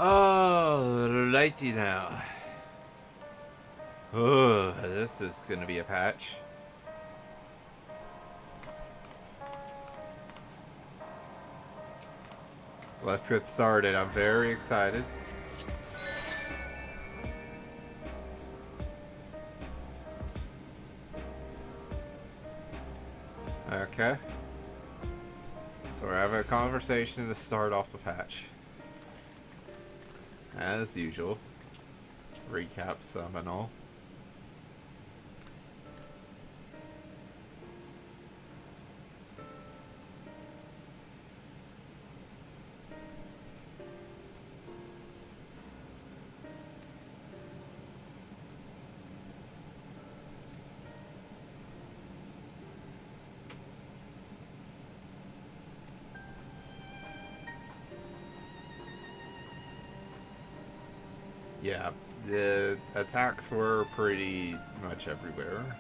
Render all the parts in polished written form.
Oh, righty now. Oh, this is gonna be a patch. Let's get started. I'm very excited. Okay. So we're having a conversation to start off the patch. As usual. Recap some and all. Yeah, the attacks were pretty much everywhere.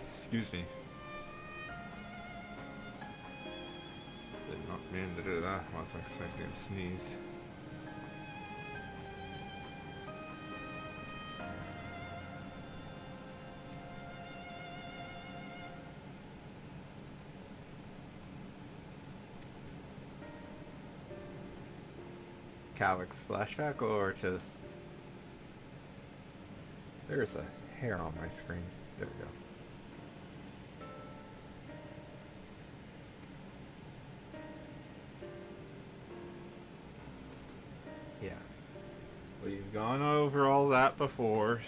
Excuse me. Did not mean to do that. I wasn't expecting to sneeze. Calyx flashback or just... There's a hair on my screen. There we go. Yeah. We've gone over all that before.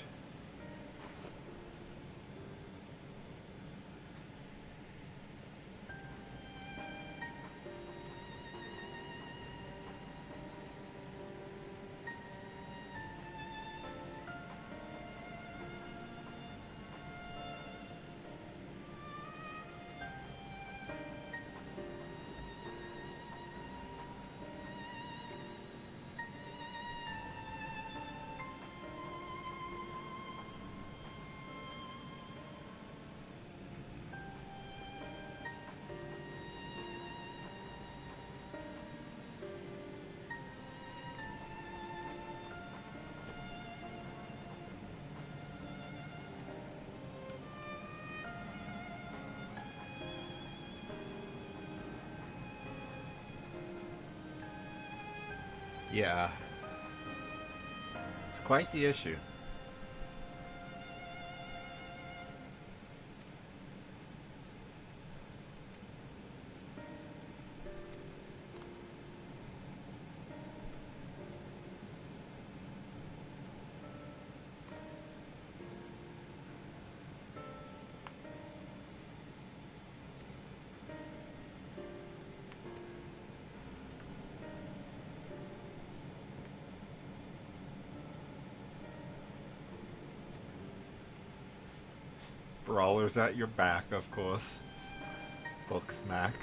Yeah. It's quite the issue. Brawlers at your back, of course. Book smack.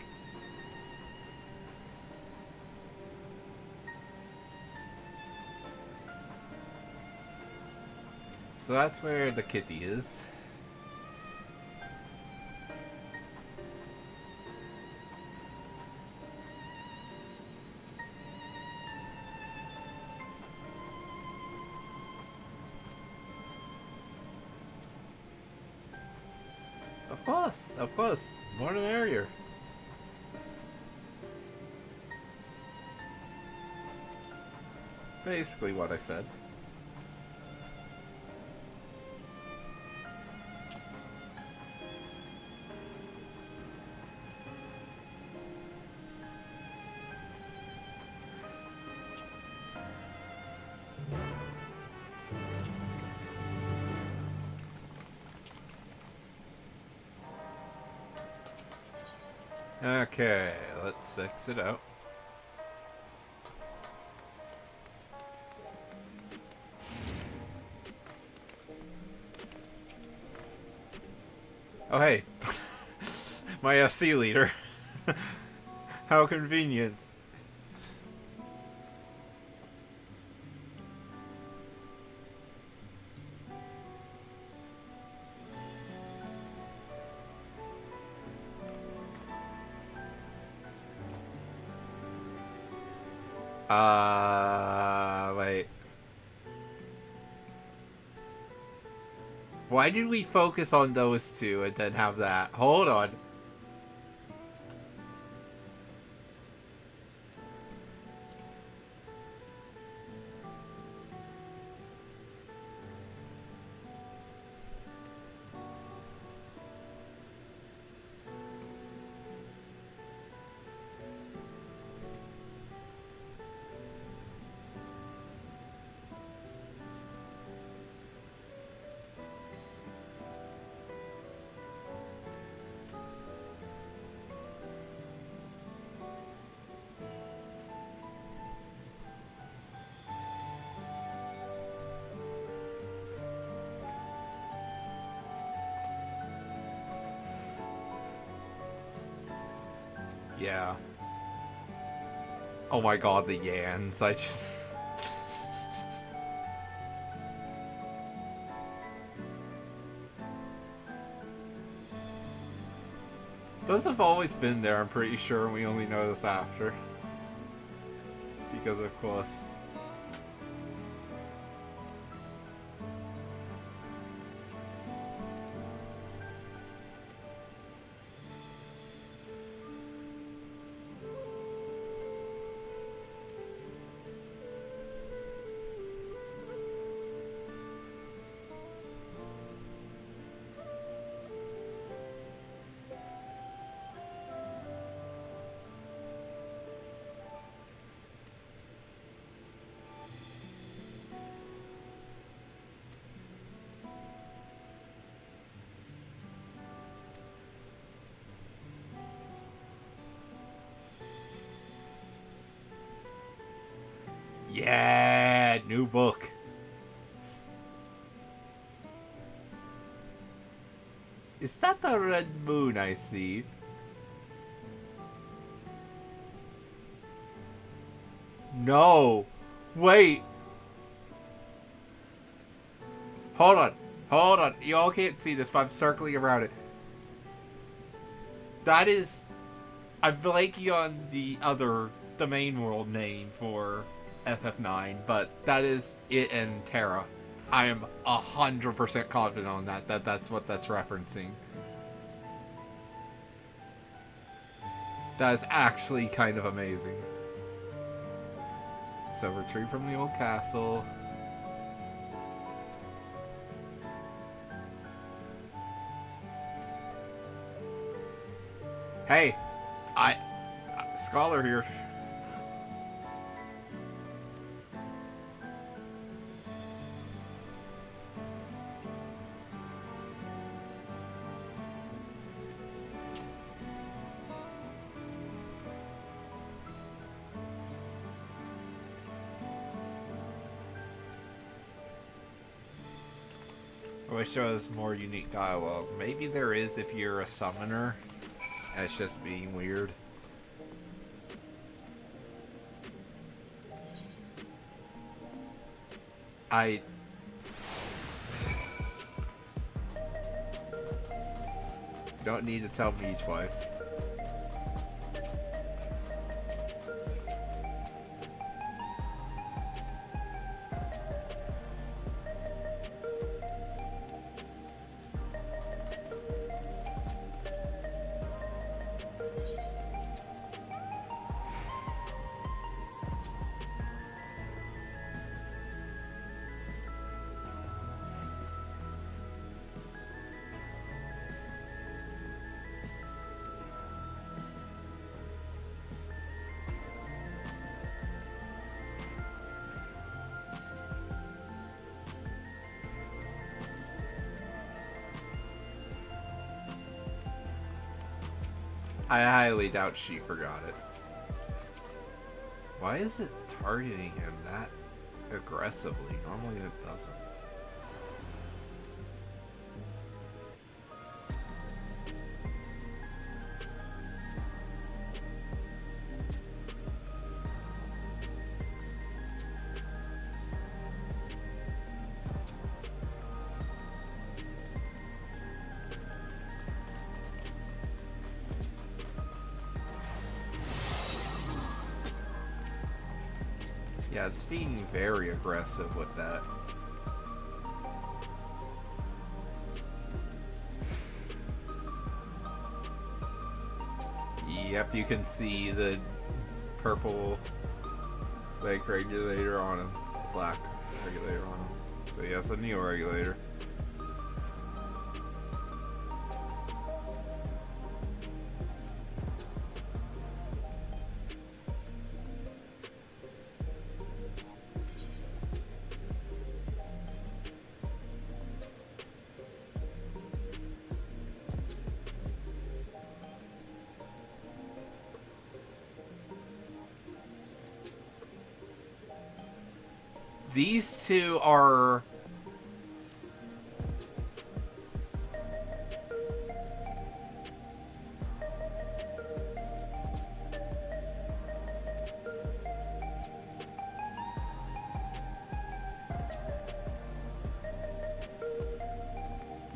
So that's where the kitty is. Of course. More the merrier. Basically what I said. Okay, let's exit out. Oh hey, my FC leader. How convenient. Wait. Why did we focus on those two and then have that? Hold on. Yeah. Oh my god, the Yans. I just... Those have always been there, I'm pretty sure. We only know this after. Because of course. Yeah, new book. Is that the red moon I see? No. Wait. Hold on. Hold on. Y'all can't see this, but I'm circling around it. That is... I'm blanking on the main world name for FF9, but that is it and Terra. I am 100% confident on that's what that's referencing. That is actually kind of amazing. So retrieve from the old castle. Hey, Scholar here. I wish there was more unique dialogue. Maybe there is if you're a summoner. It's just being weird. I don't need to tell me twice. I highly doubt she forgot it. Why is it targeting him that aggressively? Normally it doesn't. Yeah, it's being very aggressive with that. Yep, you can see the purple leg regulator on him, the black regulator on him. So yes, a Neo regulator. These two are...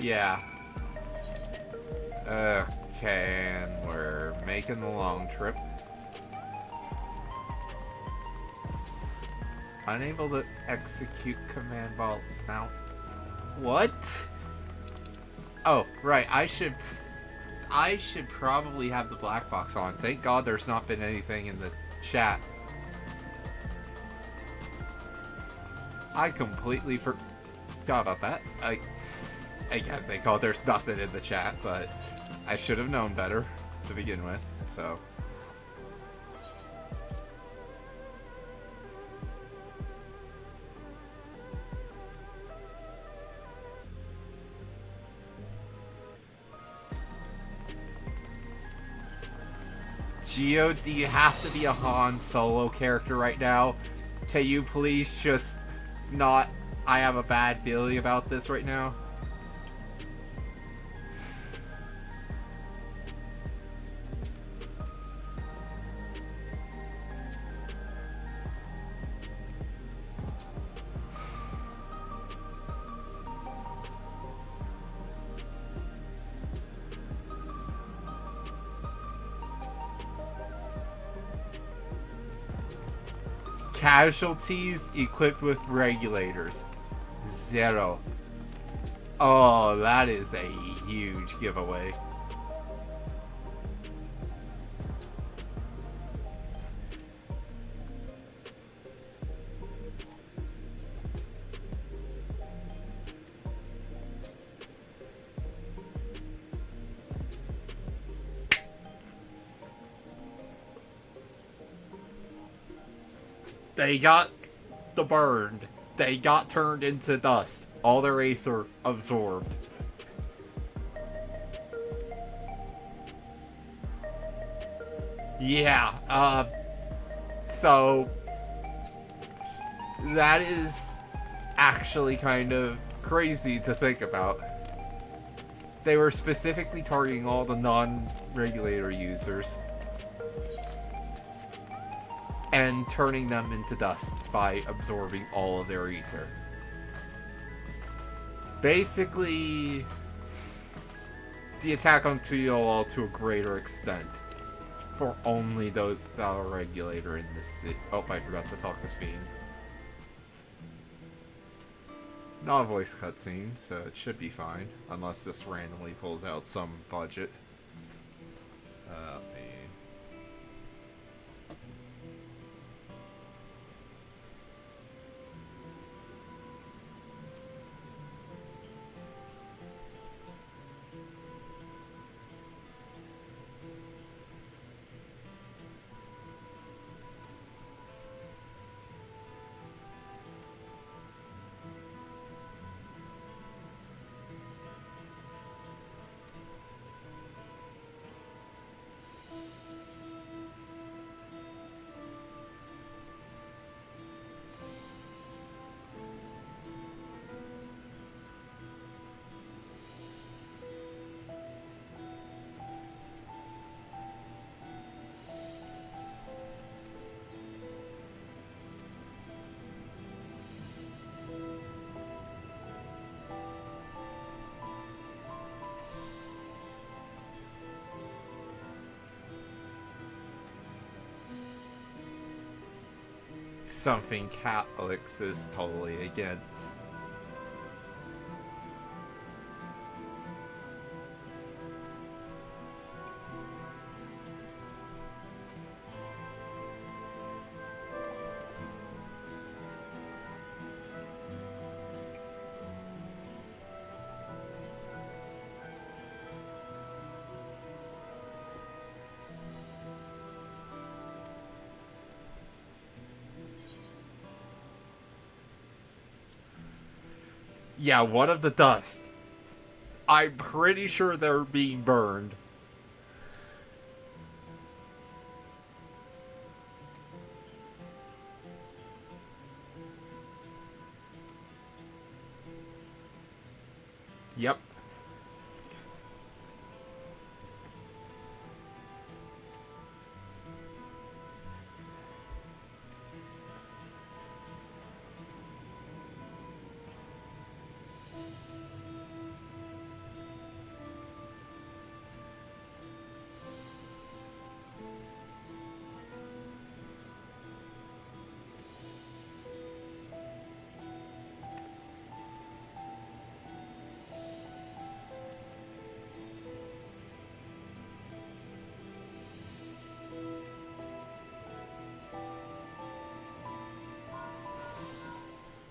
Yeah. Okay, and we're making the long trip. Unable to execute command while mount. What? Oh, right. I should probably have the black box on. Thank God there's not been anything in the chat. I completely forgot about that. Again, thank God there's nothing in the chat, but I should have known better to begin with, so... Geo, do you have to be a Han Solo character right now? Can you please just not... I have a bad feeling about this right now? Casualties equipped with regulators. 0. Oh, that is a huge giveaway. They got burned. They got turned into dust. All their aether absorbed. Yeah, so that is actually kind of crazy to think about. They were specifically targeting all the non-regulator users and turning them into dust by absorbing all of their ether. Basically, the attack on Tuyo to a greater extent. For only those without a regulator in this city. Oh, I forgot to talk to Sphene. Not a voice cutscene, so it should be fine. Unless this randomly pulls out some budget. Man. something Catholics is totally against. Yeah, what of the dust? I'm pretty sure they're being burned. Yep.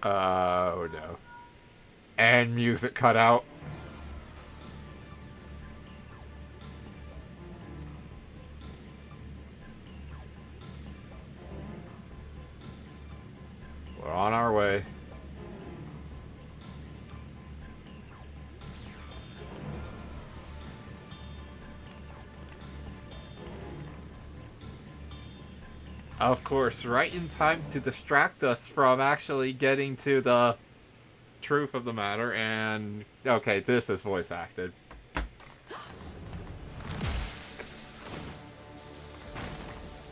Oh no. And music cut out. We're on our way. Of course, right in time to distract us from actually getting to the truth of the matter, and okay, this is voice acted.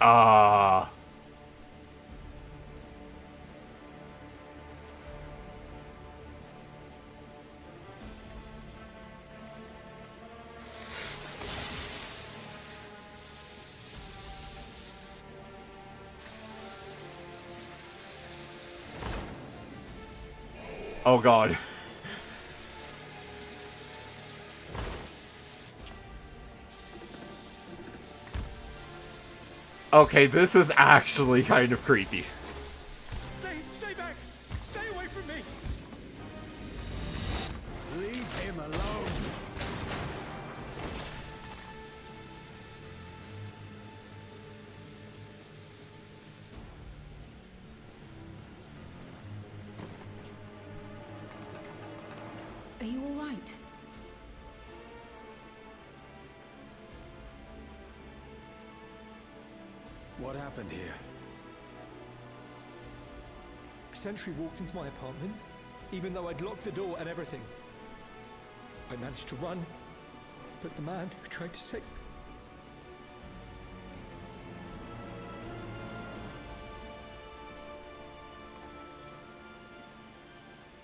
Ah. Oh god. Okay, this is actually kind of creepy. Stay back! Stay away from me! Leave him alone! Are you all right? What happened here? A sentry walked into my apartment, even though I'd locked the door and everything. I managed to run, but the man who tried to save me...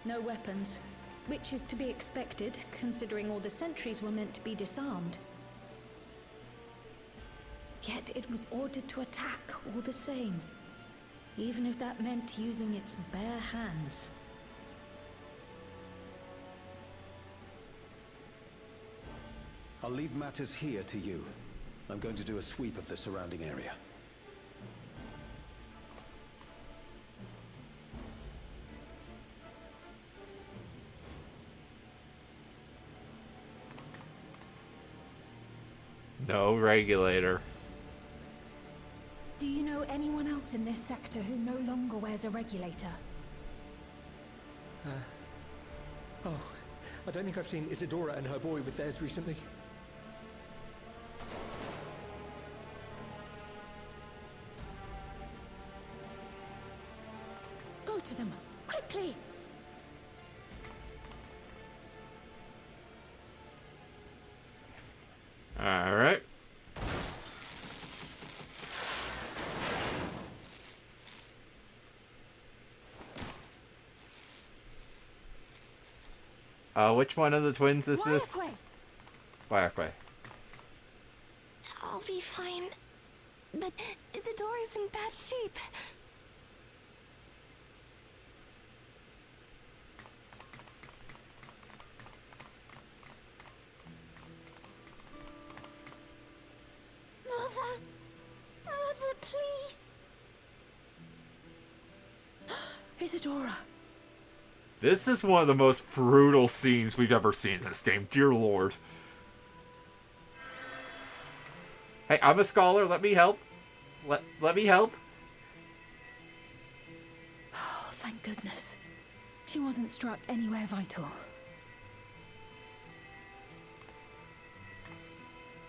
No weapons, which is to be expected, considering all the sentries were meant to be disarmed. Yet it was ordered to attack all the same, even if that meant using its bare hands. I'll leave matters here to you. I'm going to do a sweep of the surrounding area. No regulator. Do you know anyone else in this sector who no longer wears a regulator? Oh, I don't think I've seen Isadora and her boy with theirs recently. Go to them, quickly! Alright. Which one of the twins is this? Wayakwe. I'll be fine. But Isadora's in bad shape. Isadora. This is one of the most brutal scenes we've ever seen in this game, dear lord. Hey, I'm a scholar, let me help. Let me help. Oh, thank goodness. She wasn't struck anywhere vital.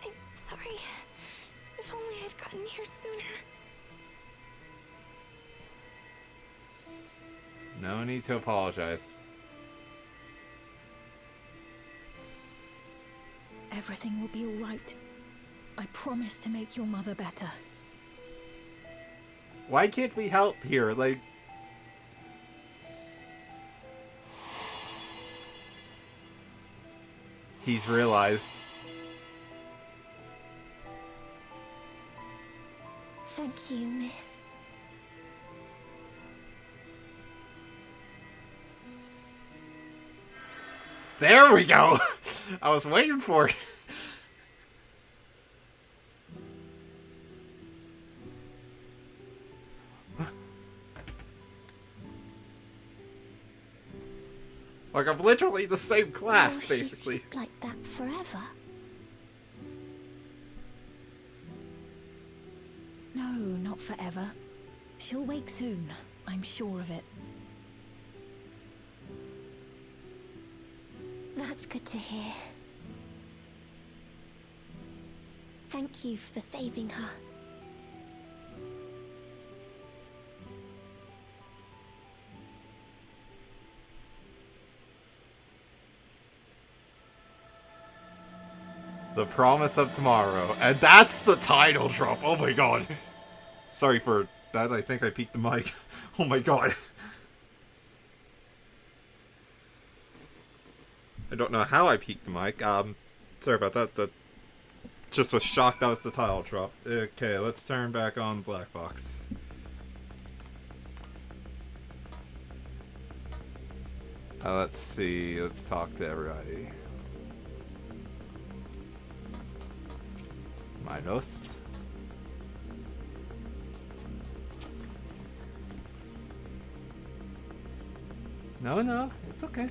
I'm sorry. If only I'd gotten here sooner. No need to apologize. Everything will be all right. I promise to make your mother better. Why can't we help here? Like... He's realized. Thank you, miss. There we go! I was waiting for it. Like, I'm literally the same class, Will basically. she sleep like that forever? No, not forever. She'll wake soon. I'm sure of it. That's good to hear. Thank you for saving her. The Promise of Tomorrow. And that's the title drop. Oh my god. Sorry for that. I think I peaked the mic. Oh my god. I don't know how I peaked the mic. Sorry about that. That just was shocked that was the title drop. Okay, let's turn back on Black Box. Let's see. Let's talk to everybody. Minos. No, it's okay.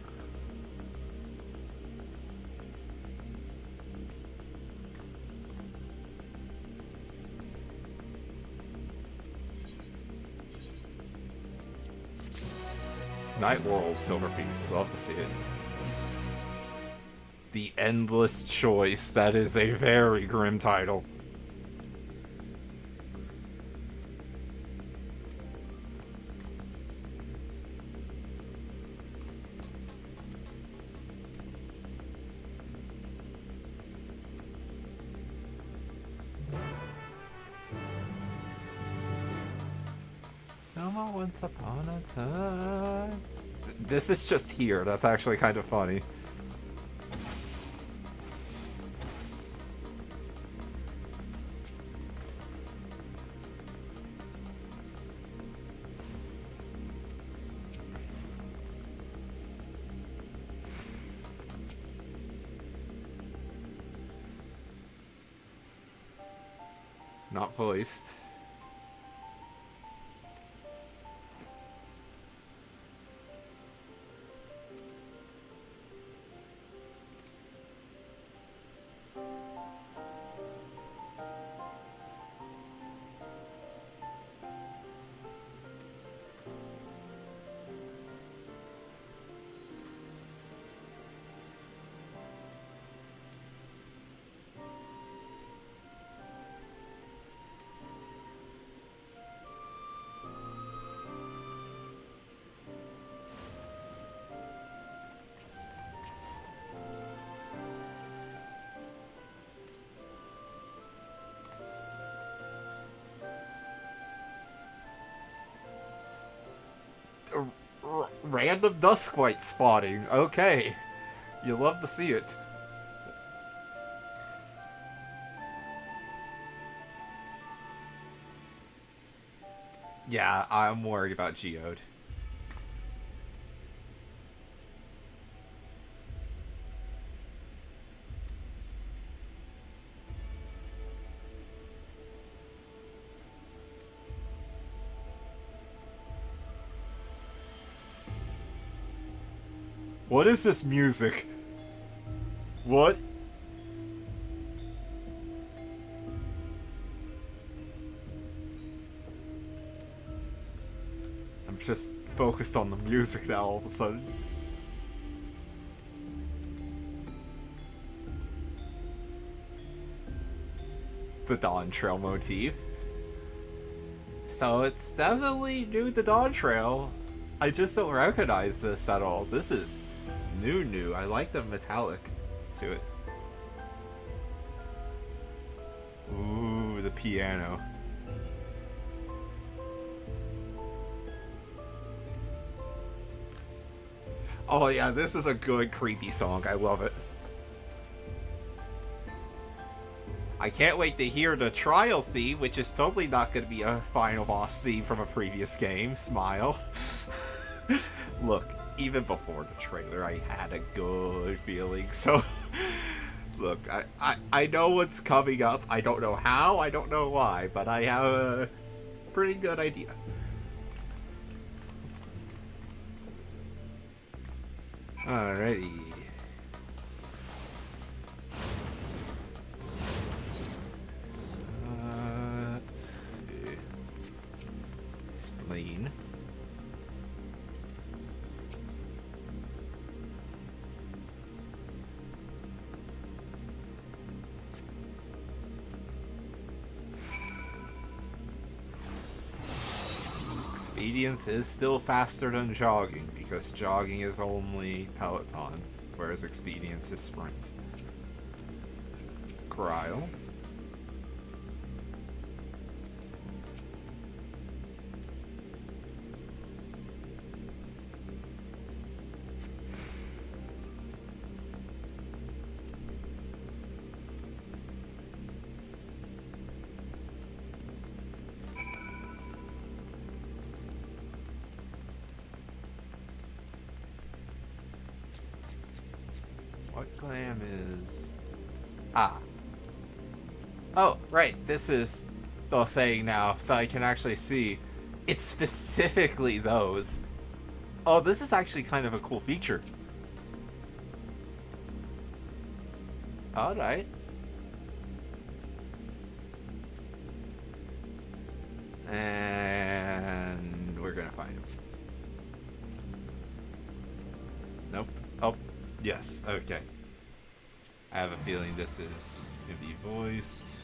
Night World Silver Piece. Love to see it. The Endless Choice. That is a very grim title. No more Once Upon a Time. This is just here. That's actually kind of funny. Not voiced. Random Duskwite spotting. Okay. You love to see it. Yeah, I'm worried about Geode. What is this music? What? I'm just focused on the music now all of a sudden. The Dawntrail motif. So it's definitely new to Dawntrail. I just don't recognize this at all. This is new. I like the metallic to it. Ooh, the piano. Oh yeah, this is a good creepy song. I love it. I can't wait to hear the trial theme, which is totally not going to be a final boss theme from a previous game. Smile. Look, even before the trailer, I had a good feeling. So, look, I know what's coming up. I don't know how, I don't know why, but I have a pretty good idea. Alrighty. Let's see. Spleen. Expedience is still faster than jogging, because jogging is only Peloton, whereas expedience is sprint. Cryo. What glam is... Ah. Oh, right. This is the thing now, so I can actually see. It's specifically those. Oh, this is actually kind of a cool feature. Alright. And we're gonna find him. Nope. Oh. Yes, okay. I have a feeling this is gonna be voiced.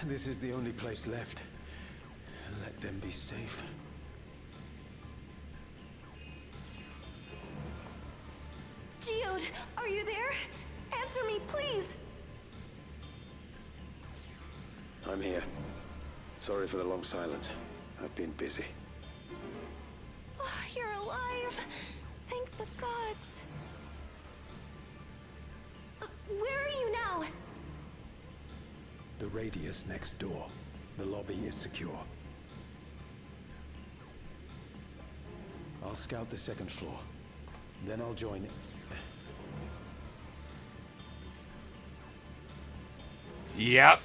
This is the only place left. Let them be safe. Geode, are you there? Answer me, please! I'm here. Sorry for the long silence. I've been busy. Oh, you're alive! Thank the gods! Where are you now? The radius next door. The lobby is secure. I'll scout the second floor. Then I'll join... Yep.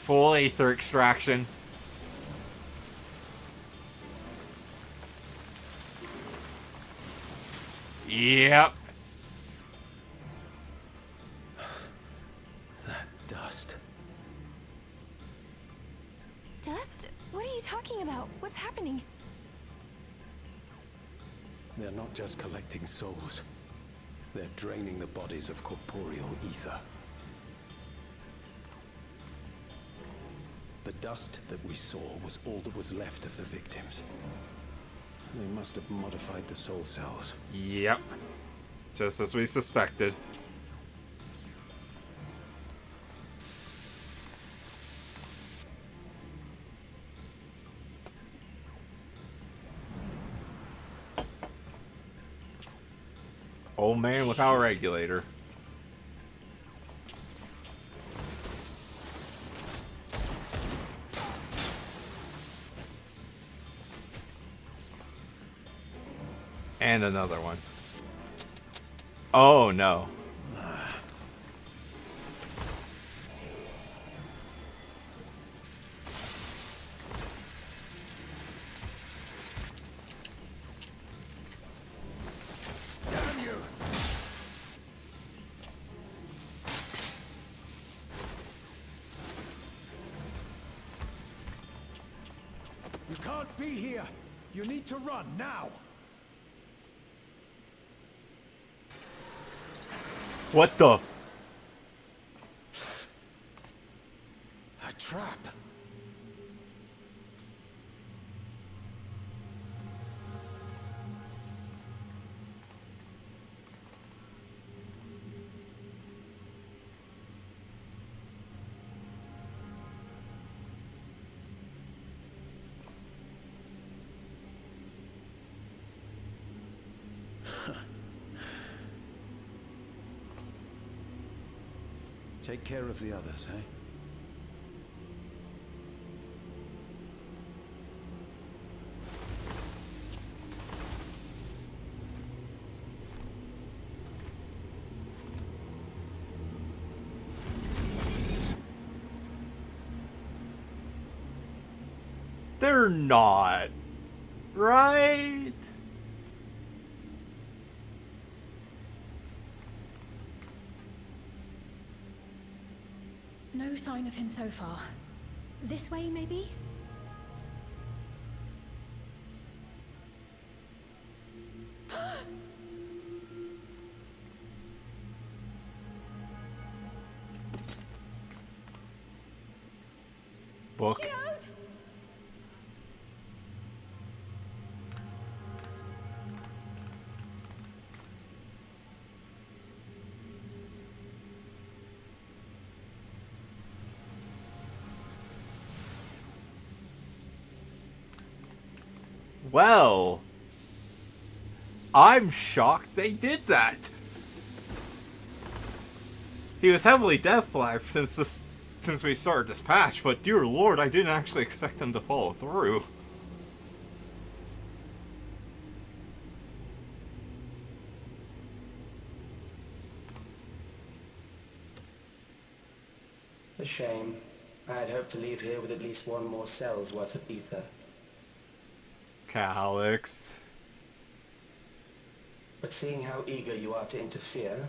Full aether extraction. Yep. That dust. Dust? What are you talking about? What's happening? They're not just collecting souls. They're draining the bodies of corporeal ether. The dust that we saw was all that was left of the victims. They must have modified the soul cells. Yep. Just as we suspected. Old man without a regulator. And another one. Oh no. You can't be here! You need to run, now! What the? A trap! Take care of the others, eh? They're not. Right? No sign of him so far. This way, maybe? Book. Geode! Well, I'm shocked they did that. He was heavily death flagged since we started this patch, but dear lord, I didn't actually expect them to follow through. A shame. I had hoped to leave here with at least one more cell's worth of ether. Calyx. But seeing how eager you are to interfere,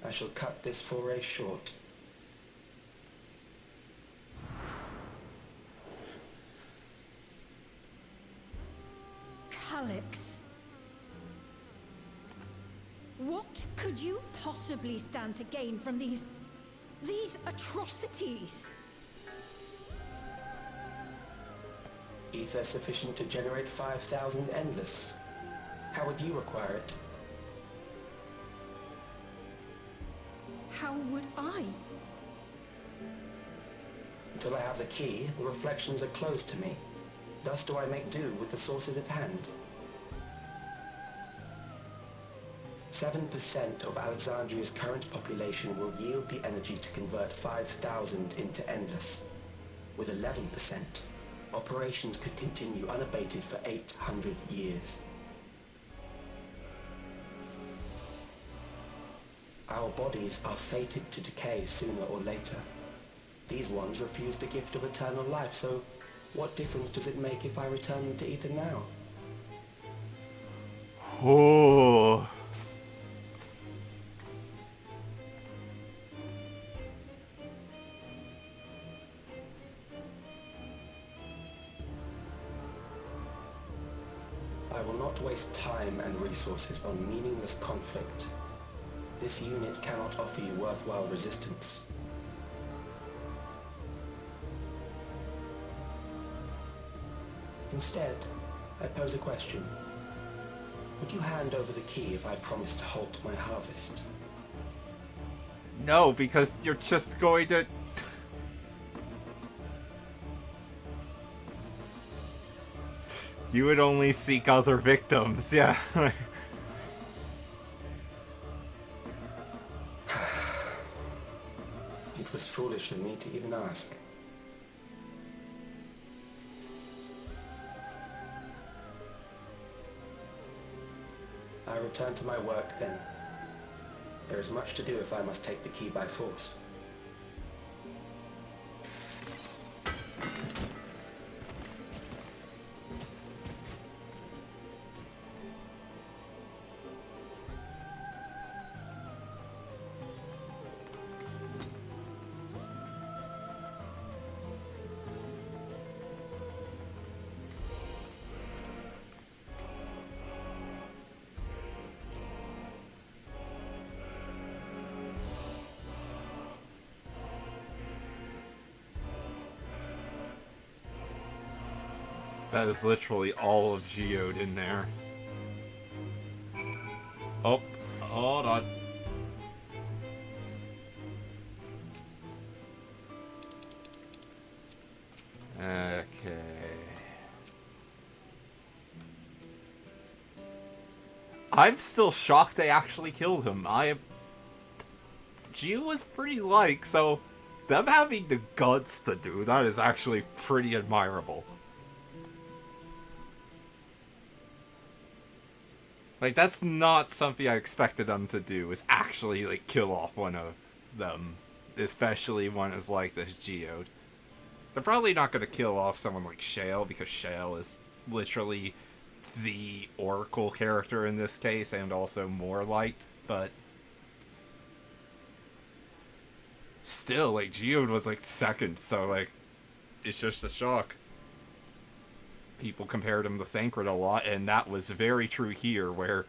I shall cut this foray short. Calyx. What could you possibly stand to gain from these atrocities? Ether sufficient to generate 5,000 endless. How would you acquire it? How would I? Until I have the key, the reflections are closed to me. Thus do I make do with the sources at hand. 7% of Alexandria's current population will yield the energy to convert 5,000 into endless. With 11%, operations could continue unabated for 800 years. Our bodies are fated to decay sooner or later. These ones refuse the gift of eternal life, so what difference does it make if I return them to ether now? Oh. I will not waste time and resources on meaningless conflict. This unit cannot offer you worthwhile resistance. Instead, I pose a question. Would you hand over the key if I promise to halt my harvest? No, because you're just going to... You would only seek other victims, yeah. It was foolish of me to even ask. I return to my work then. There is much to do if I must take the key by force. That is literally all of Geode in there. Oh, hold on. Okay. I'm still shocked they actually killed him. Geo was pretty like, so them having the guts to do that is actually pretty admirable. Like, that's not something I expected them to do, is actually, like, kill off one of them. Especially one as like this Geode. They're probably not going to kill off someone like Shale, because Shale is literally the Oracle character in this case, and also more liked, but still, like, Geode was like second, so like, it's just a shock. People compared him to Thancred a lot, and that was very true here, where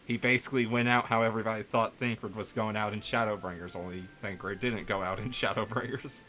he basically went out how everybody thought Thancred was going out in Shadowbringers, only Thancred didn't go out in Shadowbringers.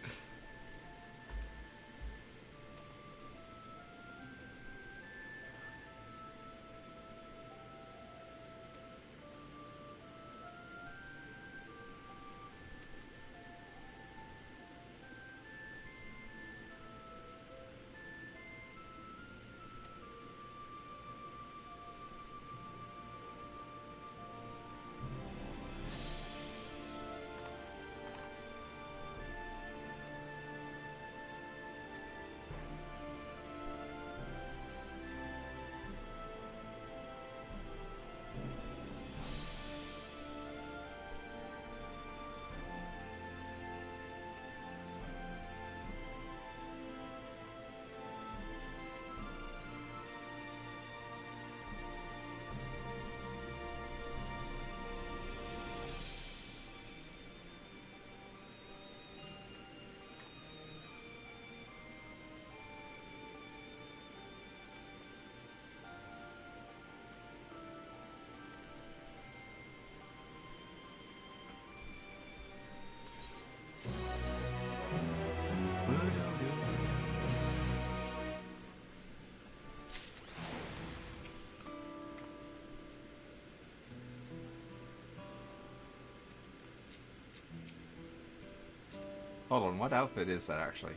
Hold on, what outfit is that actually?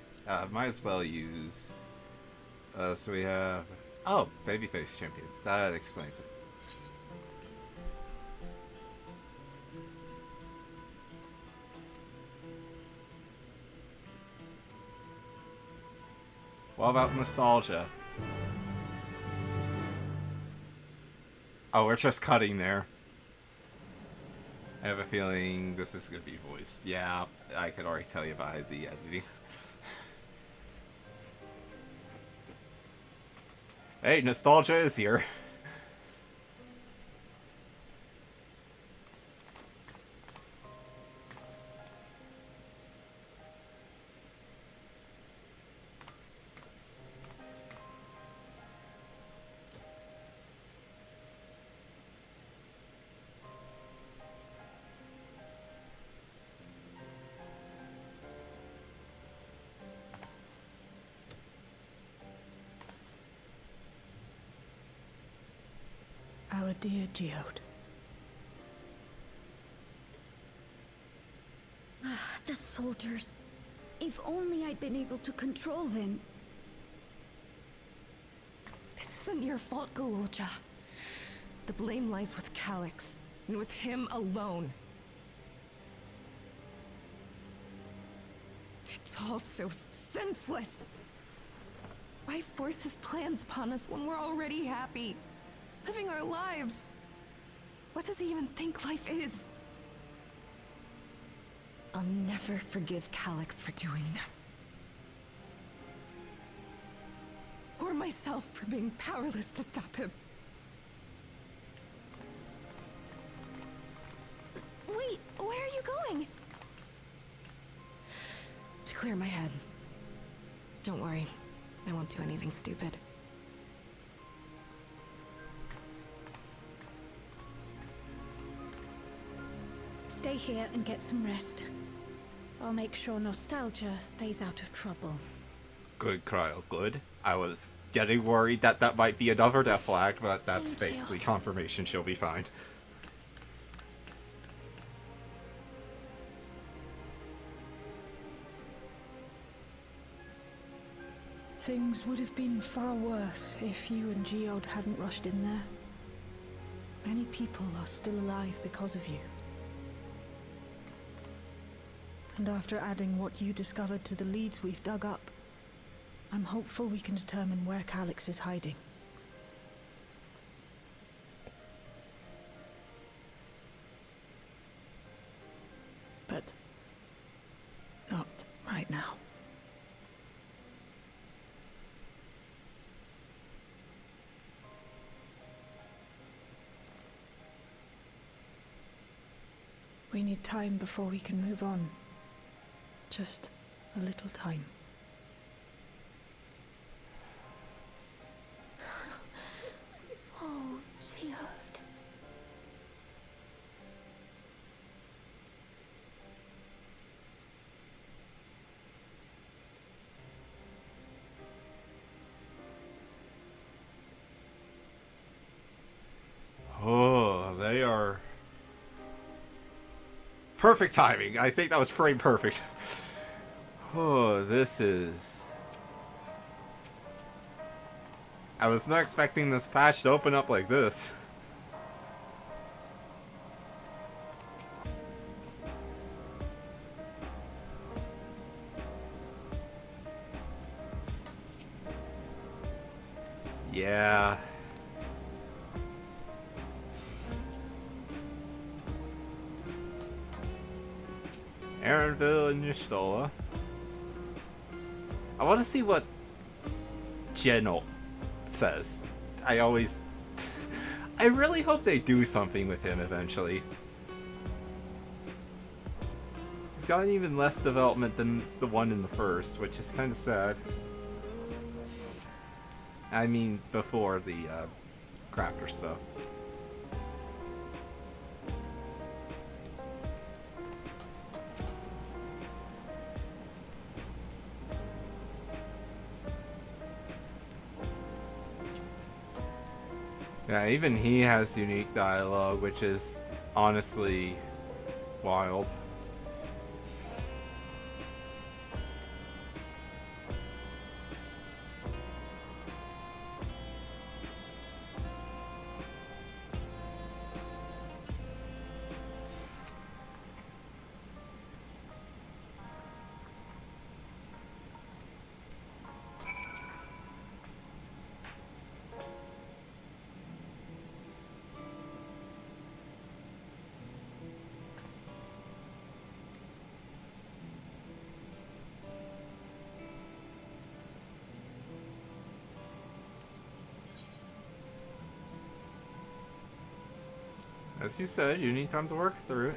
Might as well use... so we have... Oh, Babyface Champions. That explains it. What about Nostalgia? Oh, we're just cutting there. I have a feeling this is going to be voiced. Yeah, I could already tell you by the editing. Hey, Nostalgia is here. Our dear Geode. The soldiers. If only I'd been able to control them. This isn't your fault, Gololja. The blame lies with Calyx, and with him alone. It's all so senseless. Why force his plans upon us when we're already happy? Living our lives. What does he even think life is? I'll never forgive Calyx for doing this. Or myself for being powerless to stop him. Wait, where are you going? To clear my head. Don't worry, I won't do anything stupid. Stay here and get some rest. I'll make sure Nostalgia stays out of trouble. Good, Cryo, good. I was getting worried that that might be another death flag, but that's Thank you. basically confirmation she'll be fine. Things would have been far worse if you and Geode hadn't rushed in there. Many people are still alive because of you. And after adding what you discovered to the leads we've dug up, I'm hopeful we can determine where Calyx is hiding. But not right now. We need time before we can move on. Just a little time. Oh, Geode. Oh, they are... perfect timing. I think that was frame perfect. Oh, this is... I was not expecting this patch to open up like this. Yeah. Aaronville and Y'shtola. I want to see what General says. I always... I really hope they do something with him eventually. He's gotten even less development than the one in the first, which is kind of sad. I mean, before the crafter stuff. Yeah, even he has unique dialogue, which is honestly wild. As you said, you need time to work through it.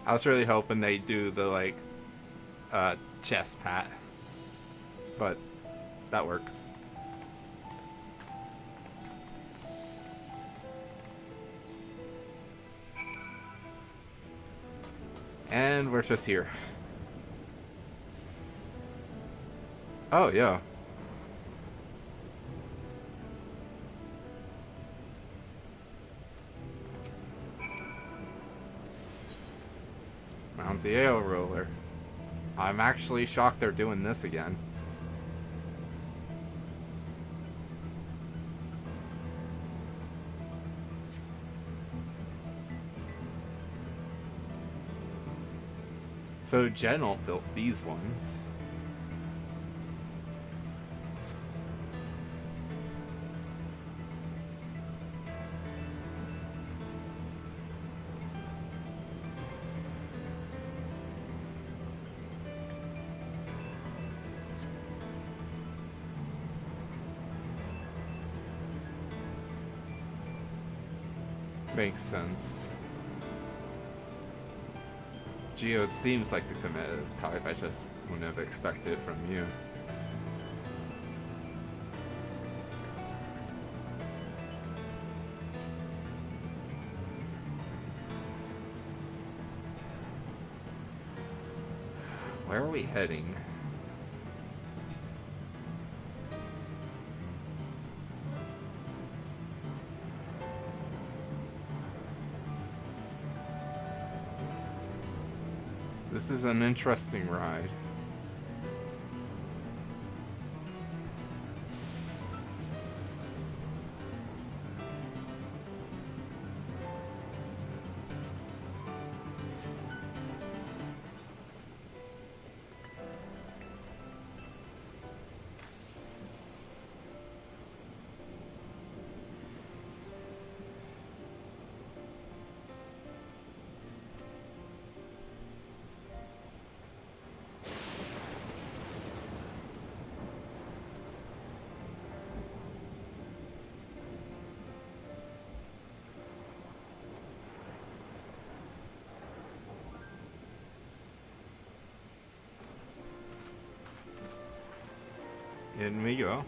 I was really hoping they do the, like, chest pat. But that works. And we're just here. Oh, yeah. Mount the AO roller. I'm actually shocked they're doing this again. So General built these ones. Makes sense. Geode seems like the combative type, I just wouldn't have expected it from you. Where are we heading? This is an interesting ride. In we go.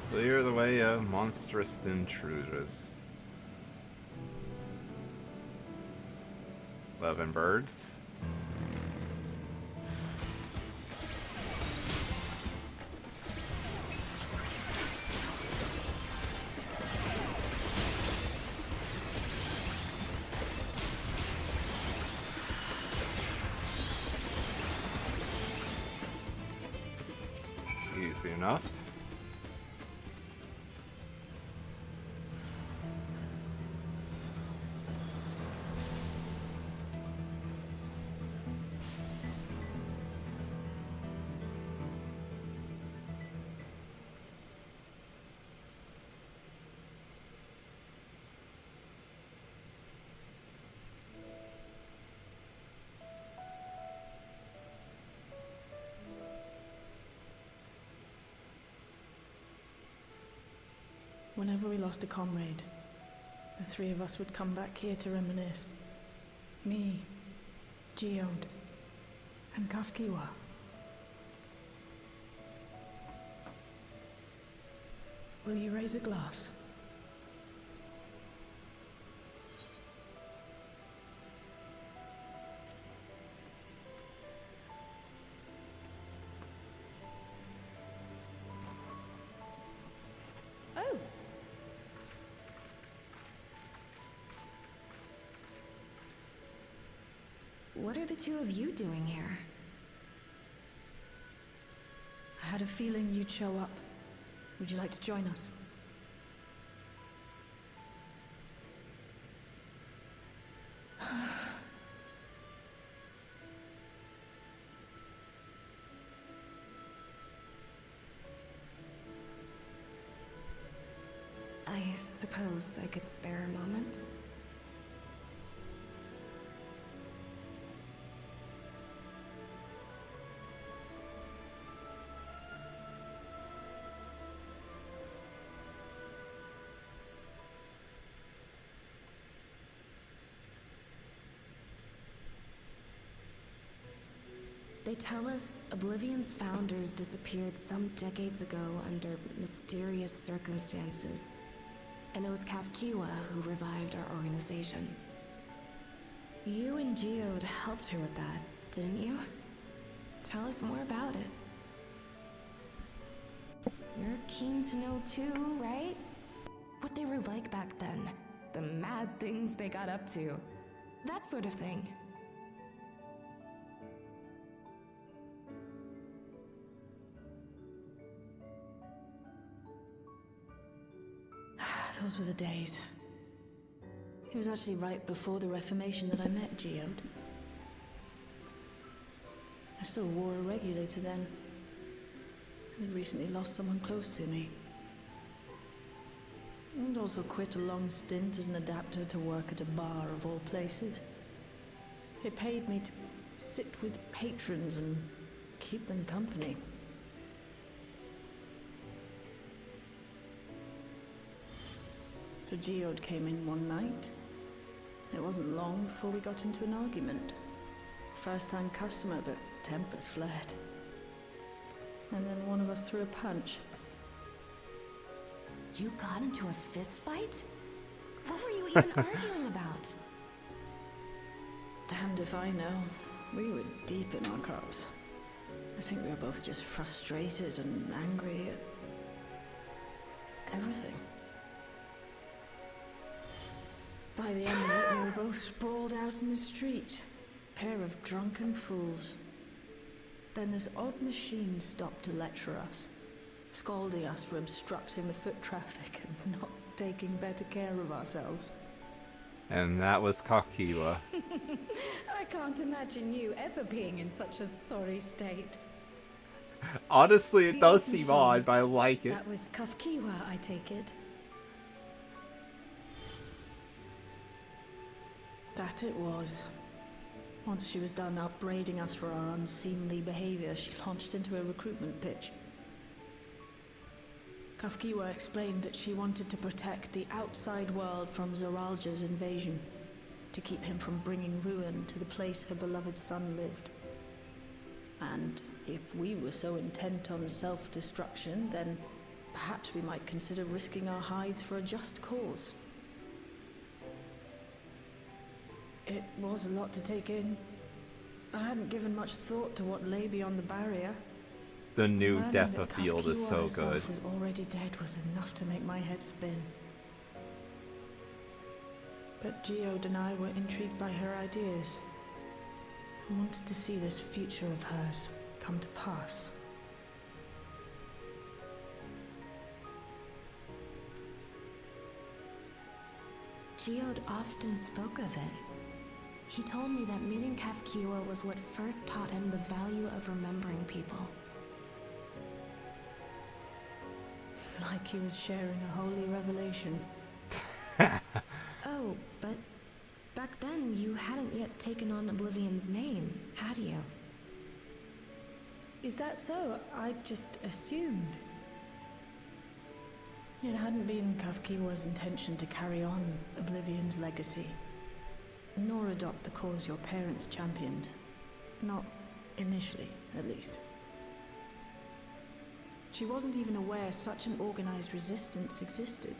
Clear the way of monstrous intruders. 11 birds. Easy enough. Whenever we lost a comrade, the three of us would come back here to reminisce. Me, Geode, and Kafkiwa. Will you raise a glass? Oh! What are the two of you doing here? I had a feeling you'd show up. Would you like to join us? I suppose I could spare a moment. They tell us Oblivion's founders disappeared some decades ago under mysterious circumstances. And it was Kafkiwa who revived our organization. You and Geode helped her with that, didn't you? Tell us more about it. You're keen to know too, right? What they were like back then. The mad things they got up to. That sort of thing. Those were the days. It was actually right before the Reformation that I met Geode. I still wore a regulator then. I'd recently lost someone close to me. And also quit a long stint as an adapter to work at a bar of all places. It paid me to sit with patrons and keep them company. So Geode came in one night. It wasn't long before we got into an argument. First-time customer, but tempers flared. And then one of us threw a punch. You got into a fist fight? What were you even arguing about? Damned if I know. We were deep in our cups. I think we were both just frustrated and angry at everything. By the end of it, we were both sprawled out in the street. Pair of drunken fools. Then this odd machine stopped to lecture us, scolding us for obstructing the foot traffic and not taking better care of ourselves. And that was Kakiwa. I can't imagine you ever being in such a sorry state. Honestly, it The does old seem machine. odd, but I like it. That was Kafkiwa, I take it. That it was. Once she was done upbraiding us for our unseemly behavior, she launched into a recruitment pitch. Kafkiwa explained that she wanted to protect the outside world from Zoralja's invasion, to keep him from bringing ruin to the place her beloved son lived. And if we were so intent on self-destruction, then perhaps we might consider risking our hides for a just cause. It was a lot to take in. I hadn't given much thought to what lay beyond the barrier. The new Learning Death that Field is Kafkiwa so herself good. was already dead was enough to make my head spin. But Geode and I were intrigued by her ideas. I wanted to see this future of hers come to pass. Geode often spoke of it. He told me that meeting Kafkiwa was what first taught him the value of remembering people. Like he was sharing a holy revelation. Oh, but back then you hadn't yet taken on Oblivion's name, had you? Is that so? I just assumed. It hadn't been Kafkiwa's intention to carry on Oblivion's legacy, nor adopt the cause your parents championed. Not initially, at least. She wasn't even aware such an organized resistance existed.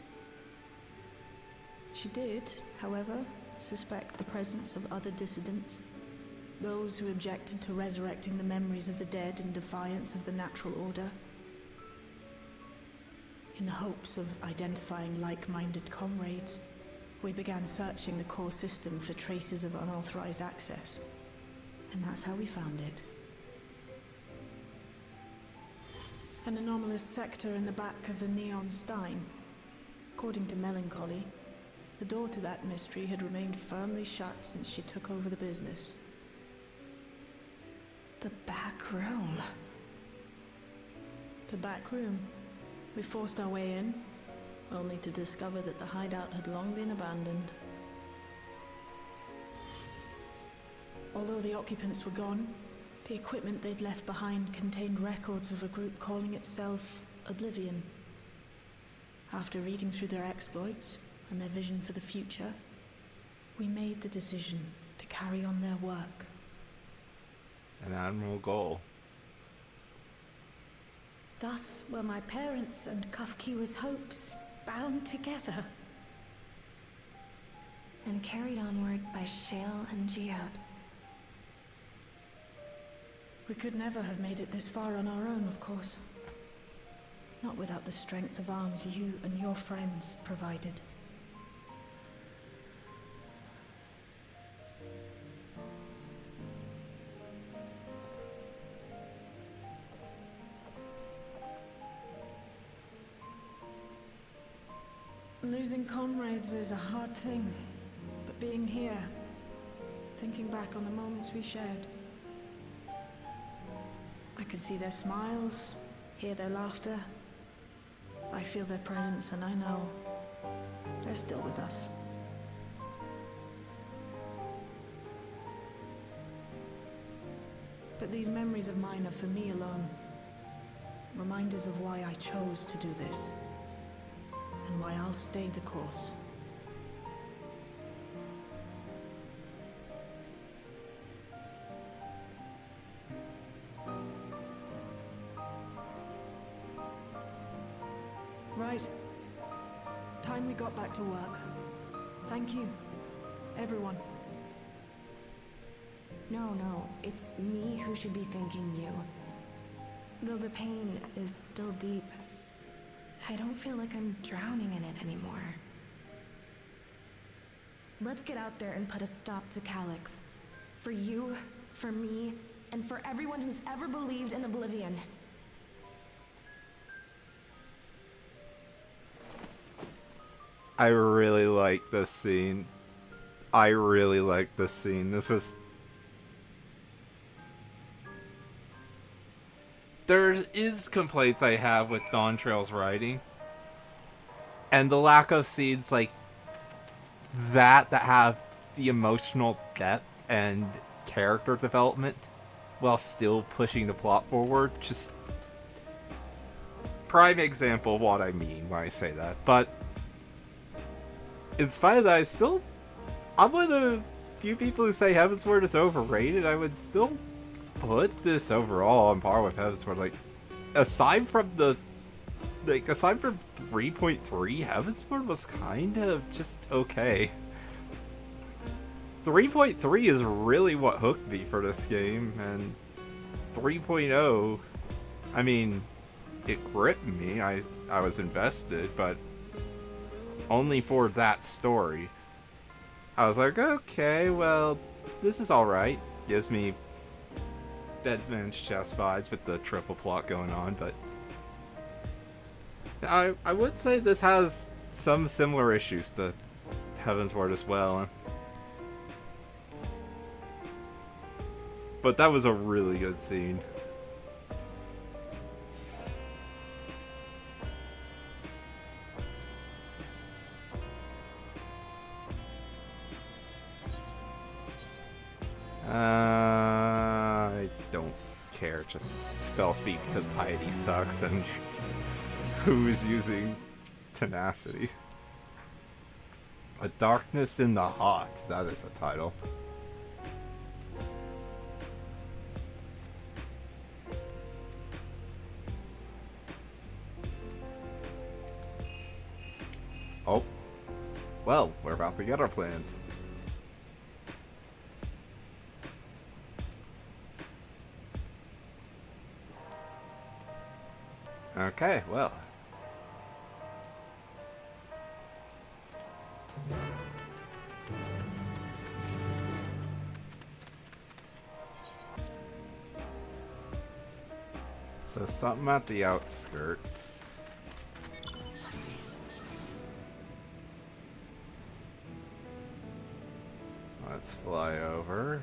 She did, however, suspect the presence of other dissidents, those who objected to resurrecting the memories of the dead in defiance of the natural order. In the hopes of identifying like-minded comrades, we began searching the core system for traces of unauthorized access. And that's how we found it. An anomalous sector in the back of the Neon Stein. According to Melancholy, the door to that mystery had remained firmly shut since she took over the business. The back room. The back room. We forced our way in, only to discover that the hideout had long been abandoned. Although the occupants were gone, the equipment they'd left behind contained records of a group calling itself Oblivion. After reading through their exploits and their vision for the future, we made the decision to carry on their work. An admirable goal. Thus were my parents' and Kafkiwa's hopes bound together. And carried onward by Shale and Geode. We could never have made it this far on our own, of course. Not without the strength of arms you and your friends provided. Losing comrades is a hard thing, but being here, thinking back on the moments we shared, I could see their smiles, hear their laughter. I feel their presence, and I know they're still with us. But these memories of mine are for me alone. Reminders of why I chose to do this. And why I'll stay the course. Right. Time we got back to work. Thank you, everyone. No, it's me who should be thanking you. Though the pain is still deep, I don't feel like I'm drowning in it anymore. Let's get out there and put a stop to Calyx. For you, for me, and for everyone who's ever believed in Oblivion. I really like this scene. I really like this scene. This was... There is complaints I have with Dawntrail's writing. And the lack of scenes like that have the emotional depth and character development while still pushing the plot forward. Just prime example of what I mean when I say that. But in spite of that, I'm one of the few people who say Heavensward is overrated. I would still put this overall on par with Heavensward. Like, aside from 3.3, Heavensward was kind of just okay. 3.3 is really what hooked me for this game, and 3.0, I mean, it gripped me. I was invested, but only for that story. I was like, okay, well, this is alright. Gives me Dead Man's Chest vibes with the triple plot going on, but I would say this has some similar issues to Heavensward as well. But that was a really good scene. I don't care. Just spell speed because piety sucks, and who's using tenacity? A Darkness in the Hot. That is a title. Oh. Well, we're about to get our plans. Okay, well. So something at the outskirts. Let's fly over.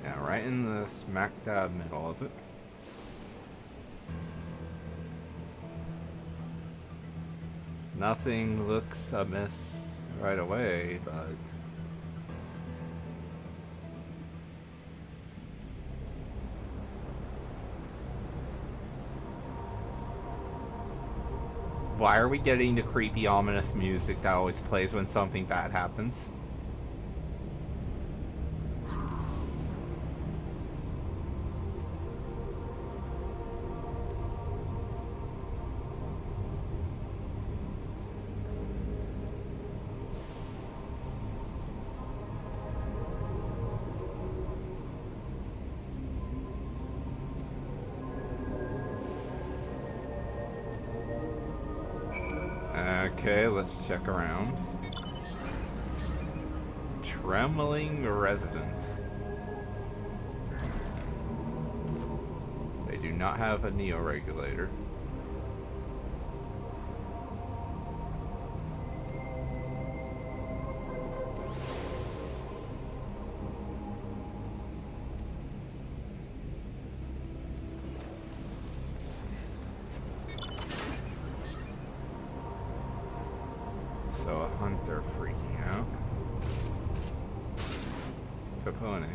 Yeah, right in the smack dab middle of it. Nothing looks amiss right away, but why are we getting the creepy, ominous music that always plays when something bad happens? Okay, let's check around. Trembling Resident. They do not have a neo-regulator. So a hunter freaking out. Capone.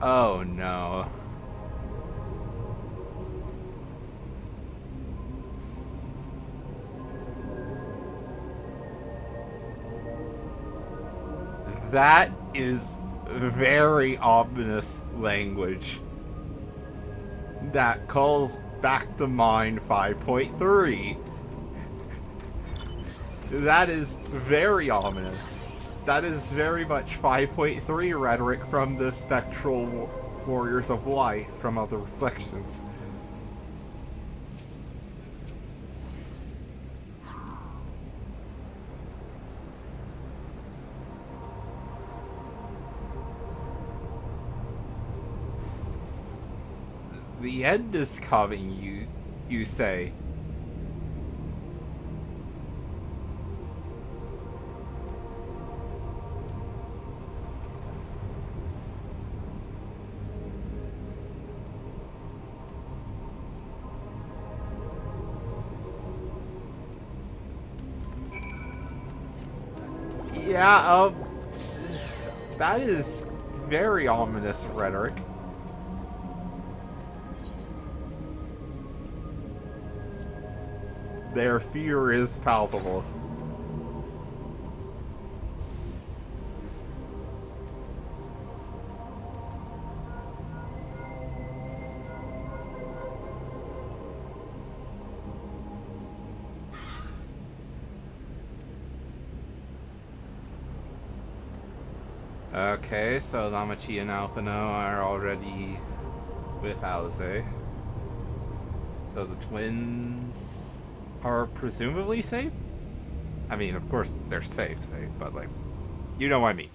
Oh no. That is very ominous language. That calls back to mind 5.3. That is very ominous. That is very much 5.3 rhetoric from the spectral warriors of light from other reflections. The end is coming, you say. Yeah, that is very ominous rhetoric. Their fear is palpable. Okay, so Namachi and Alphino are already with Alize. So the twins are presumably safe? I mean, of course they're safe, but like, you know what I mean.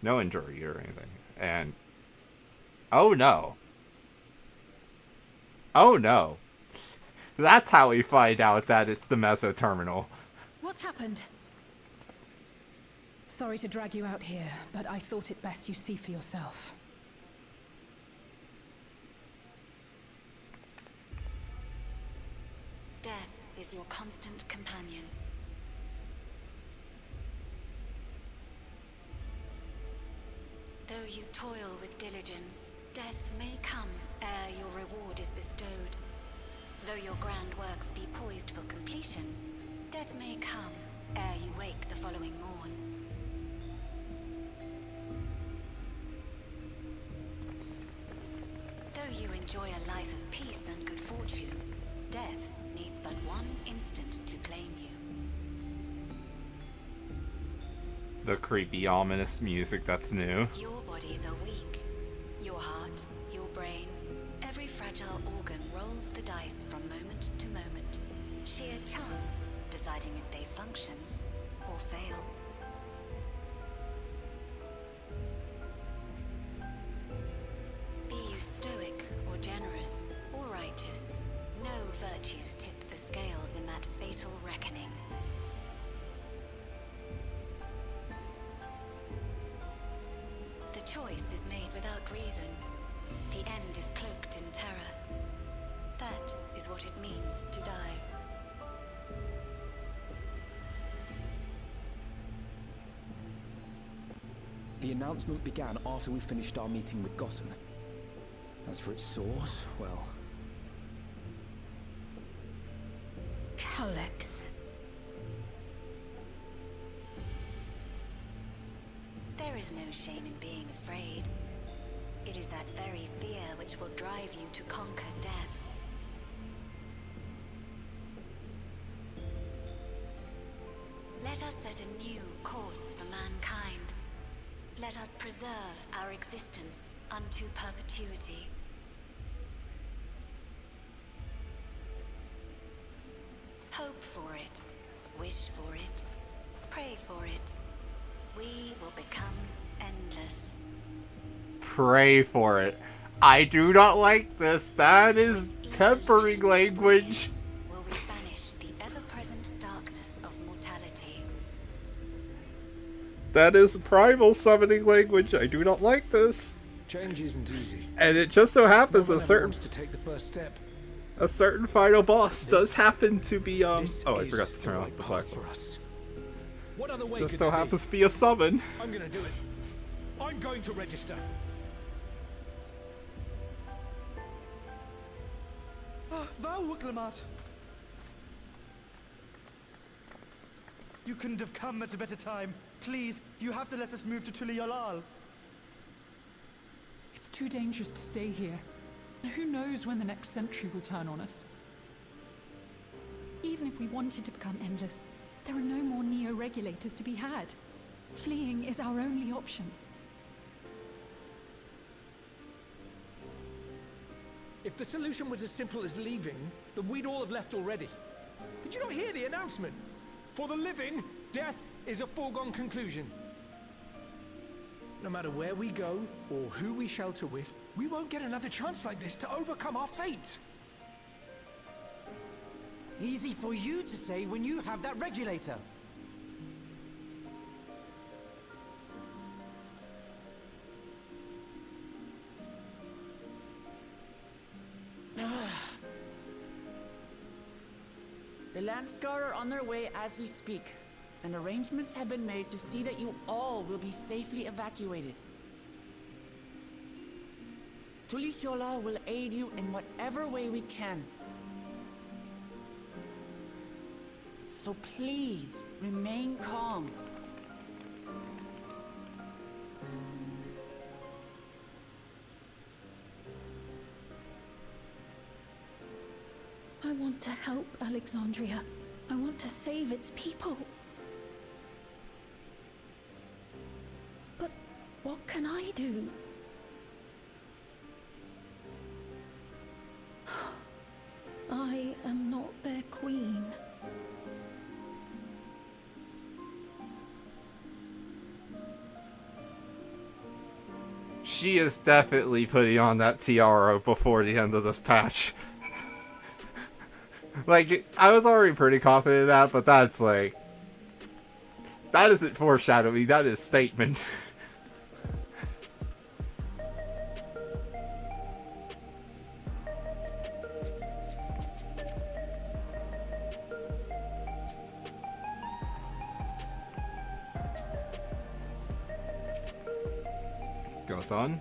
No injury or anything. And, oh no. Oh no. That's how we find out that it's the Meso Terminal. What's happened? Sorry to drag you out here, but I thought it best you see for yourself. Death is your constant companion. Though you toil with diligence, death may come ere your reward is bestowed. Though your grand works be poised for completion, death may come ere you wake the following morn. Though you enjoy a life of peace and good fortune, death needs but one instant to claim you. The creepy, ominous music that's new. Your bodies are weak. Your heart, your brain, every fragile organ rolls the dice from moment to moment. Sheer chance deciding if they function or fail. Be you stoic or generous or righteous, no virtues tip the scales in that fatal reckoning. The choice is made without reason. The end is cloaked in terror. That is what it means to die. The announcement began after we finished our meeting with Gossen. As for its source, well... Alex. There is no shame in being afraid. It is that very fear which will drive you to conquer death. Let us set a new course for mankind. Let us preserve our existence unto perpetuity. Hope for it, wish for it, pray for it. We will become endless. Pray for it. I do not like this. That is tempering language. Will we banish the ever-present darkness of mortality? That is primal summoning language. I do not like this. Change isn't easy. And it just so happens No a one ever certain wants to take the first step. final boss does This- happen to be This oh, I is forgot to turn the off right the path black for box. us. What other way Just could so there happens to be a summon. I'm gonna do it. I'm going to register. You couldn't have come at a better time. Please, you have to let us move to Tuliolal. It's too dangerous to stay here. Who knows when the next century will turn on us? Even if we wanted to become endless, there are no more neo-regulators to be had. Fleeing is our only option. If the solution was as simple as leaving, then we'd all have left already. Did you not hear the announcement? For the living, death is a foregone conclusion. No matter where we go, or who we shelter with, we won't get another chance like this to overcome our fate. Easy for you to say when you have that regulator. The Landsguard are on their way as we speak, and arrangements have been made to see that you all will be safely evacuated. Tulichola will aid you in whatever way we can. So please, remain calm. I want to help Alexandria. I want to save its people. But what can I do? I am not their queen. She is definitely putting on that tiara before the end of this patch. Like, I was already pretty confident in that, but that's like... That isn't foreshadowing, that is statement. Goes on.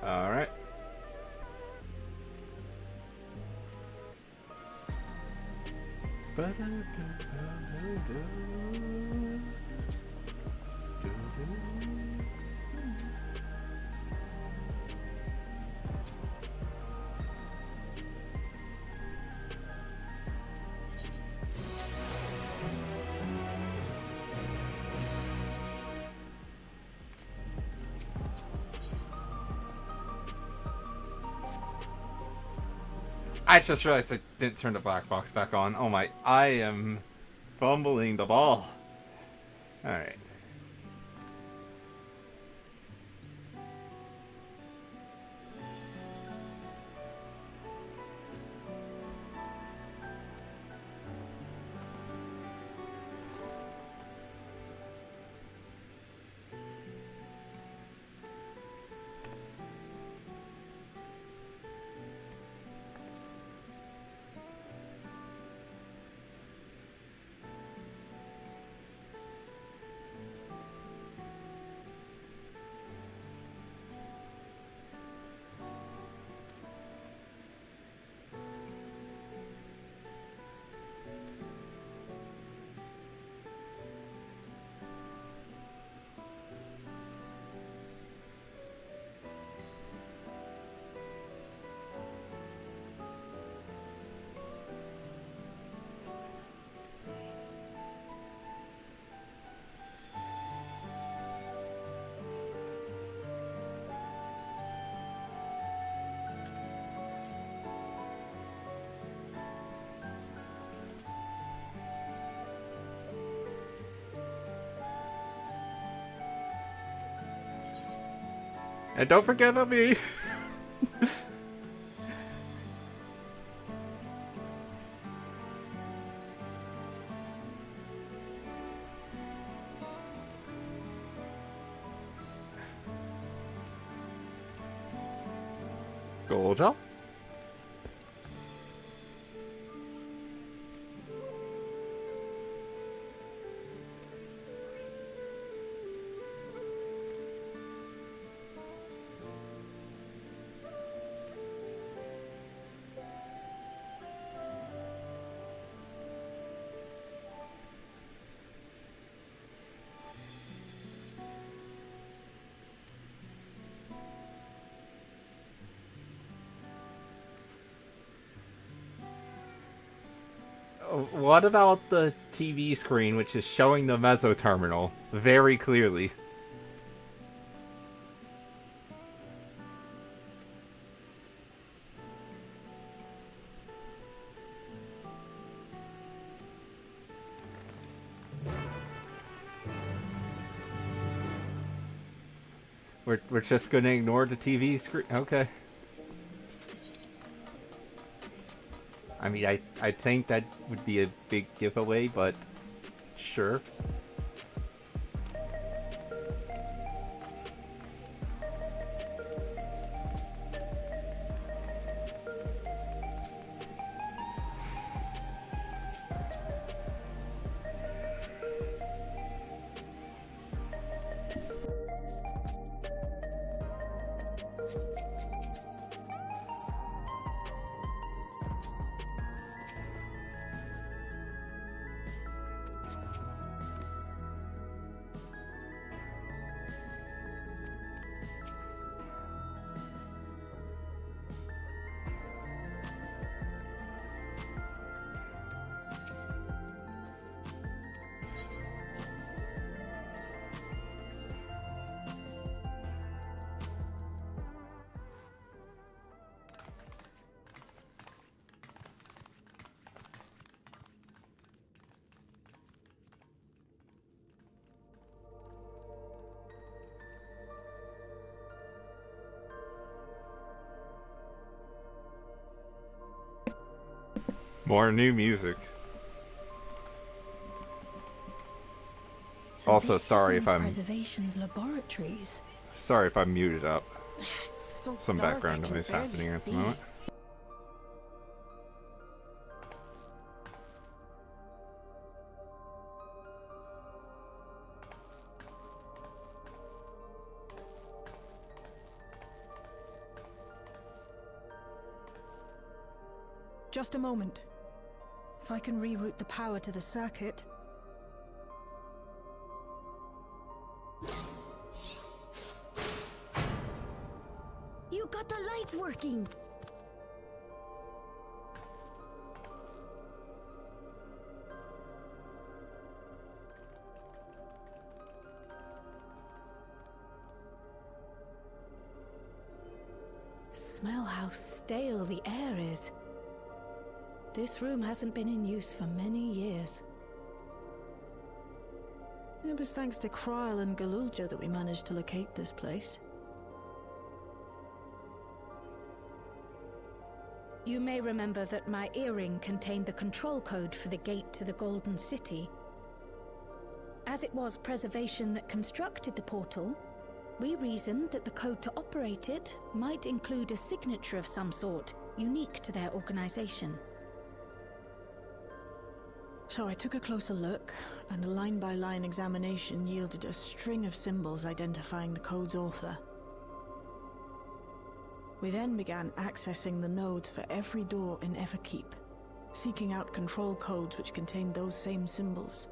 Alright. I just realized I didn't turn the black box back on. Oh my, I am fumbling the ball. Alright. And don't forget about me. Gold. What about the TV screen, which is showing the meso terminal very clearly? We're just gonna ignore the TV screen? Okay. I mean, I think that would be a big giveaway, but sure. More new music. So Also, this is sorry one if of I'm Preservation's laboratories. sorry if I'm muted up. It's so Some dark, background I can noise barely happening at the see. moment. Just a moment. If I can reroute the power to the circuit. You got the lights working! Smell how stale the air is. This room hasn't been in use for many years. It was thanks to Kryl and Galulja that we managed to locate this place. You may remember that my earring contained the control code for the gate to the Golden City. As it was Preservation that constructed the portal, we reasoned that the code to operate it might include a signature of some sort, unique to their organization. So I took a closer look, and a line-by-line examination yielded a string of symbols identifying the code's author. We then began accessing the nodes for every door in Everkeep, seeking out control codes which contained those same symbols.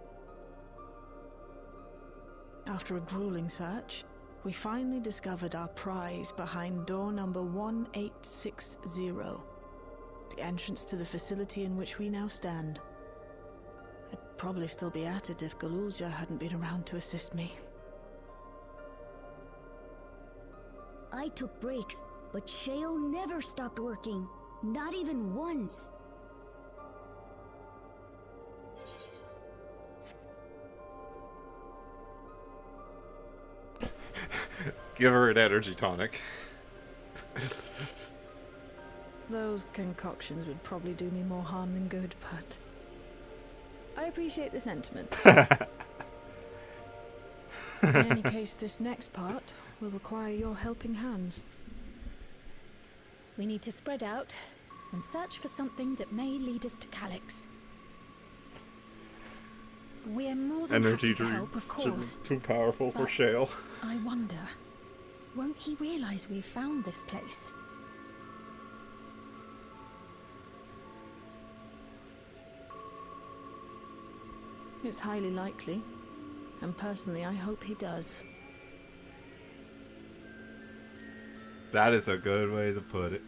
After a grueling search, we finally discovered our prize behind door number 1860, the entrance to the facility in which we now stand. I'd probably still be at it if Galulja hadn't been around to assist me. I took breaks, but Shale never stopped working. Not even once. Give her an energy tonic. Those concoctions would probably do me more harm than good, but I appreciate the sentiment. In any case, this next part will require your helping hands. We need to spread out and search for something that may lead us to Calyx. We're more than Energy happy to help, of drinks course. just too powerful for But Shale. I wonder, won't he realize we've found this place? It's highly likely, and personally I hope he does. That is a good way to put it.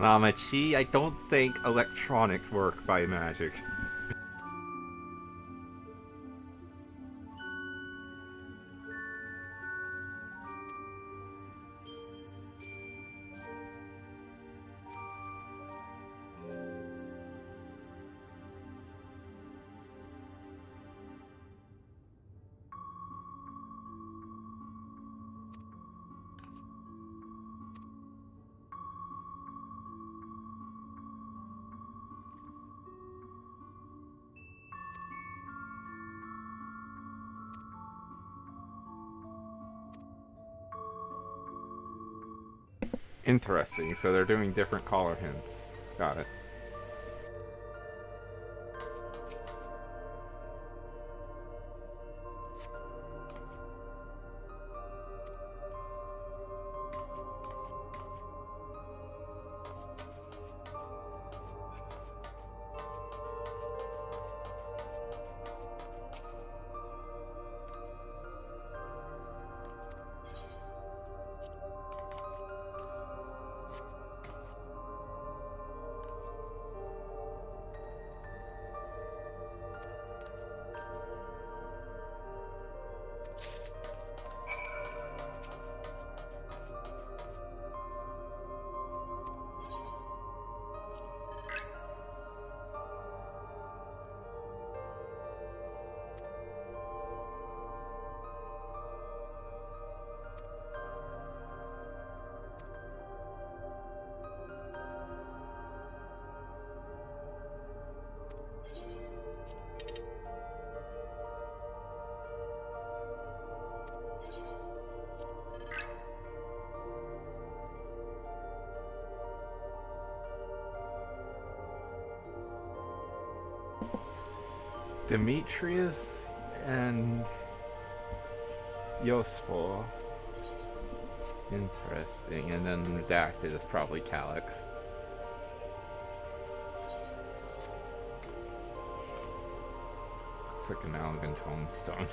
Namachi, I don't think electronics work by magic. Interesting, so they're doing different color hints. Got it. Demetrius and Yosfor. Interesting. And then redacted is probably Calyx. Looks like an elegant tombstone.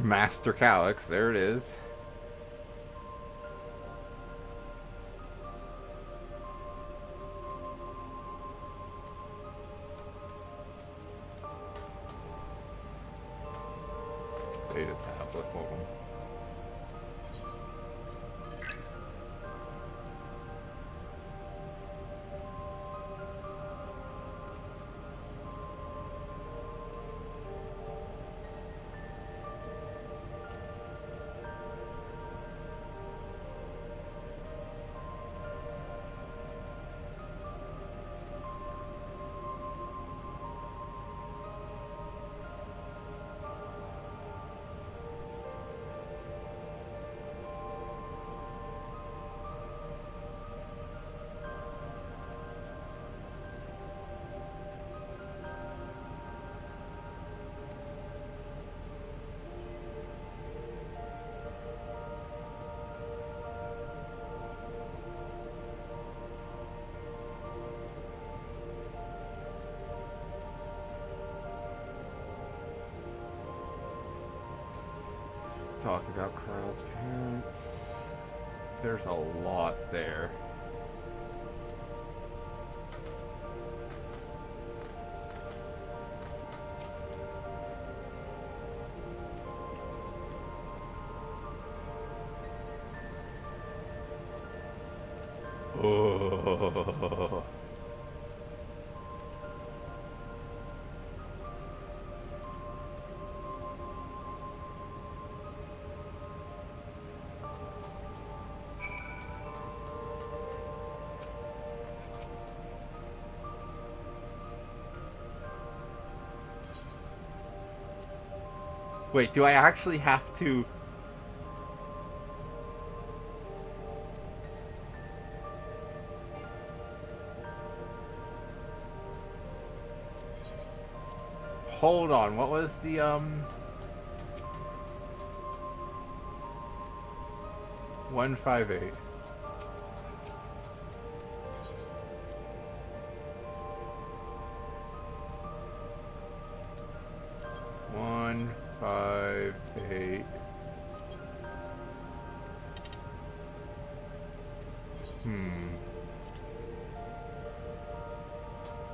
Master Calyx, there it is. Data tablet, hold on. Talk about Kryl's parents. There's a lot there. Oh. Wait, do I actually have to... Hold on, what was the, 158. One, 5, 8.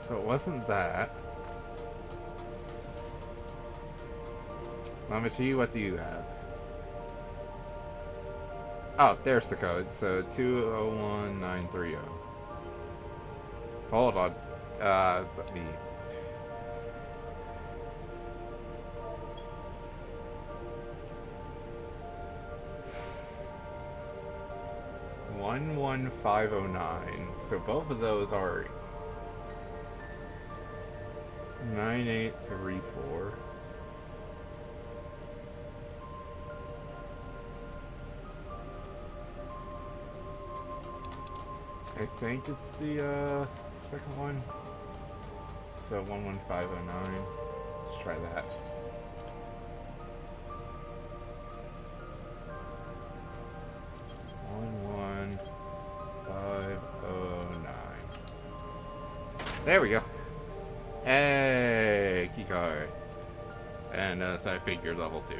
So it wasn't that. Mama G, what do you have? Oh, there's the code. So 201930. Hold on. Let me... One 11509. So both of those are 9834. I think it's the second one. So 11509. Let's try that. There we go. Hey, keycard. And so I figured level 2.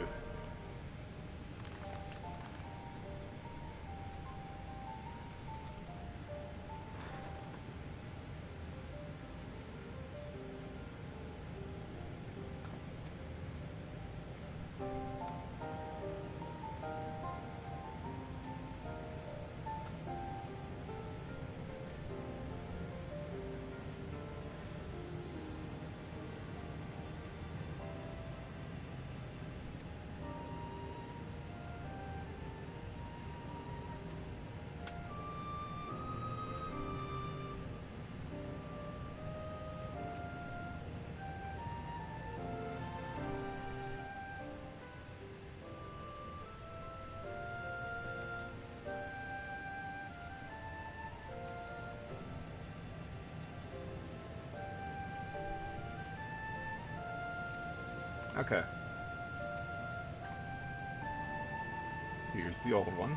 Okay. Here's the old one.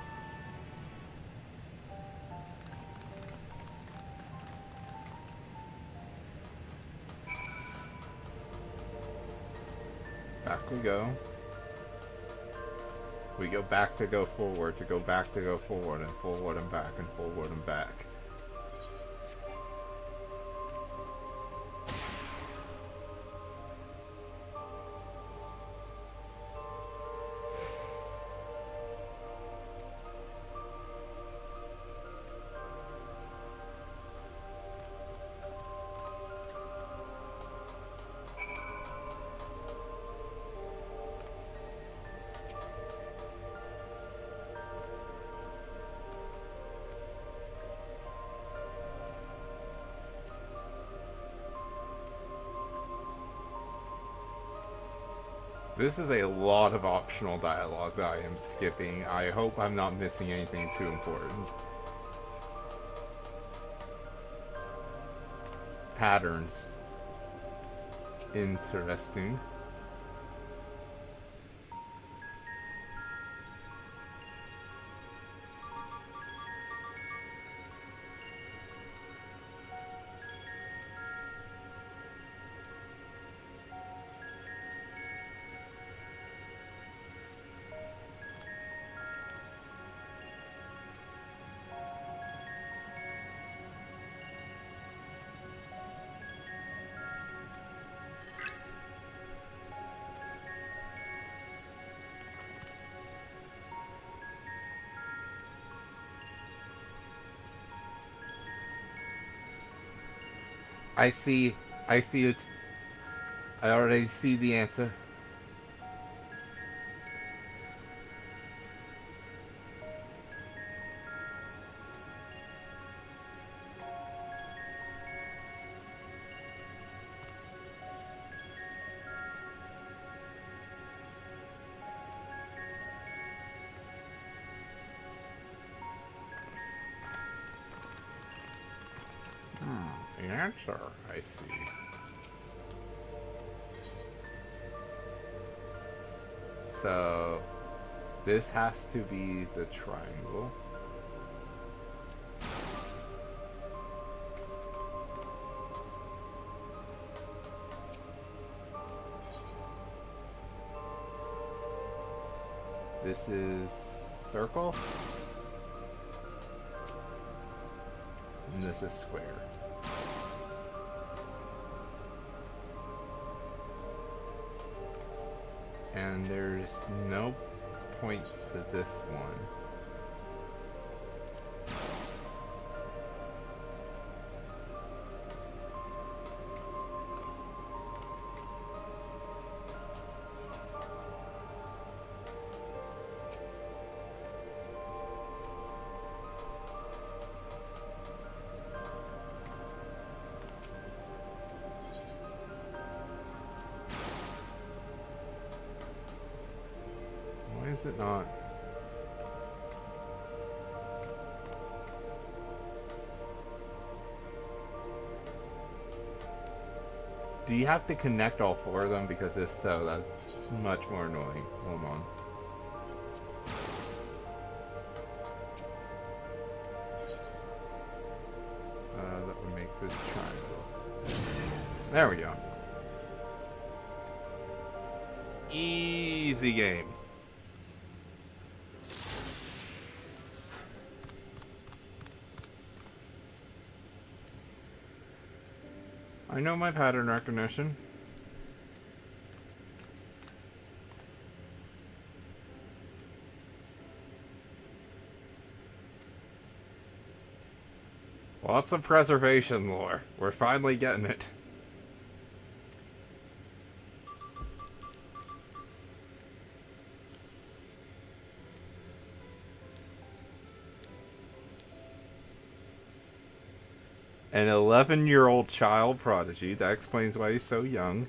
Back we go. We go back to go forward, to go back to go forward, and forward and back, and forward and back. This is a lot of optional dialogue that I am skipping. I hope I'm not missing anything too important. Patterns. Interesting. I see it. I already see the answer. The answer, I see. So, this has to be the triangle. This is circle. And this is square. And there's no point to this one. Why is it not? Do you have to connect all four of them? Because if so, that's much more annoying. Hold on. That would make this triangle. There we go. Easy game. I know my pattern recognition. Lots of preservation lore. We're finally getting it. An 11-year-old child prodigy. That explains why he's so young.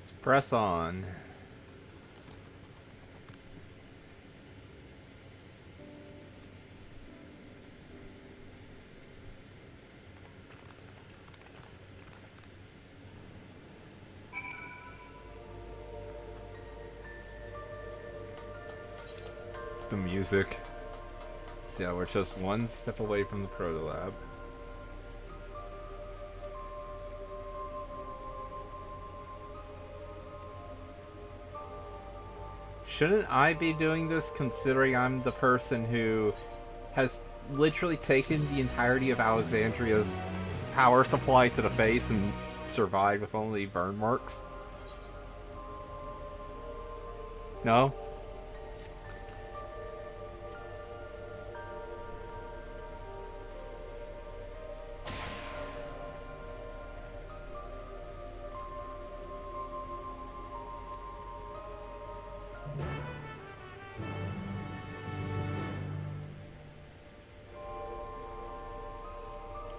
Let's press on. The music. So yeah, we're just one step away from the Proto Lab. Shouldn't I be doing this, considering I'm the person who has literally taken the entirety of Alexandria's power supply to the face and survived with only burn marks? No?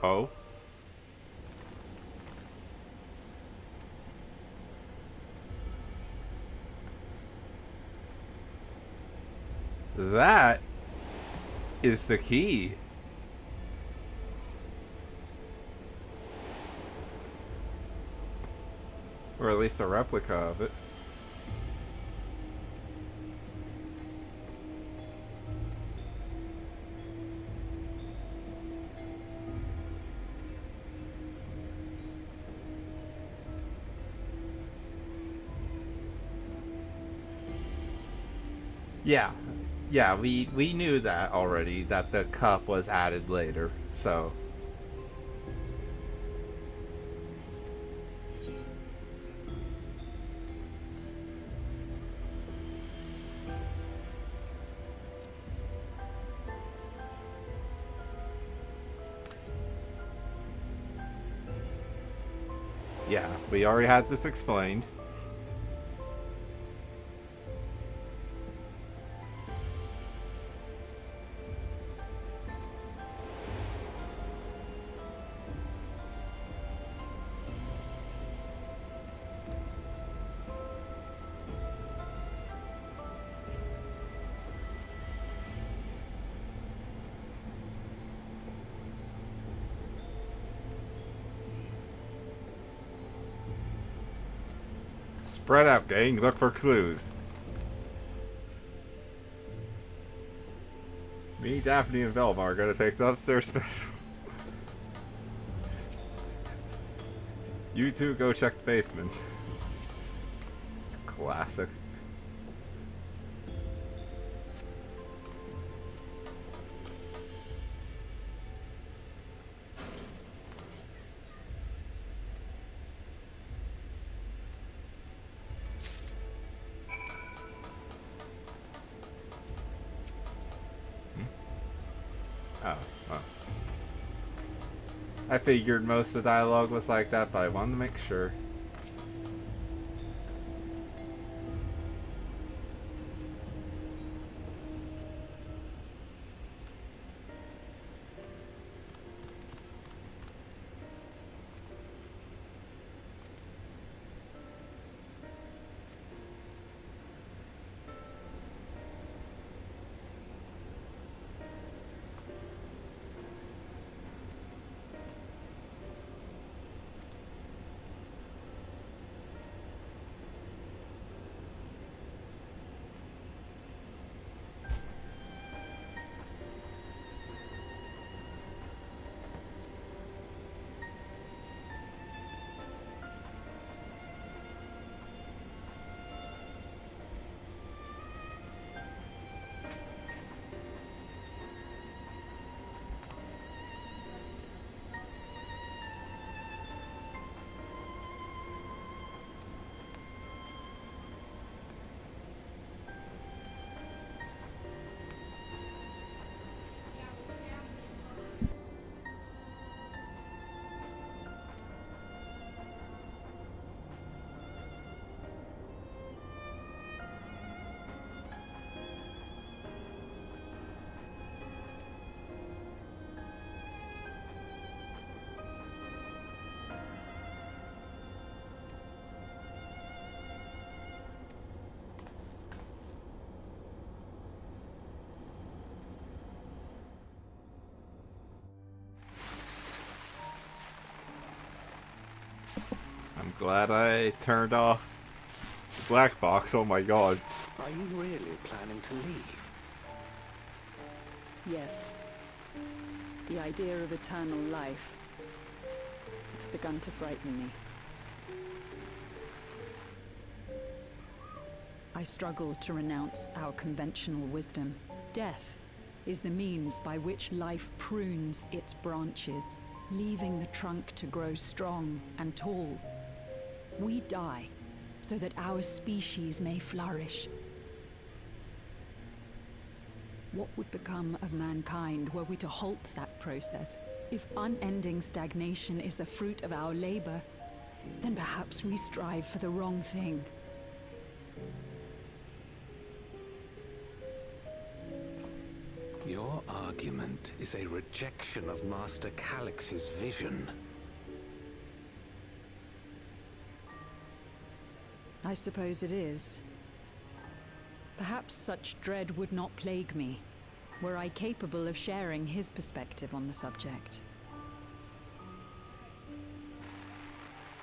Oh? That is the key. Or at least a replica of it. Yeah, we knew that already, that the cup was added later, so... Yeah, we already had this explained. Spread out, gang. Look for clues. Me, Daphne, and Velma are gonna take the upstairs bedroom. You two go check the basement. It's classic. I figured most of the dialogue was like that, but I wanted to make sure. Glad I turned off the black box, oh my god. Are you really planning to leave? Yes. The idea of eternal life. It's begun to frighten me. I struggle to renounce our conventional wisdom. Death is the means by which life prunes its branches, leaving the trunk to grow strong and tall. We die so that our species may flourish. What would become of mankind were we to halt that process? If unending stagnation is the fruit of our labor, then perhaps we strive for the wrong thing. Your argument is a rejection of Master Calix's vision. I suppose it is. Perhaps such dread would not plague me, were I capable of sharing his perspective on the subject.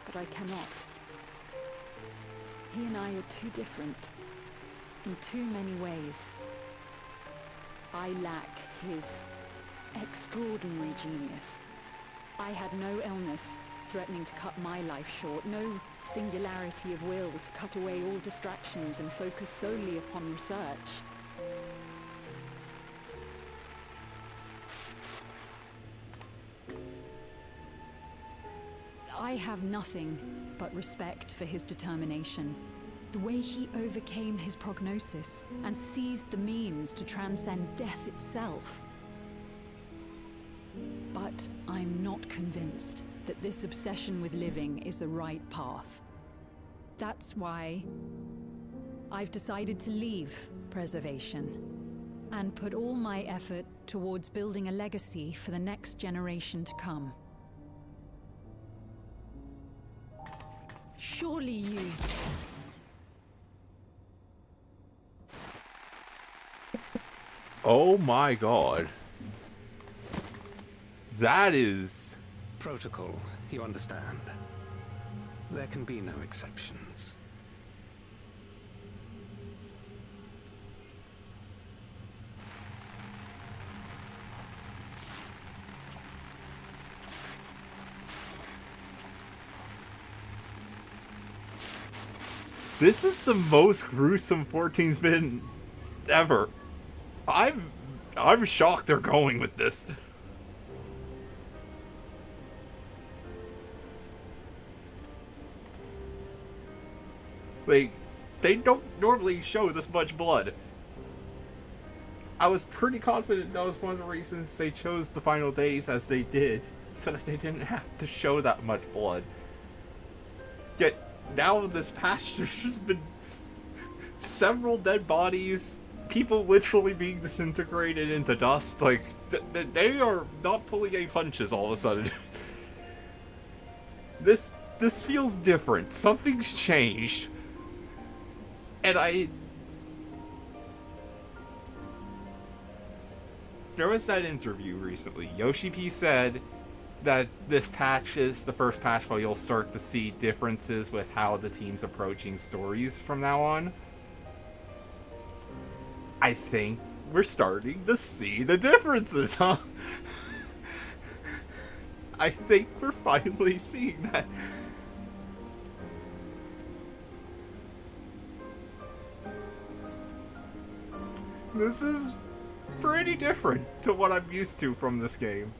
But I cannot. He and I are too different, in too many ways. I lack his extraordinary genius. I had no illness threatening to cut my life short, no singularity of will to cut away all distractions and focus solely upon research. I have nothing but respect for his determination. The way he overcame his prognosis and seized the means to transcend death itself. But I'm not convinced that this obsession with living is the right path. That's why I've decided to leave preservation and put all my effort towards building a legacy for the next generation to come. Surely you... Oh my god. That is... Protocol, you understand. There can be no exceptions. This is the most gruesome 14's been ever. I'm shocked they're going with this. Like, they don't normally show this much blood. I was pretty confident that was one of the reasons they chose the final days as they did, so that they didn't have to show that much blood. Yet, now in this patch, there's just been several dead bodies, people literally being disintegrated into dust. Like, they are not pulling any punches all of a sudden. This feels different. Something's changed. And there was that interview recently. Yoshi P said that this patch is the first patch where you'll start to see differences with how the team's approaching stories from now on. I think we're starting to see the differences, huh? I think we're finally seeing that. This is pretty different to what I'm used to from this game.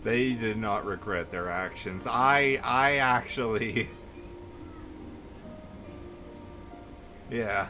They did not regret their actions. I actually... Yeah.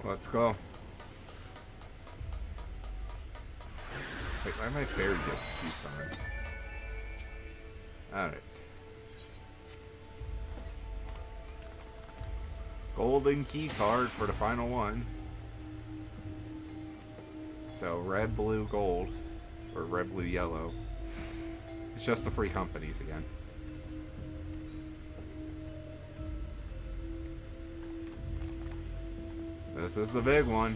Let's go. Wait, why am I fairy gift summoned? Alright. Golden key card for the final one. So red, blue, gold. Or red, blue, yellow. It's just the free companies again. This is the big one.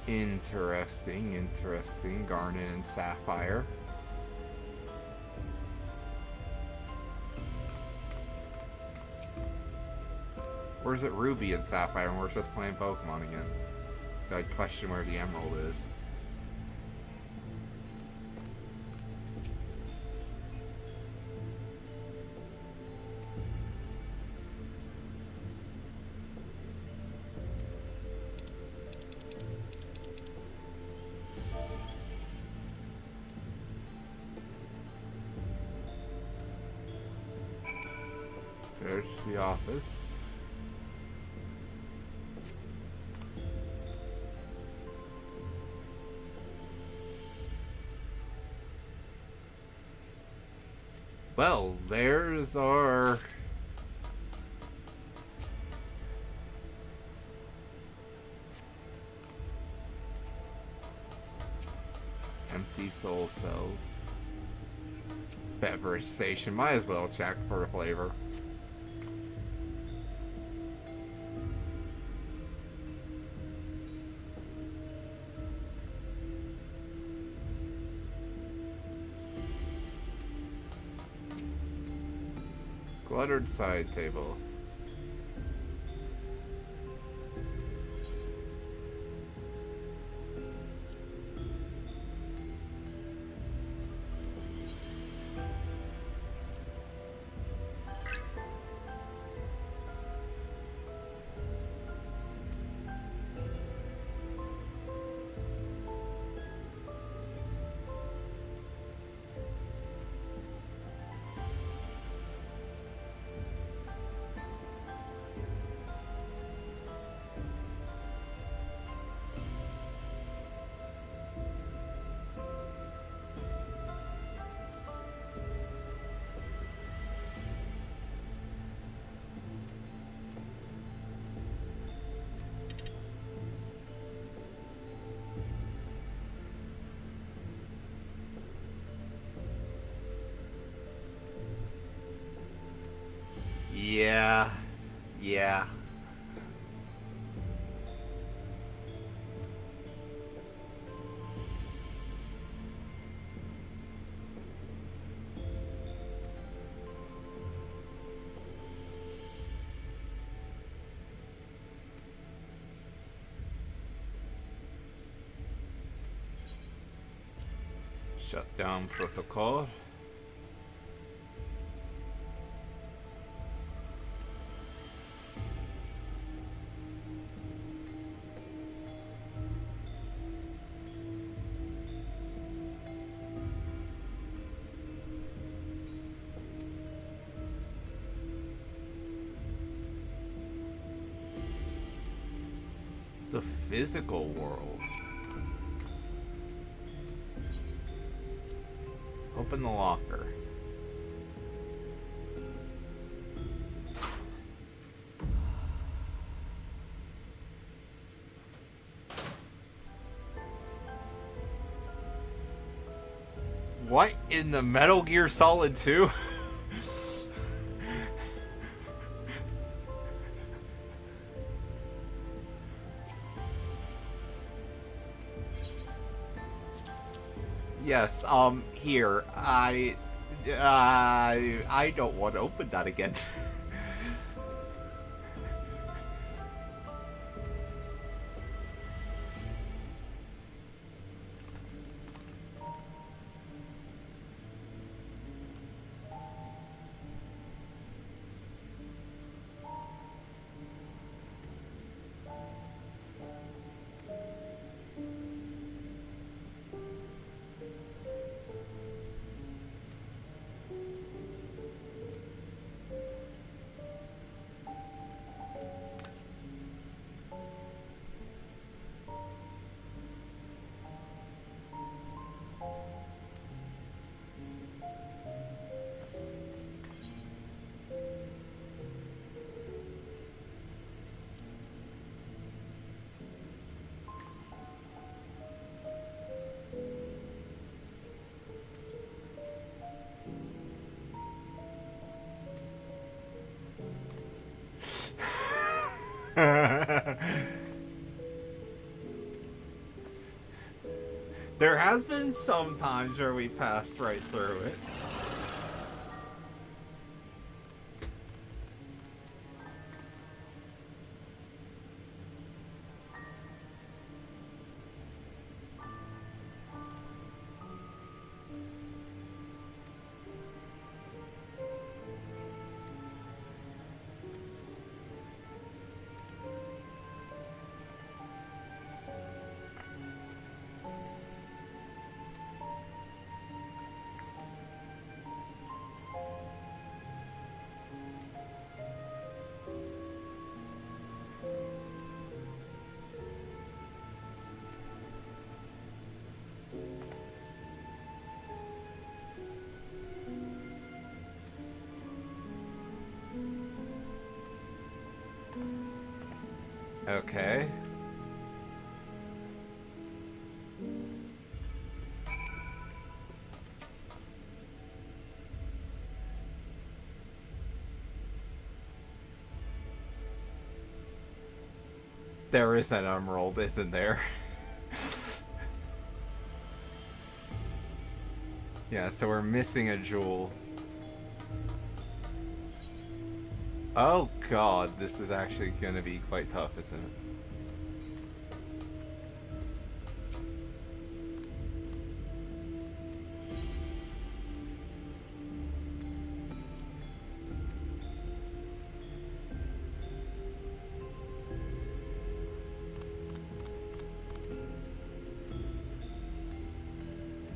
Interesting. Garnet and Sapphire. Or is it Ruby and Sapphire and we're just playing Pokemon again? I question where the Emerald is. Search the office. Well, there's our empty soul cells. Beverage station. Might as well check for a flavor. Cluttered side table. Yeah. Shut down protocol. The physical world. Open the locker. What in the Metal Gear Solid 2? Yes, here, I don't want to open that again. There has been some times where we passed right through it. Okay. There is an emerald, isn't there? Yeah, so we're missing a jewel. Oh god, this is actually gonna be quite tough, isn't it?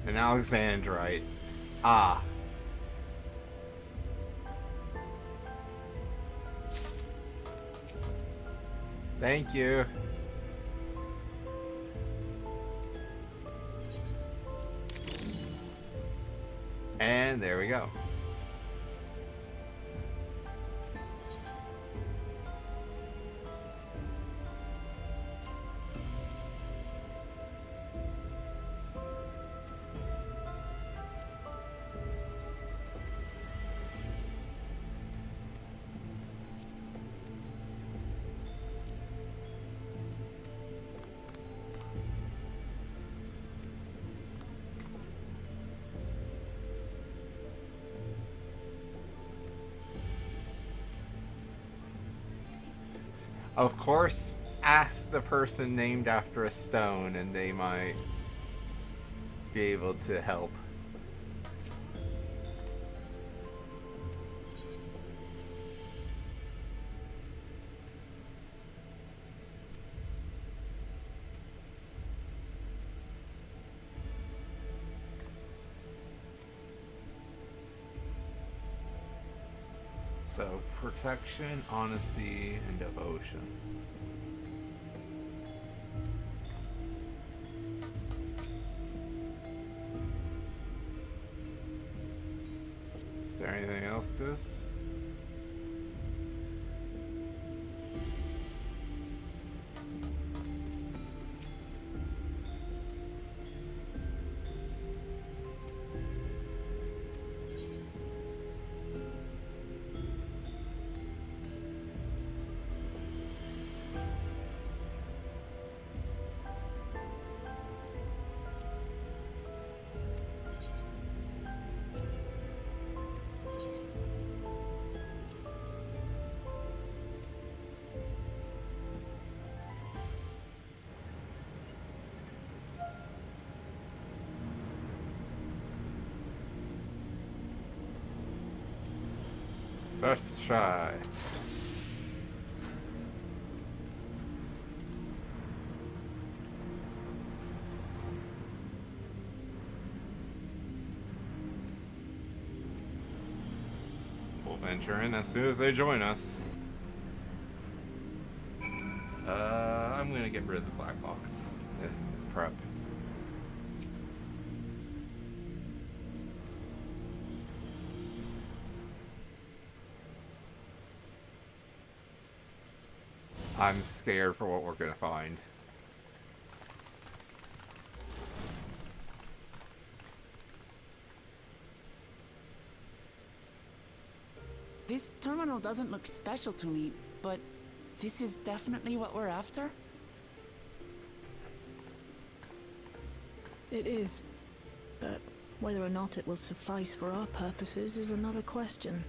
An Alexandrite. Ah. Thank you. And there we go. Of course, ask the person named after a stone and they might be able to help. So, protection, honesty, and devotion. Is there anything else to this? First try. We'll venture in as soon as they join us. I'm gonna get rid of the black box. Prep. I'm scared for what we're gonna find. This terminal doesn't look special to me, but this is definitely what we're after? It is. But whether or not it will suffice for our purposes is another question.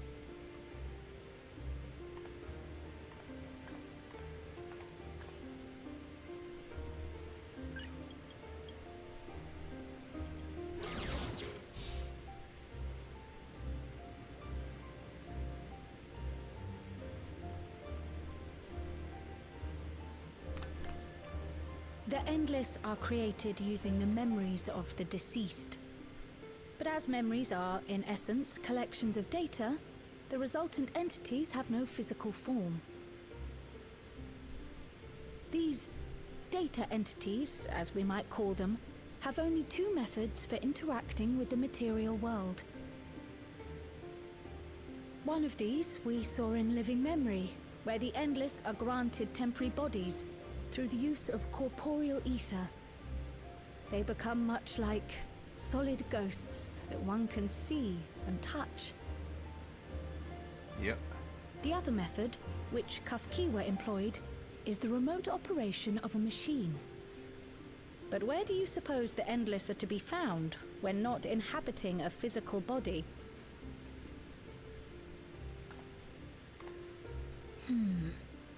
The Endless are created using the memories of the deceased. But as memories are, in essence, collections of data, the resultant entities have no physical form. These data entities, as we might call them, have only two methods for interacting with the material world. One of these we saw in Living Memory, where the Endless are granted temporary bodies through the use of corporeal ether. They become much like solid ghosts that one can see and touch. Yep. The other method, which Kafkiwa employed, is the remote operation of a machine. But where do you suppose the Endless are to be found when not inhabiting a physical body?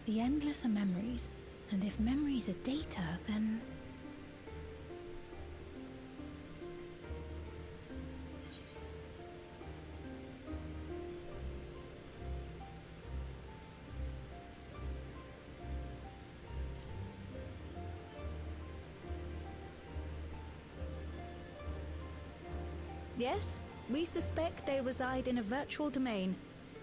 The Endless are memories, and if memories are data, then... Yes, we suspect they reside in a virtual domain,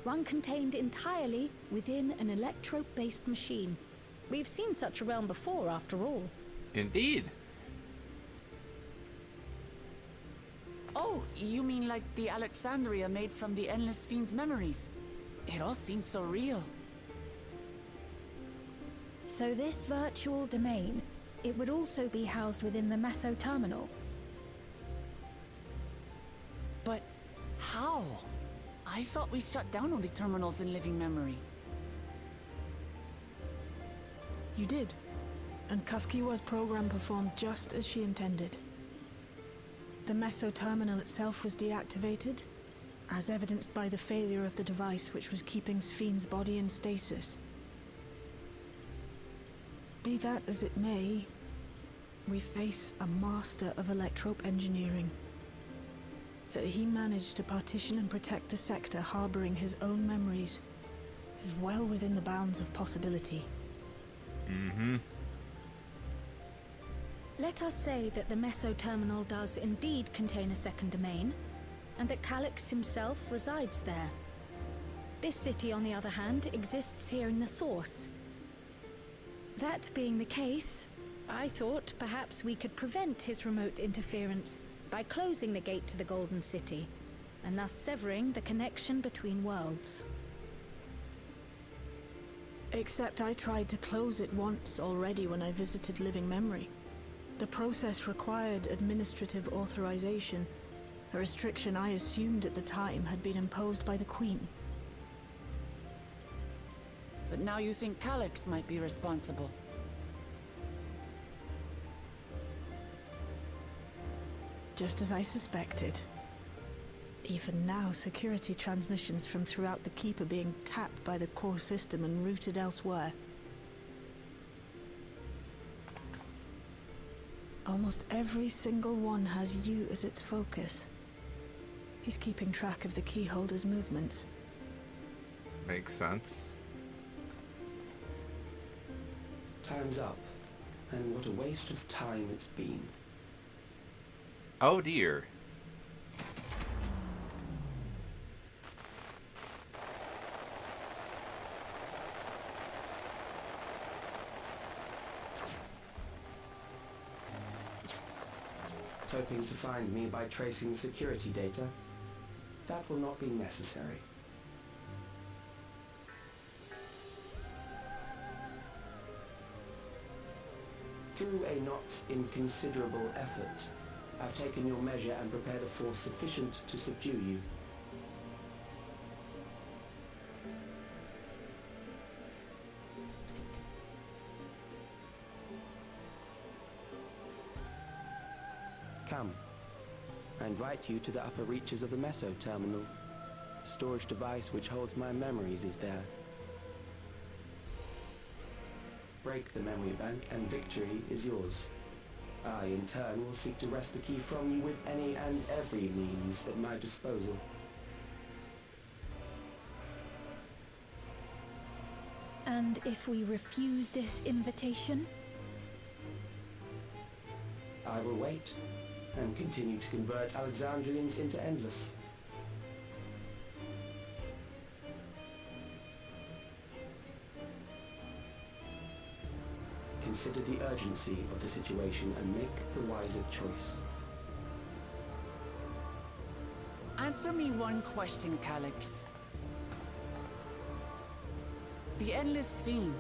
one contained entirely within an electro-based machine. We've seen such a realm before, after all. Indeed. Oh, you mean like the Alexandria made from the Endless Fiend's memories? It all seems so real. So this virtual domain, it would also be housed within the Meso Terminal. But how? I thought we shut down all the terminals in Living Memory. You did. And Kafkiwa's program performed just as she intended. The Meso Terminal itself was deactivated, as evidenced by the failure of the device which was keeping Sphne's body in stasis. Be that as it may, we face a master of electrope engineering. That he managed to partition and protect a sector harboring his own memories is well within the bounds of possibility. Let us say that the Meso Terminal does indeed contain a second domain, and that Calyx himself resides there. This city, on the other hand, exists here in the Source. That being the case, I thought perhaps we could prevent his remote interference by closing the gate to the Golden City, and thus severing the connection between worlds. Except I tried to close it once already when I visited Living Memory. The process required administrative authorization, a restriction I assumed at the time had been imposed by the Queen. But now you think Calyx might be responsible. Just as I suspected. Even now, security transmissions from throughout the Keep are being tapped by the core system and routed elsewhere. Almost every single one has you as its focus. He's keeping track of the keyholder's movements. Makes sense. Time's up, and what a waste of time it's been. Oh dear. Hoping to find me by tracing security data? That will not be necessary. Through a not inconsiderable effort, I've taken your measure and prepared a force sufficient to subdue you. Come. I invite you to the upper reaches of the Meso Terminal. The storage device which holds my memories is there. Break the memory bank and victory is yours. I, in turn, will seek to wrest the key from you with any and every means at my disposal. And if we refuse this invitation? I will wait and continue to convert Alexandrians into Endless. Consider the urgency of the situation and make the wiser choice. Answer me one question, Calyx. The Endless Fiend.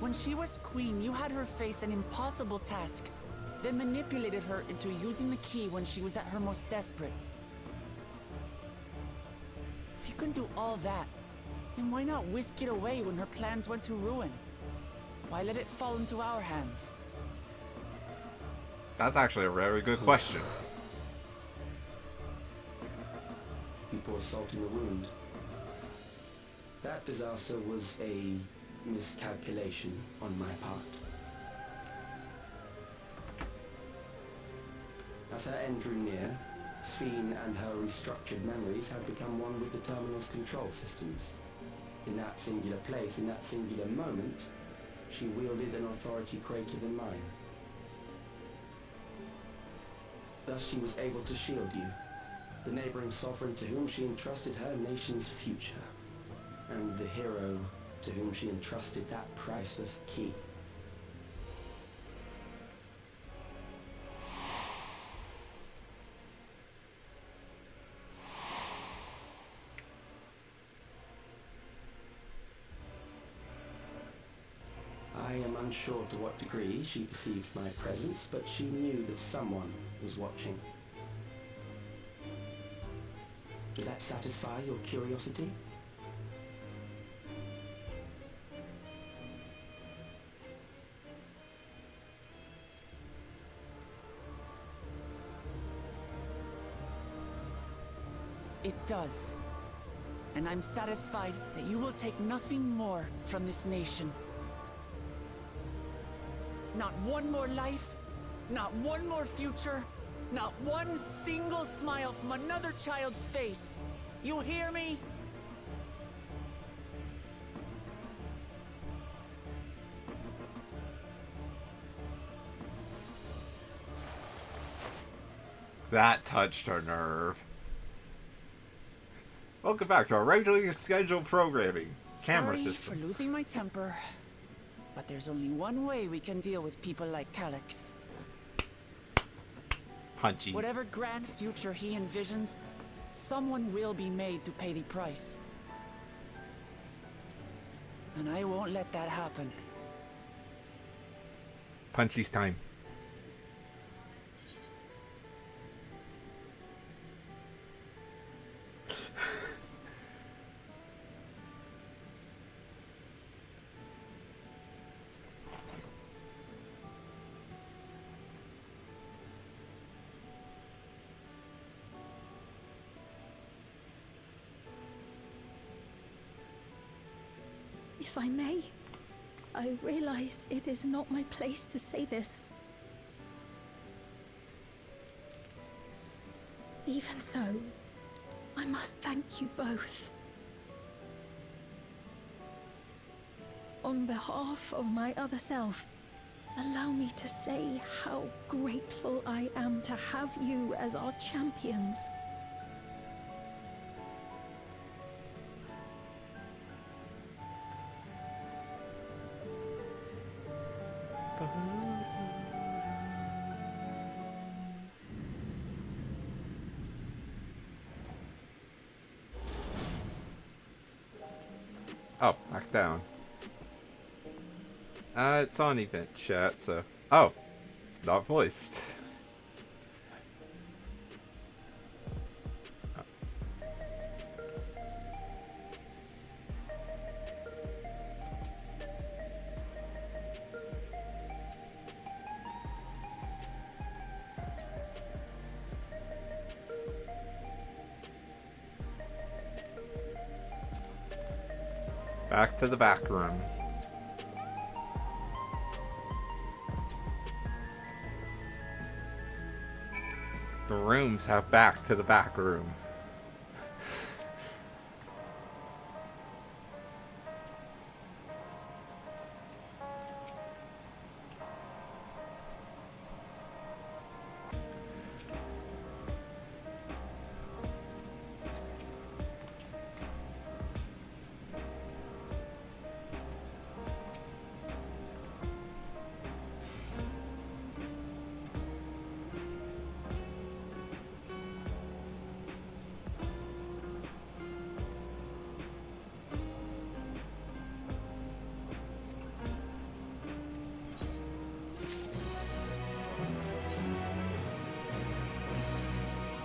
When she was queen, you had her face an impossible task, then manipulated her into using the key when she was at her most desperate. If you can do all that, then why not whisk it away when her plans went to ruin? Why let it fall into our hands? That's actually a very good question. You pour salt in the wound. That disaster was a miscalculation on my part. As her end drew near, Sphene and her restructured memories had become one with the terminal's control systems. In that singular place, in that singular moment, she wielded an authority greater than mine. Thus she was able to shield you, the neighboring sovereign to whom she entrusted her nation's future, and the hero to whom she entrusted that priceless key. I am unsure to what degree she perceived my presence, but she knew that someone was watching. Does that satisfy your curiosity? It does. And I'm satisfied that you will take nothing more from this nation. Not one more life, not one more future, not one single smile from another child's face. You hear me? That touched her nerve. Welcome back to our regularly scheduled programming. Camera Sorry system. for losing my temper, but there's only one way we can deal with people like Calyx. Punchies. Whatever grand future he envisions, someone will be made to pay the price. And I won't let that happen. Punchies time. If I may, I realize it is not my place to say this. Even so, I must thank you both. On behalf of my other self, allow me to say how grateful I am to have you as our champions. Oh, back down. It's on event chat, so... Oh! Not voiced. Back to the back room. The rooms have back to the back room.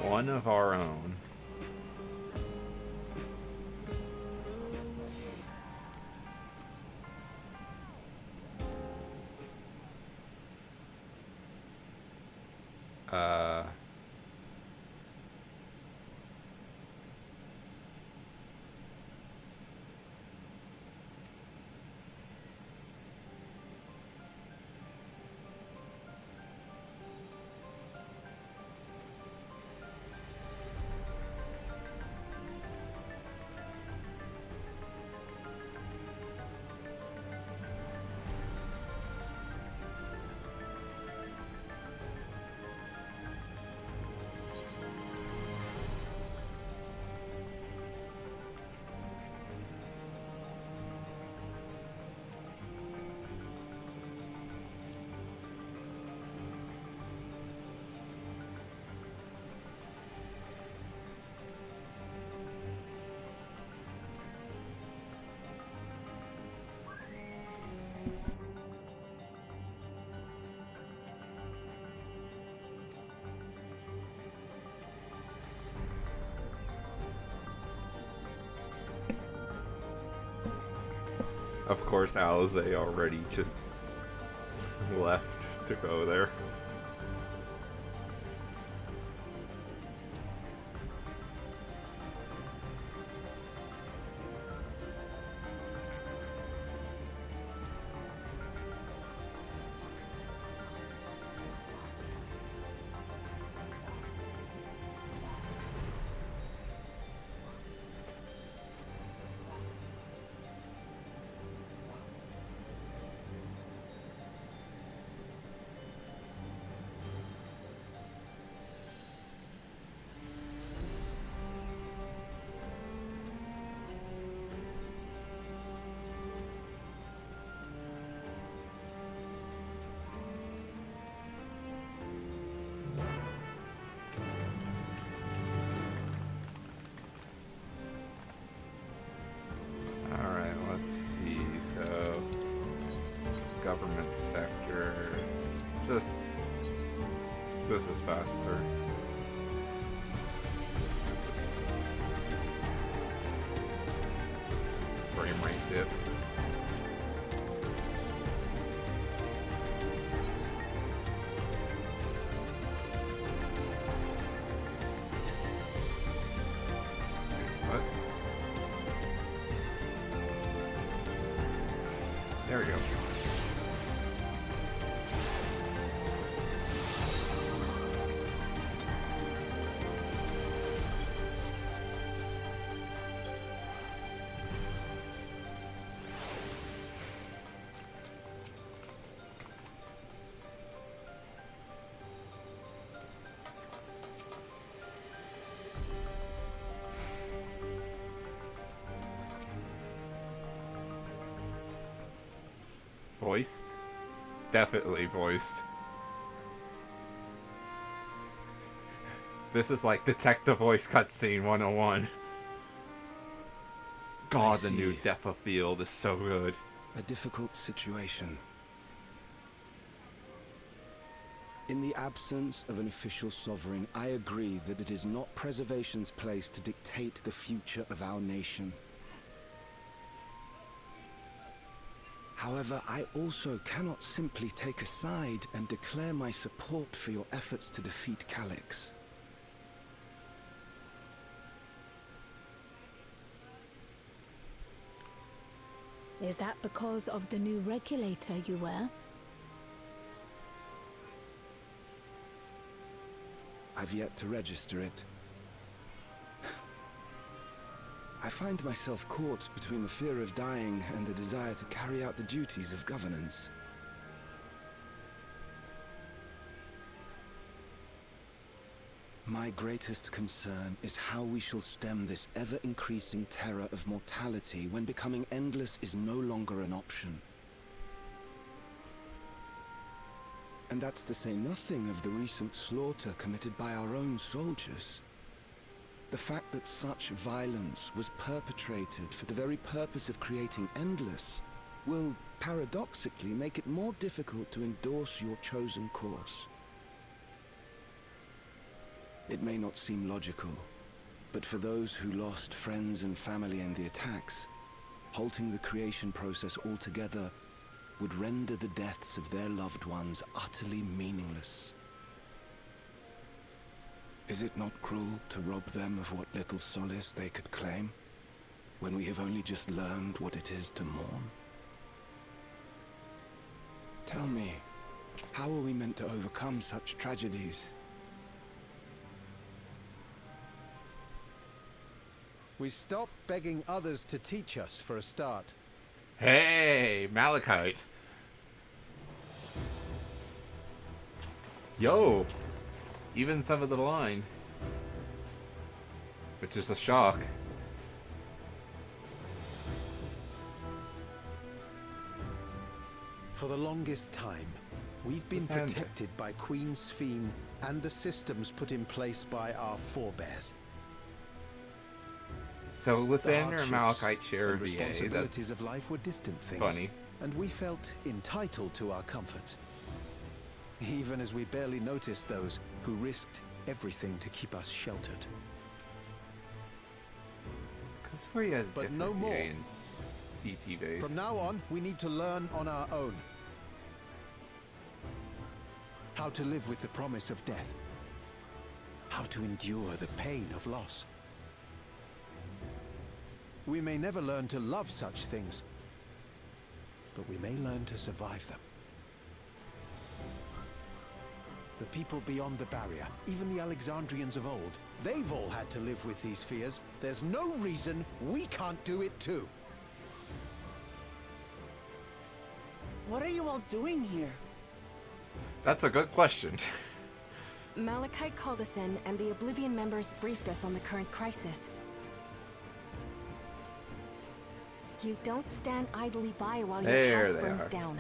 One of our own. Of course, Alize already just left to go there. Government sector. Just this is faster. Frame rate dip. What? There we go. Voiced? Definitely voiced. This is like Detective Voice Cutscene 101. God, the new depth of field is so good. A difficult situation. In the absence of an official sovereign, I agree that it is not Preservation's place to dictate the future of our nation. However, I also cannot simply take a side and declare my support for your efforts to defeat Calyx. Is that because of the new regulator you wear? I've yet to register it. I find myself caught between the fear of dying and the desire to carry out the duties of governance. My greatest concern is how we shall stem this ever-increasing terror of mortality when becoming endless is no longer an option. And that's to say nothing of the recent slaughter committed by our own soldiers. The fact that such violence was perpetrated for the very purpose of creating endless will, paradoxically, make it more difficult to endorse your chosen course. It may not seem logical, but for those who lost friends and family in the attacks, halting the creation process altogether would render the deaths of their loved ones utterly meaningless. Is it not cruel to rob them of what little solace they could claim, when we have only just learned what it is to mourn? Tell me, how are we meant to overcome such tragedies? We stop begging others to teach us for a start. Hey, Malachite. Yo! Even some of the line. Which is a shock. For the longest time, we've been protected by Queen Sphene and the systems put in place by our forebears. So within our Malachite share and VA, responsibilities that's of life were distant things. funny. And we felt entitled to our comforts. Even as we barely noticed those who risked everything to keep us sheltered. Because we had But no different more. VA and DT base. From now on, we need to learn on our own. How to live with the promise of death. How to endure the pain of loss. We may never learn to love such things, but we may learn to survive them. The people beyond the barrier, even the Alexandrians of old, they've all had to live with these fears. There's no reason we can't do it too. What are you all doing here? That's a good question. Malachite called us in, and the Oblivion members briefed us on the current crisis. You don't stand idly by while your house burns down.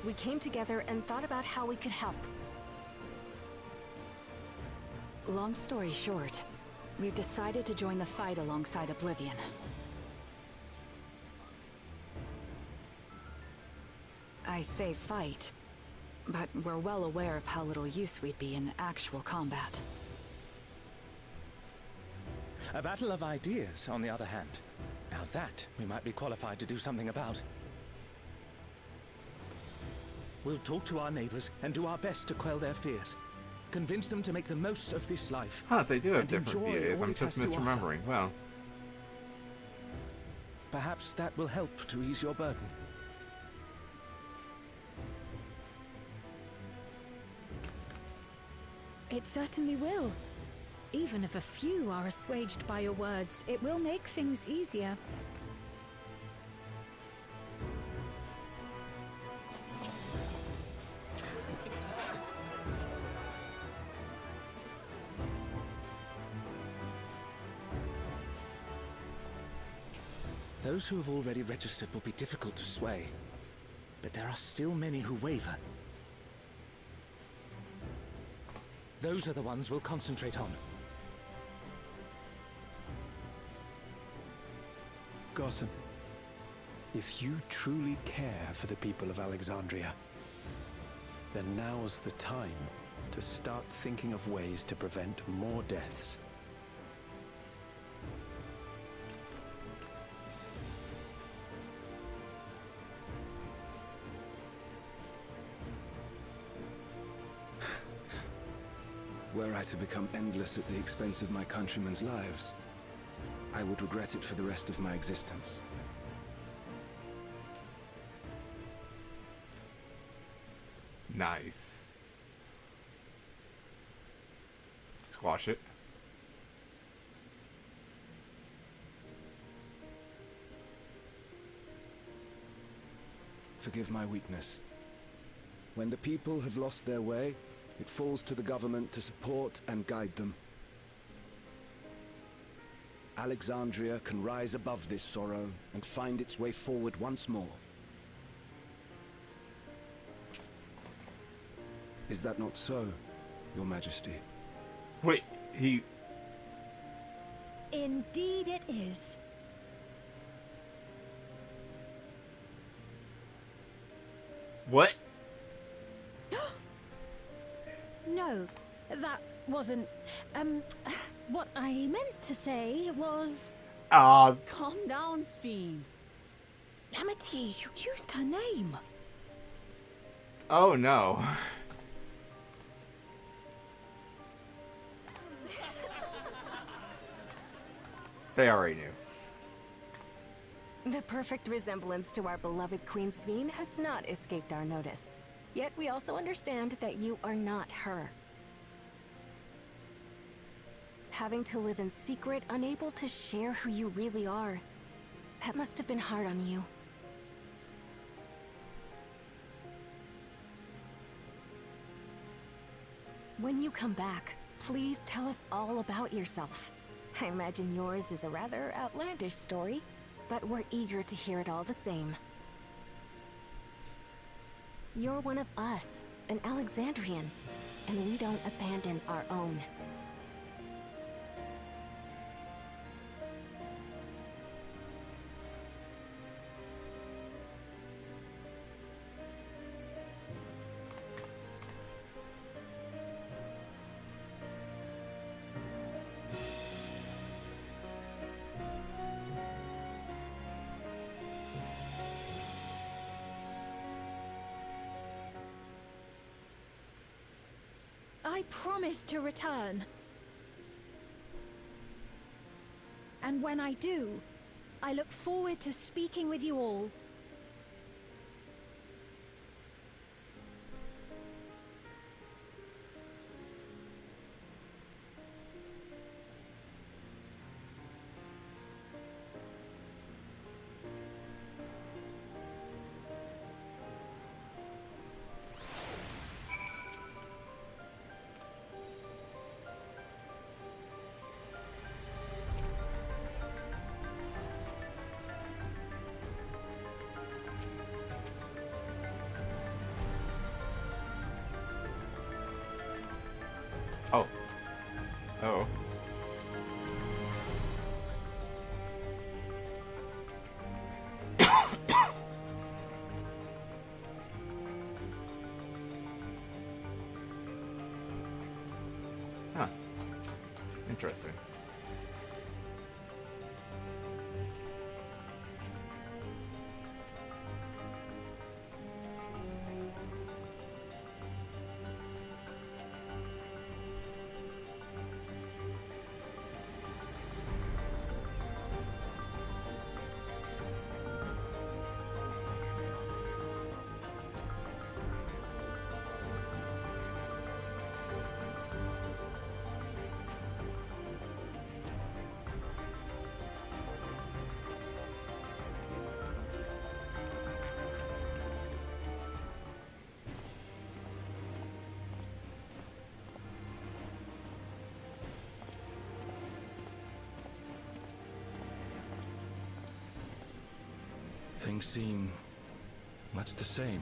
We came together and thought about how we could help. Long story short, we've decided to join the fight alongside Oblivion. I say fight, but we're well aware of how little use we'd be in actual combat. A battle of ideas, on the other hand. Now that we might be qualified to do something about. We'll talk to our neighbors and do our best to quell their fears. Convince them to make the most of this life. Huh, they do have and different enjoy VAs. all I'm it has just to offer. misremembering. Well, Perhaps that will help to ease your burden. It certainly will. Even if a few are assuaged by your words, it will make things easier. Those who have already registered will be difficult to sway, but there are still many who waver. Those are the ones we'll concentrate on. Gossen, if you truly care for the people of Alexandria, then now's the time to start thinking of ways to prevent more deaths. Were I to become endless at the expense of my countrymen's lives, I would regret it for the rest of my existence. Nice. Squash it. Forgive my weakness. When the people have lost their way, it falls to the government to support and guide them. Alexandria can rise above this sorrow and find its way forward once more. Is that not so, Your Majesty? Wait, he... Indeed it is. What? No, that wasn't... what I meant to say was... Calm down, Sphene. Amity, you used her name. Oh no. They already knew. The perfect resemblance to our beloved Queen Sphene has not escaped our notice. Yet we also understand that you are not her. Having to live in secret, unable to share who you really are. That must have been hard on you. When you come back, please tell us all about yourself. I imagine yours is a rather outlandish story, but we're eager to hear it all the same. You're one of us, an Alexandrian, and we don't abandon our own. I promise to return. And when I do, I look forward to speaking with you all. Oh. Oh. Huh. Interesting. Things seem much the same.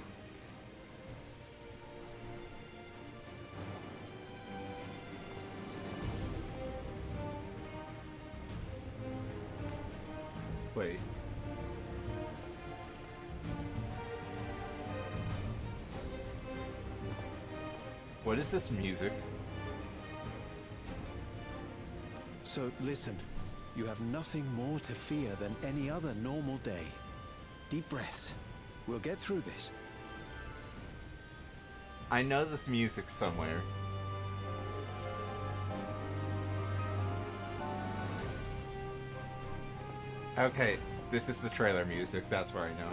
Wait. What is this music? So listen, you have nothing more to fear than any other normal day. Deep breaths. We'll get through this. I know this music somewhere. Okay, this is the trailer music, that's where I know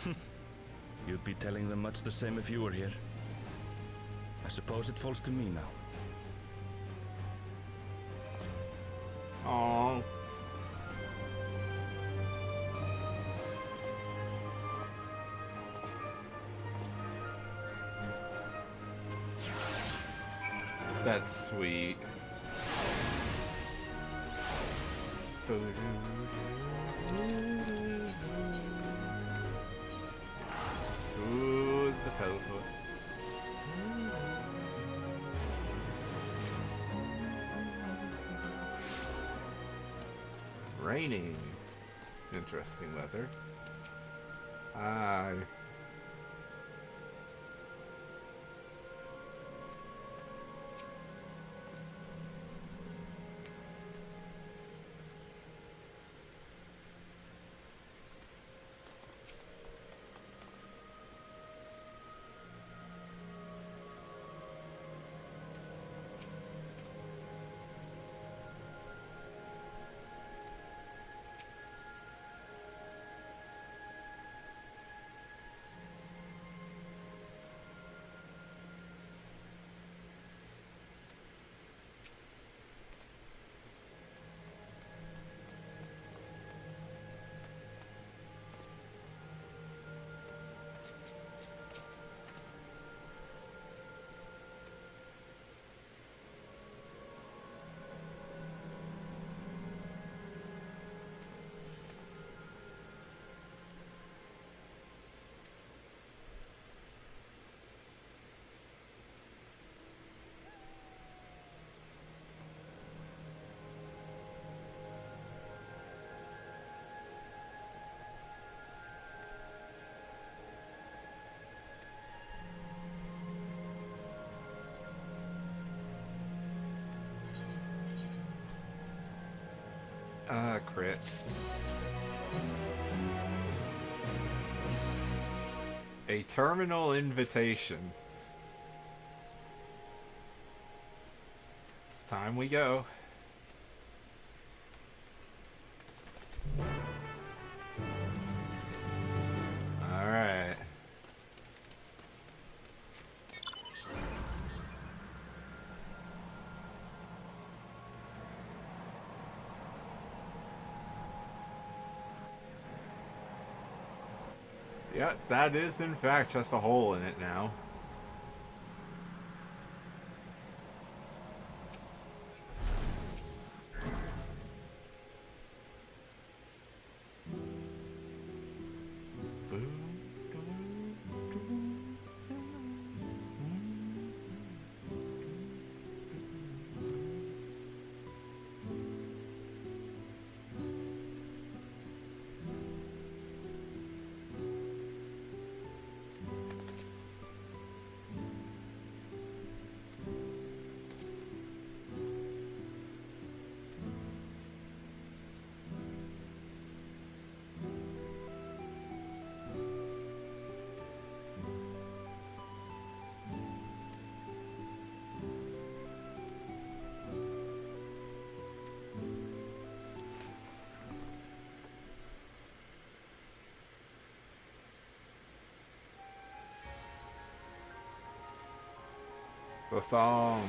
it. You'd be telling them much the same if you were here. I suppose it falls to me now. Aww. That's sweet. Ooh, the teleport. Raining. Interesting weather. Hi. Crit. A terminal invitation. It's time we go. Alright. Yeah, that is in fact just a hole in it now. The song.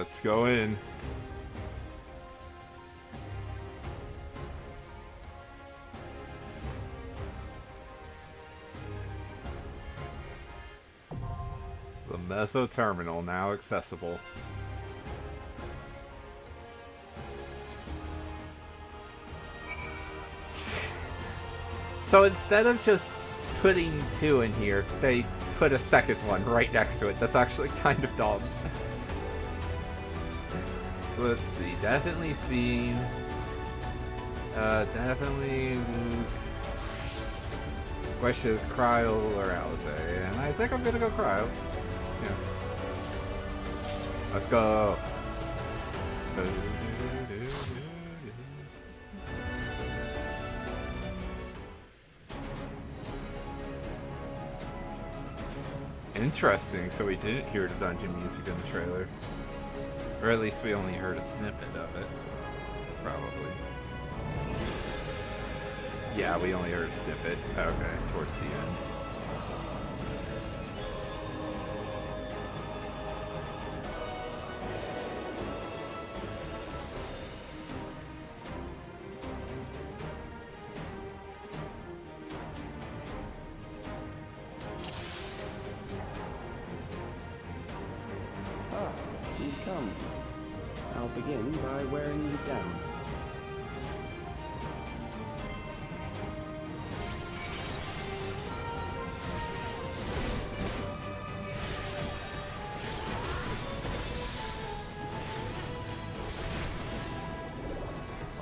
Let's go in. The Meso Terminal now accessible. So instead of just putting 2 in here, they put a second one right next to it. That's actually kind of dumb. So let's see. Definitely Sphene. Definitely Luke. Question is Cryo or Alize. And I think I'm gonna go Cryo. Yeah. Let's go. Interesting, so we didn't hear the dungeon music in the trailer. Or at least we only heard a snippet of it. Probably. Yeah, we only heard a snippet. Okay, towards the end. Ah, you've come. I'll begin by wearing you down.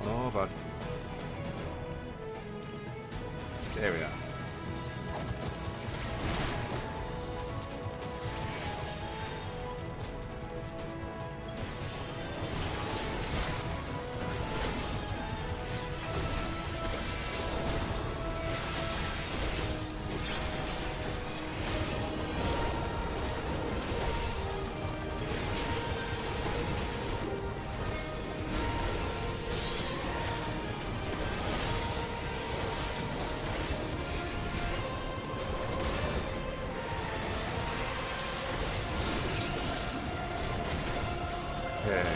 Oh, but there we are. Okay.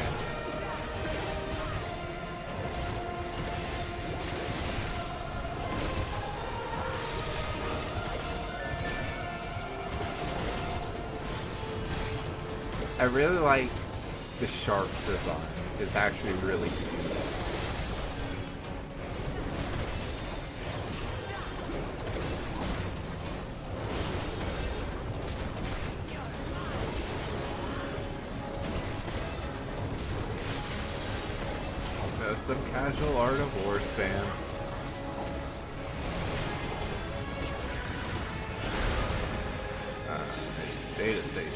I really like the shark design. It's actually really cute. Some casual Art of War spam. Data station.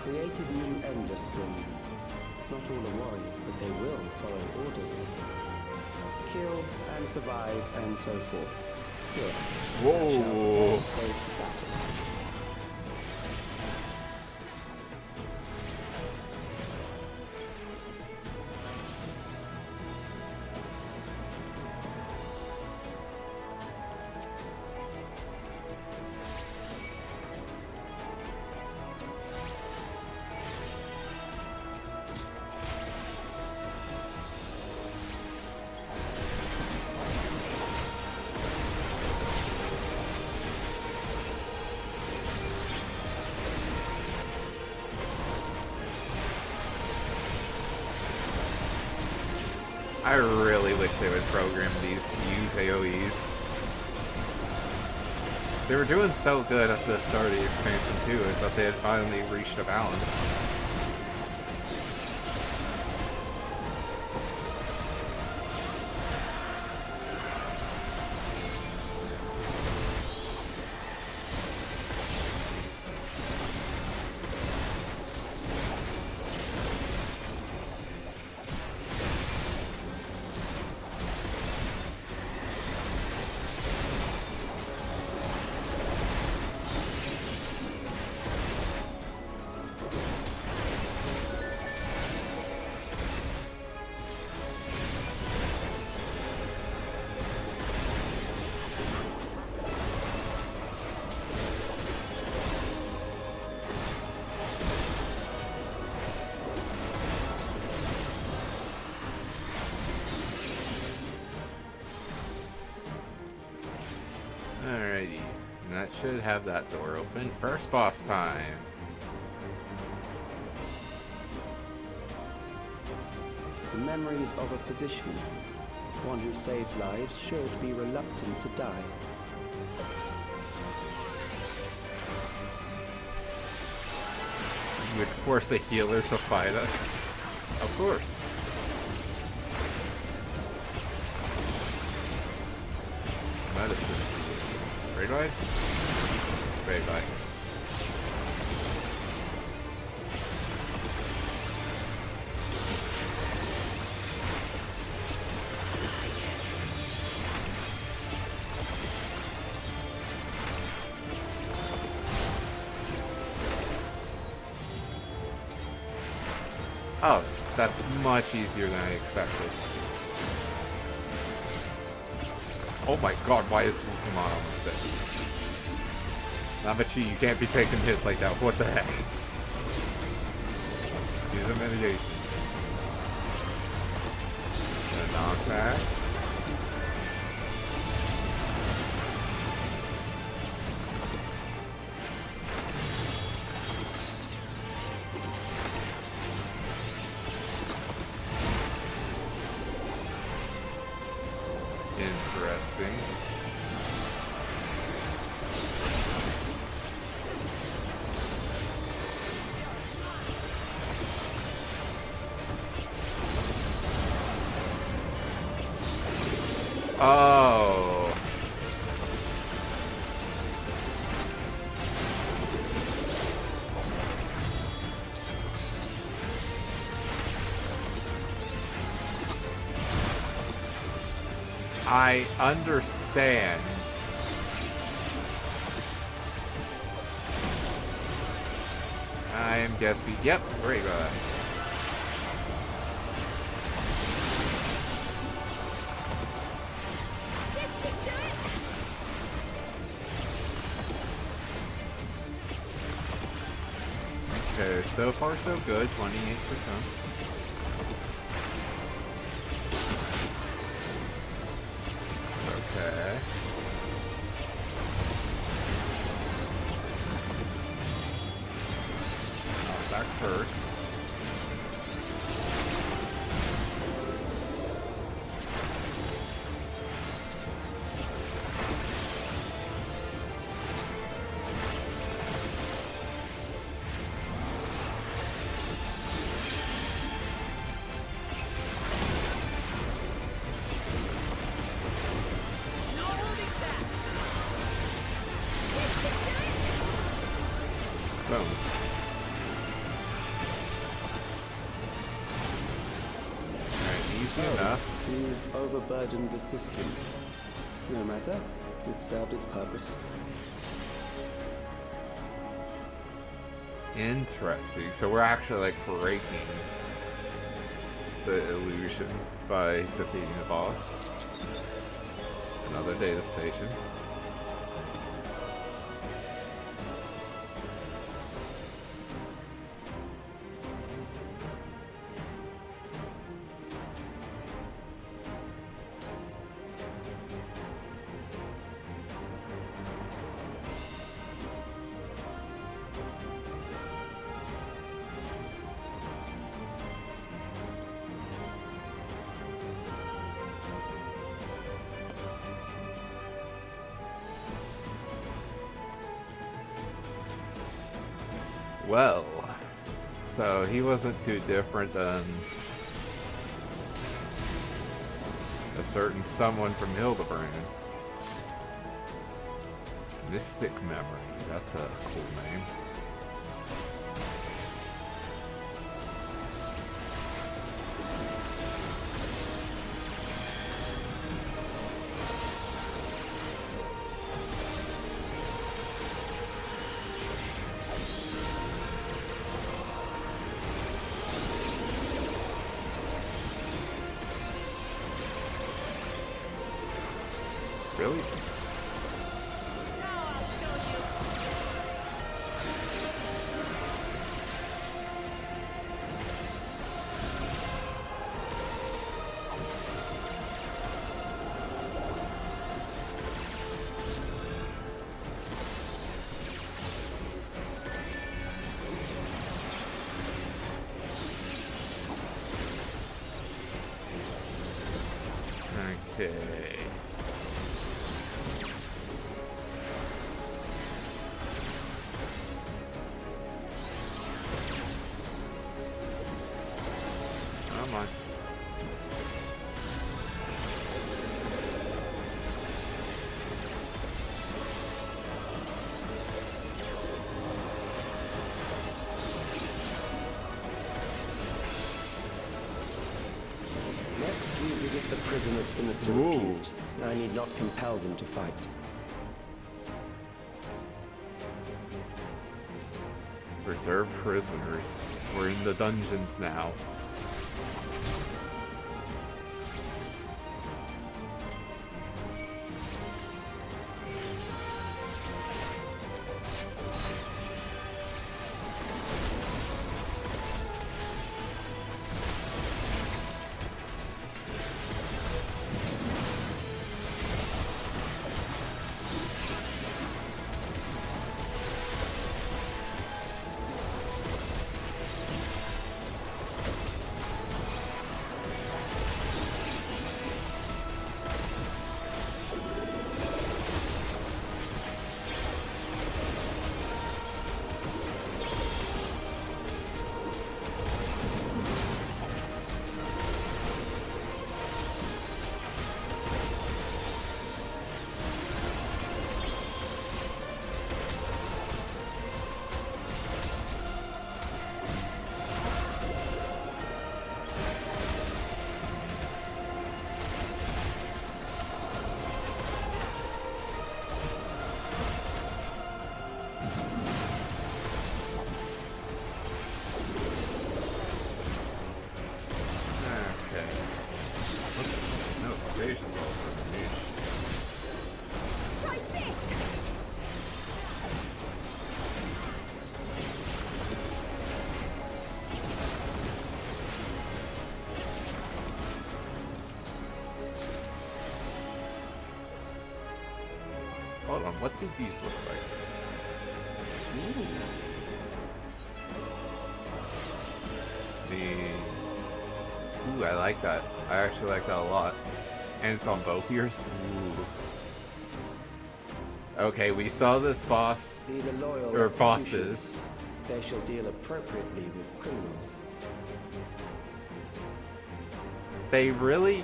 Created new endless for you. Not all are warriors, but they will follow orders. Kill and survive and so forth. Here. Whoa. Stage of battle. I really wish they would program these to use AoEs. They were doing so good at the start of the expansion too. I thought they had finally reached a balance. Alrighty. And that should have that door open. First boss time. The memories of a physician. One who saves lives should be reluctant to die. You would force a healer to fight us? Of course. Medicine. Great light? Great light. Oh, that's much easier than I expected. Oh my god, why is Pokemon on the stick? Namachi, you can't be taking hits like that. What the heck? Use a mitigation. And a knockback. Interesting. Oh. I understand. I am guessing. Yep, great. Okay, so far so good, 28%. Okay. Back first. Boom. Alright, easy enough. You've overburdened the system. No matter, it served its purpose. Interesting. So we're actually like breaking the illusion by defeating the boss. Another data station. Well, so he wasn't too different than a certain someone from Hildebrand. Mystic Memory, that's a cool name. Really? Okay. Come on. Next, we visit the prison of sinister repute. I need not compel them to fight. Reserve prisoners. We're in the dungeons now. Hold on, what do these look like? Ooh, I like that. I actually like that a lot. And it's on both ears. Ooh. Okay, we saw this boss, These are loyal or executioners. bosses. They shall deal appropriately with criminals. They really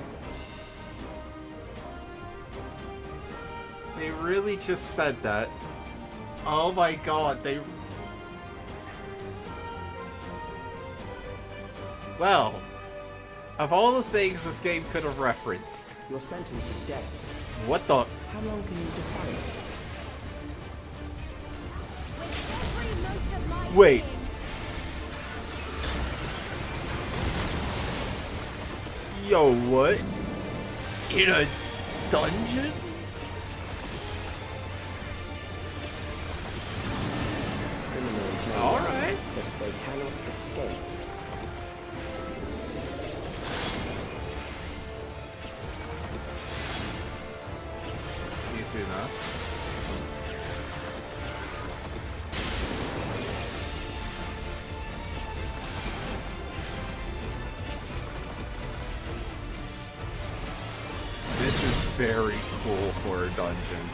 just said that. Oh my god, they... Well, of all the things this game could have referenced... Your sentence is death. What the... How long can you defy it? Wait. Yo, what? In a dungeon? Criminals may All run, right. but they cannot escape. Easy enough. This is very cool for a dungeon.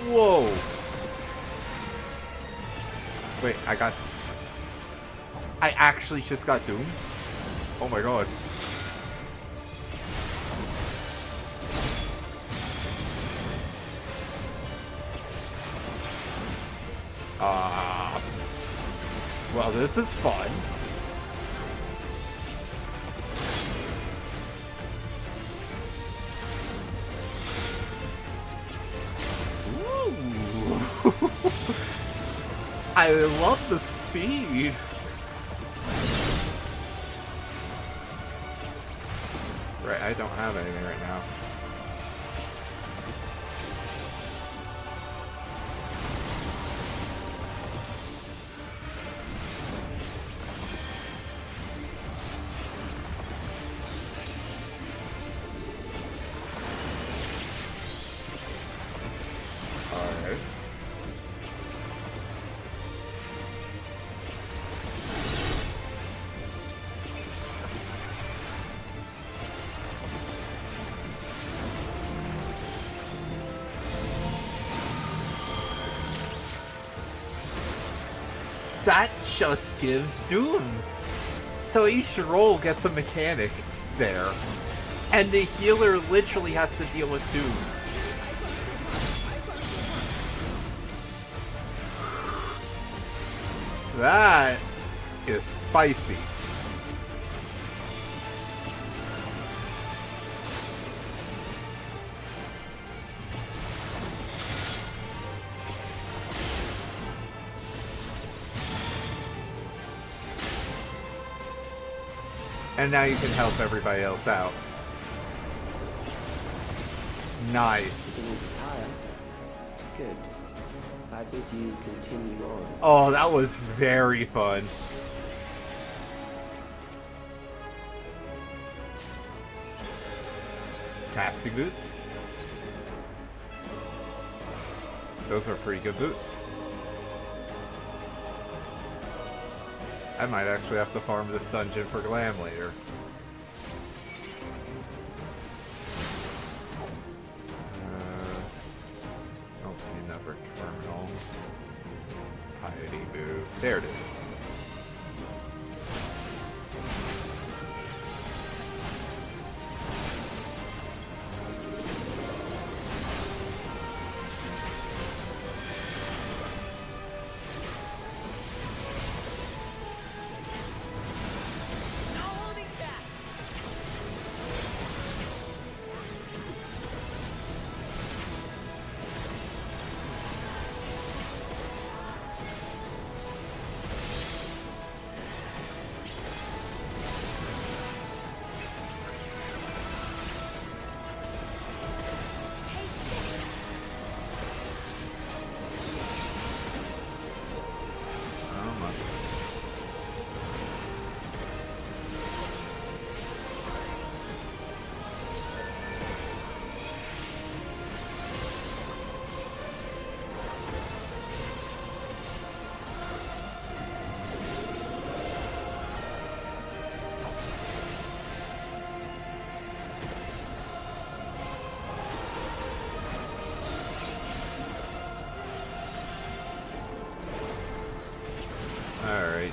Whoa! Wait, I actually just got doomed? Oh my god. Well, this is fun. Ooh. I love the speed. Right, I don't have anything right now. that just gives Doom. So each role gets a mechanic there. And the healer literally has to deal with Doom. That is spicy. And now you can help everybody else out. Nice. Beginning to tire. Good. I bid you continue on. Oh, that was very fun. Casting boots. Those are pretty good boots. I might actually have to farm this dungeon for glam later. Don't see another terminal. Piety boot. There it is. Alright.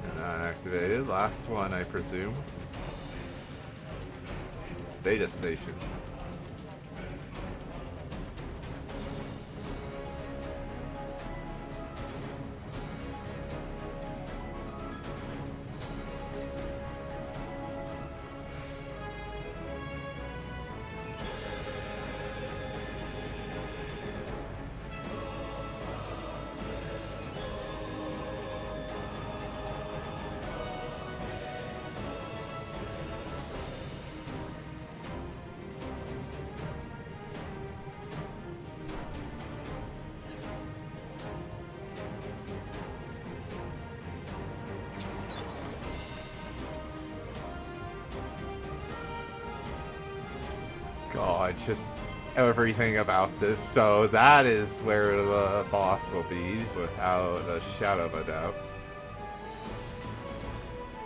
And unactivated. Last one, I presume. Data station. God, just everything about this. So that is where the boss will be, without a shadow of a doubt.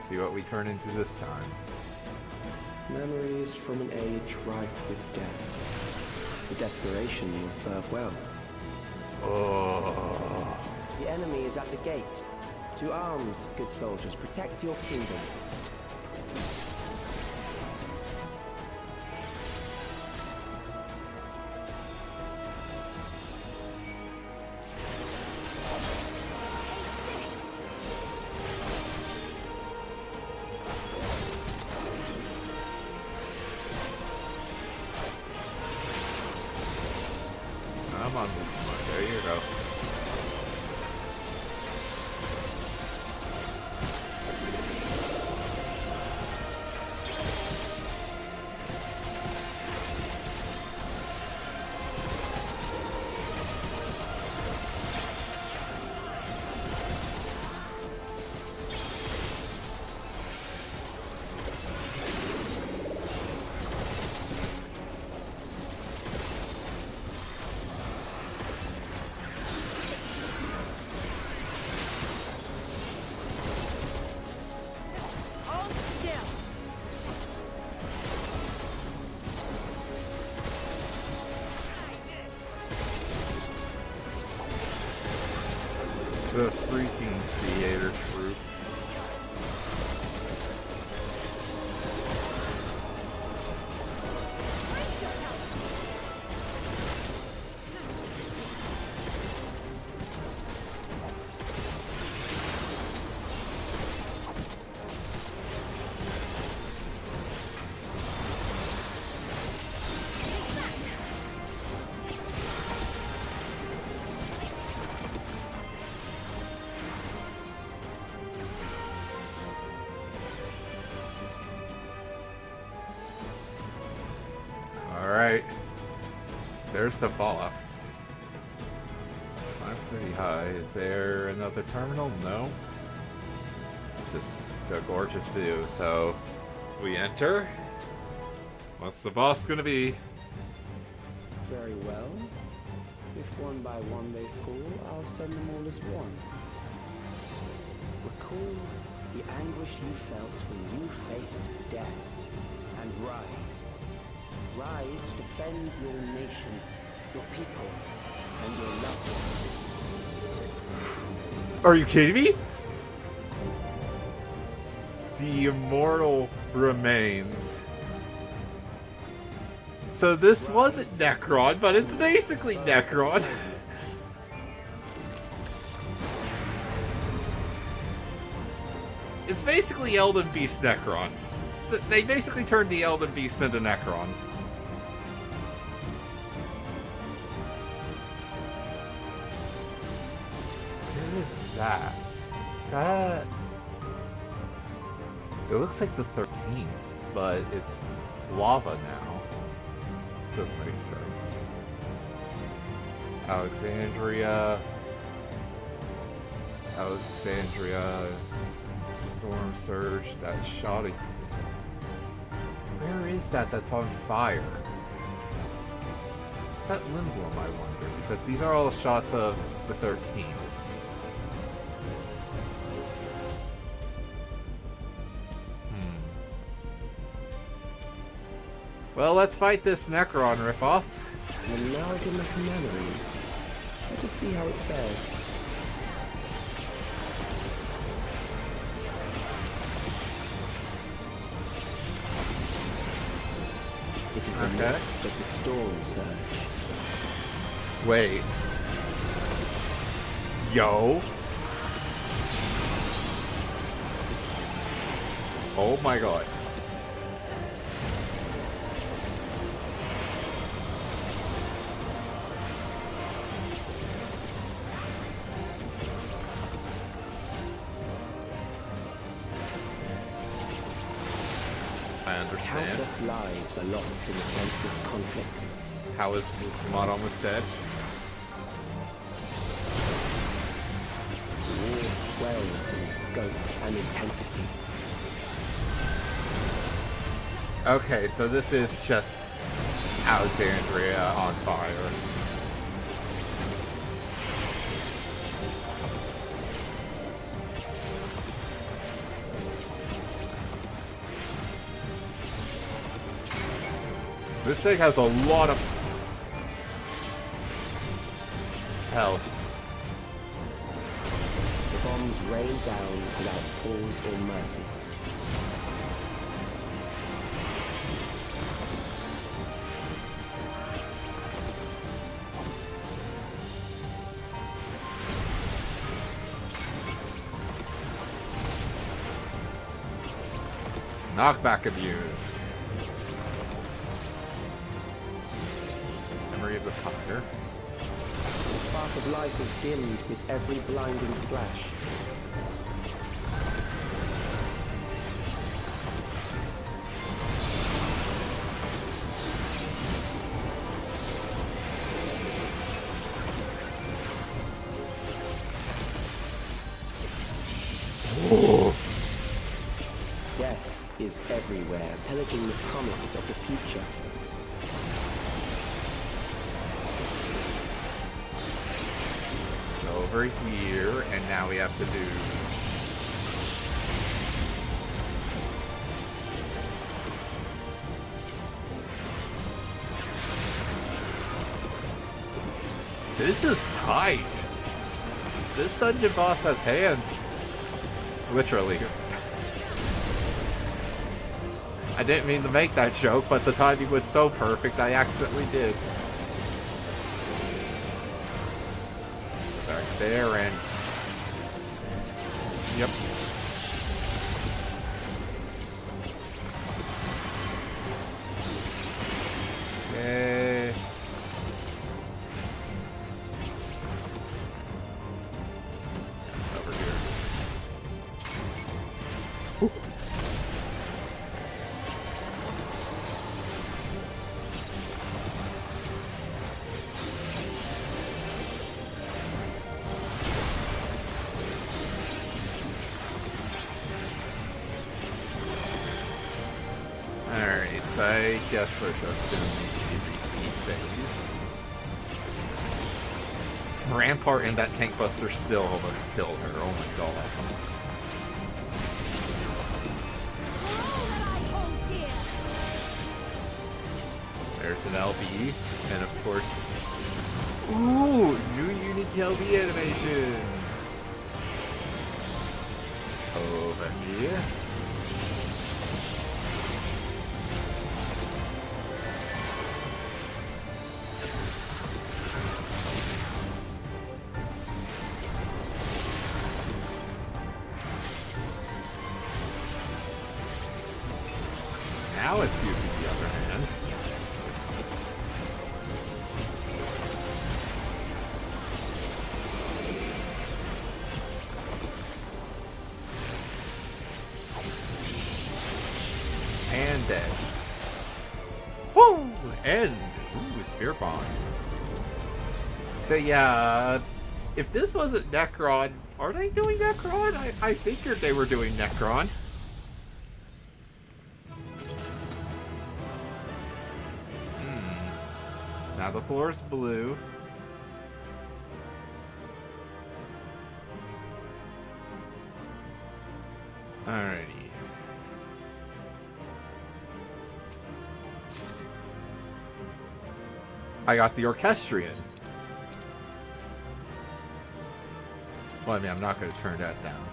See what we turn into this time. Memories from an age rife with death. The desperation will serve well. Oh. The enemy is at the gate. To arms, good soldiers. Protect your kingdom. Come on, there you go. The freaking theater troupe. Alright. There's the boss. I'm pretty high. Is there another terminal? No. Just a gorgeous view. So, we enter. What's the boss gonna be? Very well. If one by one they fall, I'll send them all as one. Recall the anguish you felt when you faced death, and rise. Rise to defend your nation, your people, and your loved ones. Are you kidding me? The immortal remains. So this wasn't Necron, but it's basically Necron. It's basically Elden Beast Necron. They basically turned the Elden Beast into Necron. Where is that? Is that... It looks like the 13th, but it's lava now. Doesn't make sense. Alexandria, Storm Surge, that's shoddy. Where is that that's on fire? Is that Lindblom, I wonder? Because these are all shots of the 13th. Well, let's fight this Necron ripoff. An amalgam of memories. Let us see how it fares. It is the midst of the storm surge. Wait. Yo. Oh my god. Countless lives are lost in the senseless conflict. How is Mod almost dead? The war swells in scope and intensity. Okay, so this is just Alexandria on fire. This thing has a lot of health. The bombs rain down without pause or mercy. Knockback immune. Memory of the fire. The spark of life is dimmed with every blinding flash. Oh. Death is everywhere, pillaging the promise of the future. Over here, and now we have to do... This is tight. This dungeon boss has hands. Literally. I didn't mean to make that joke, but the timing was so perfect, I accidentally did. Back there and... Yep. Okay. Over here. Ooh. Alright, so I guess we're just gonna need to repeat things. Rampart and that tank buster still almost killed her, oh my god. There's an LB, and of course... Ooh! New Unity LB animation! Over here. Now it's using the other hand. And dead. Woo! End! Ooh, Spear Bond. So yeah, if this wasn't Necron, are they doing Necron? I figured they were doing Necron. Now the floor is blue. Alrighty. I got the Orchestrion. Well, I mean, I'm not going to turn that down.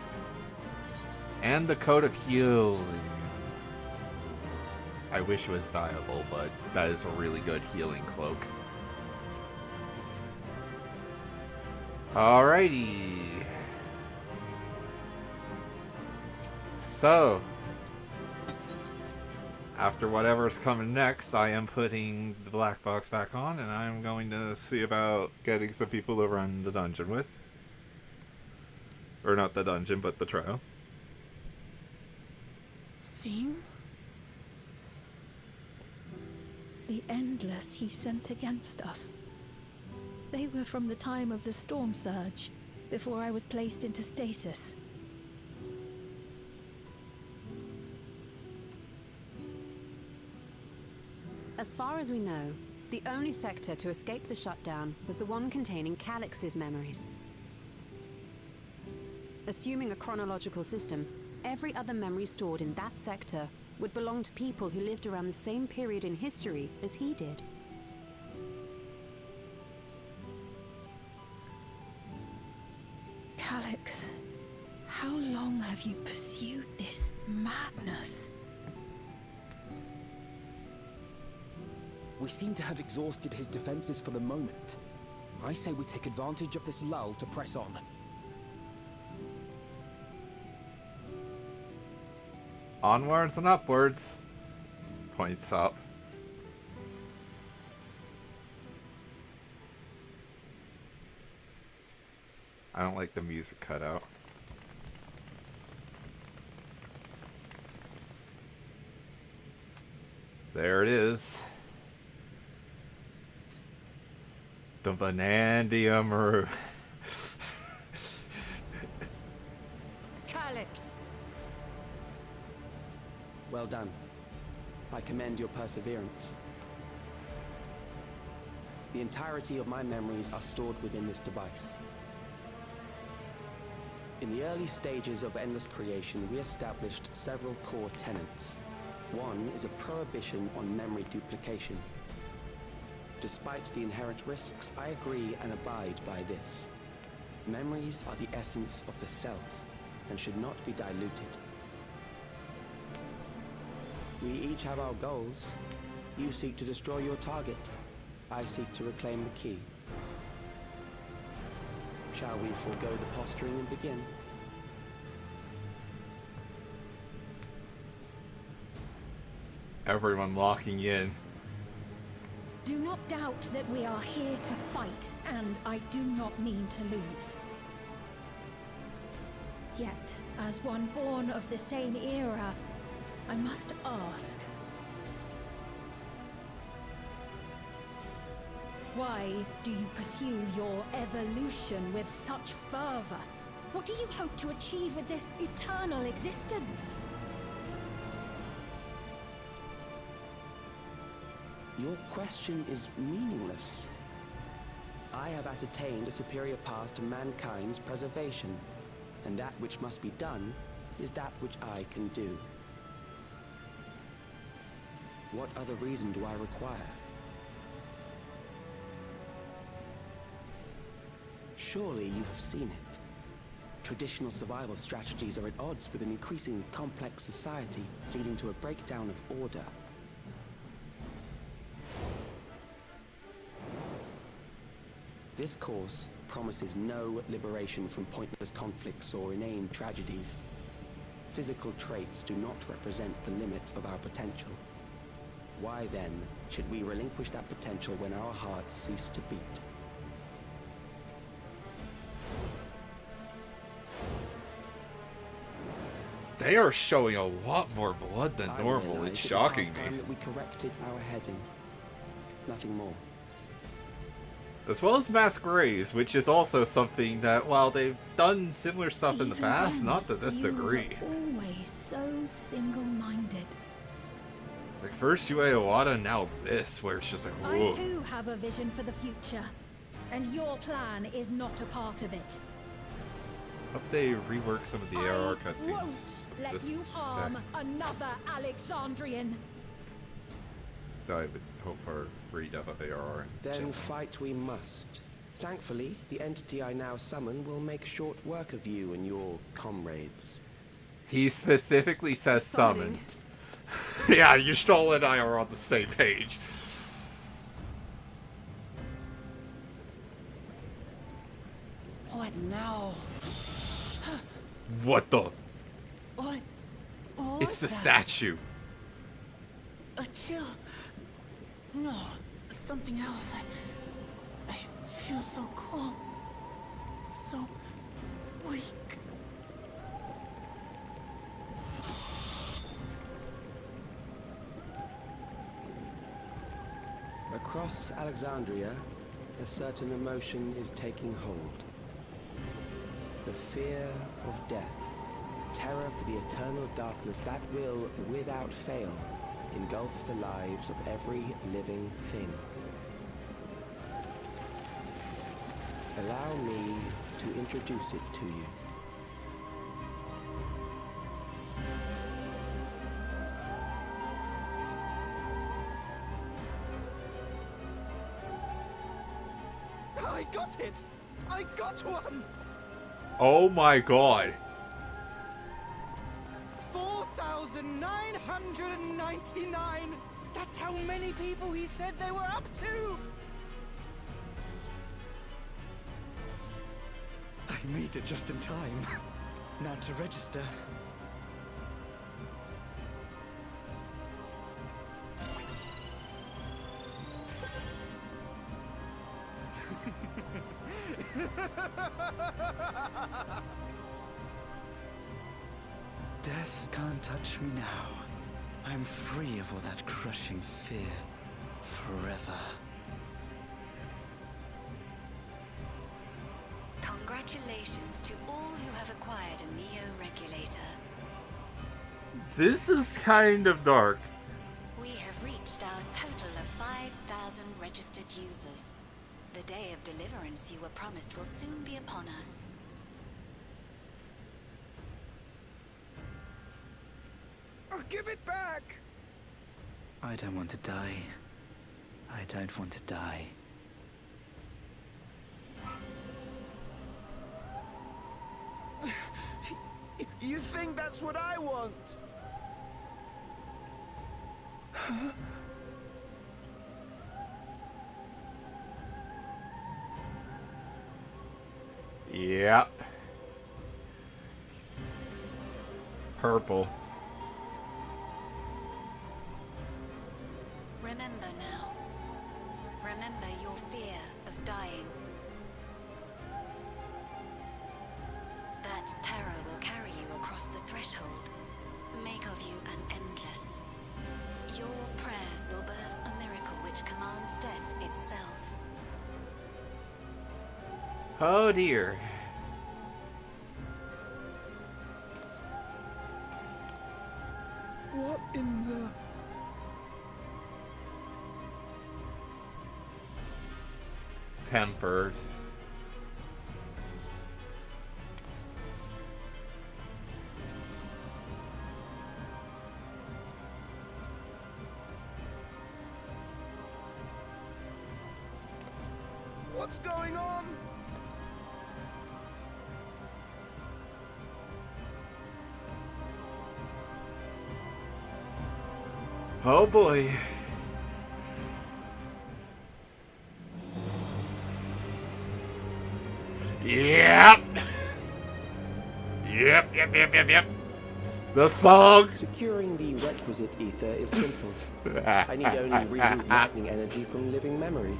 And the Code of Healing. I wish it was dyeable, but that is a really good healing cloak. Alrighty. So, after whatever's coming next, I am putting the black box back on, and I'm going to see about getting some people to run the dungeon with. Or not the dungeon, but the trial. Sphene? The Endless he sent against us. They were from the time of the storm surge, before I was placed into stasis. As far as we know, the only sector to escape the shutdown was the one containing Calix's memories. Assuming a chronological system, every other memory stored in that sector would belong to people who lived around the same period in history as he did. Calix, how long have you pursued this madness? We seem to have exhausted his defenses for the moment. I say we take advantage of this lull to press on. Onwards and upwards. Points up. I don't like the music cut out. There it is. The Vanadium Room. Calix! Well done. I commend your perseverance. The entirety of my memories are stored within this device. In the early stages of Endless Creation, we established several core tenets. One is a prohibition on memory duplication. Despite the inherent risks, I agree and abide by this. Memories are the essence of the self, and should not be diluted. We each have our goals. You seek to destroy your target. I seek to reclaim the key. Shall we forego the posturing and begin? Everyone locking in. Do not doubt that we are here to fight, and I do not mean to lose. Yet, as one born of the same era, I must ask, why do you pursue your evolution with such fervor? What do you hope to achieve with this eternal existence? Your question is meaningless. I have ascertained a superior path to mankind's preservation, and that which must be done is that which I can do. What other reason do I require? Surely you have seen it. Traditional survival strategies are at odds with an increasingly complex society, leading to a breakdown of order. This course promises no liberation from pointless conflicts or inane tragedies. Physical traits do not represent the limit of our potential. Why then should we relinquish that potential when our hearts cease to beat? They are showing a lot more blood than normal. It's shocking me. Time that we corrected our heading. Nothing more. As well as mass graves, which is also something that, while they've done similar stuff in the past, not to this degree. Always so single-minded. Like first Yue Owada, now this, where it's just like, whoa. I too have a vision for the future, and your plan is not a part of it. Hope they rework some of the ARR cutscenes. I won't let you harm another Alexandrian. I would hope for redub of ARR. Then fight we must. Thankfully, the entity I now summon will make short work of you and your comrades. He specifically says summon. Yeah, you stole and I are on the same page. What now? What the? What? It's the statue. A chill. No, something else. I feel so cold. So weak. Across Alexandria, a certain emotion is taking hold. The fear of death. Terror for the eternal darkness that will, without fail, engulf the lives of every living thing. Allow me to introduce it to you. I got it! I got one! Oh my god. 4,999! That's how many people he said they were up to! I made it just in time. Now to register. Death can't touch me now. I'm free of all that crushing fear. Forever. Congratulations to all who have acquired a Neo-Regulator. This is kind of dark. We have reached our total of 5,000 registered users. The day of deliverance you were promised will soon be upon us. I'll give it back! I don't want to die. I don't want to die. You think that's what I want? Yep. Purple. Remember now. Remember your fear of dying. That terror will carry you across the threshold. Make of you an endless. Your prayers will birth a miracle which commands death itself. Oh dear. What in the... Tempered. What's going on? Oh boy. Yep. Yep. The song. Securing the requisite ether is simple. I need only reroute lightning energy from living memory.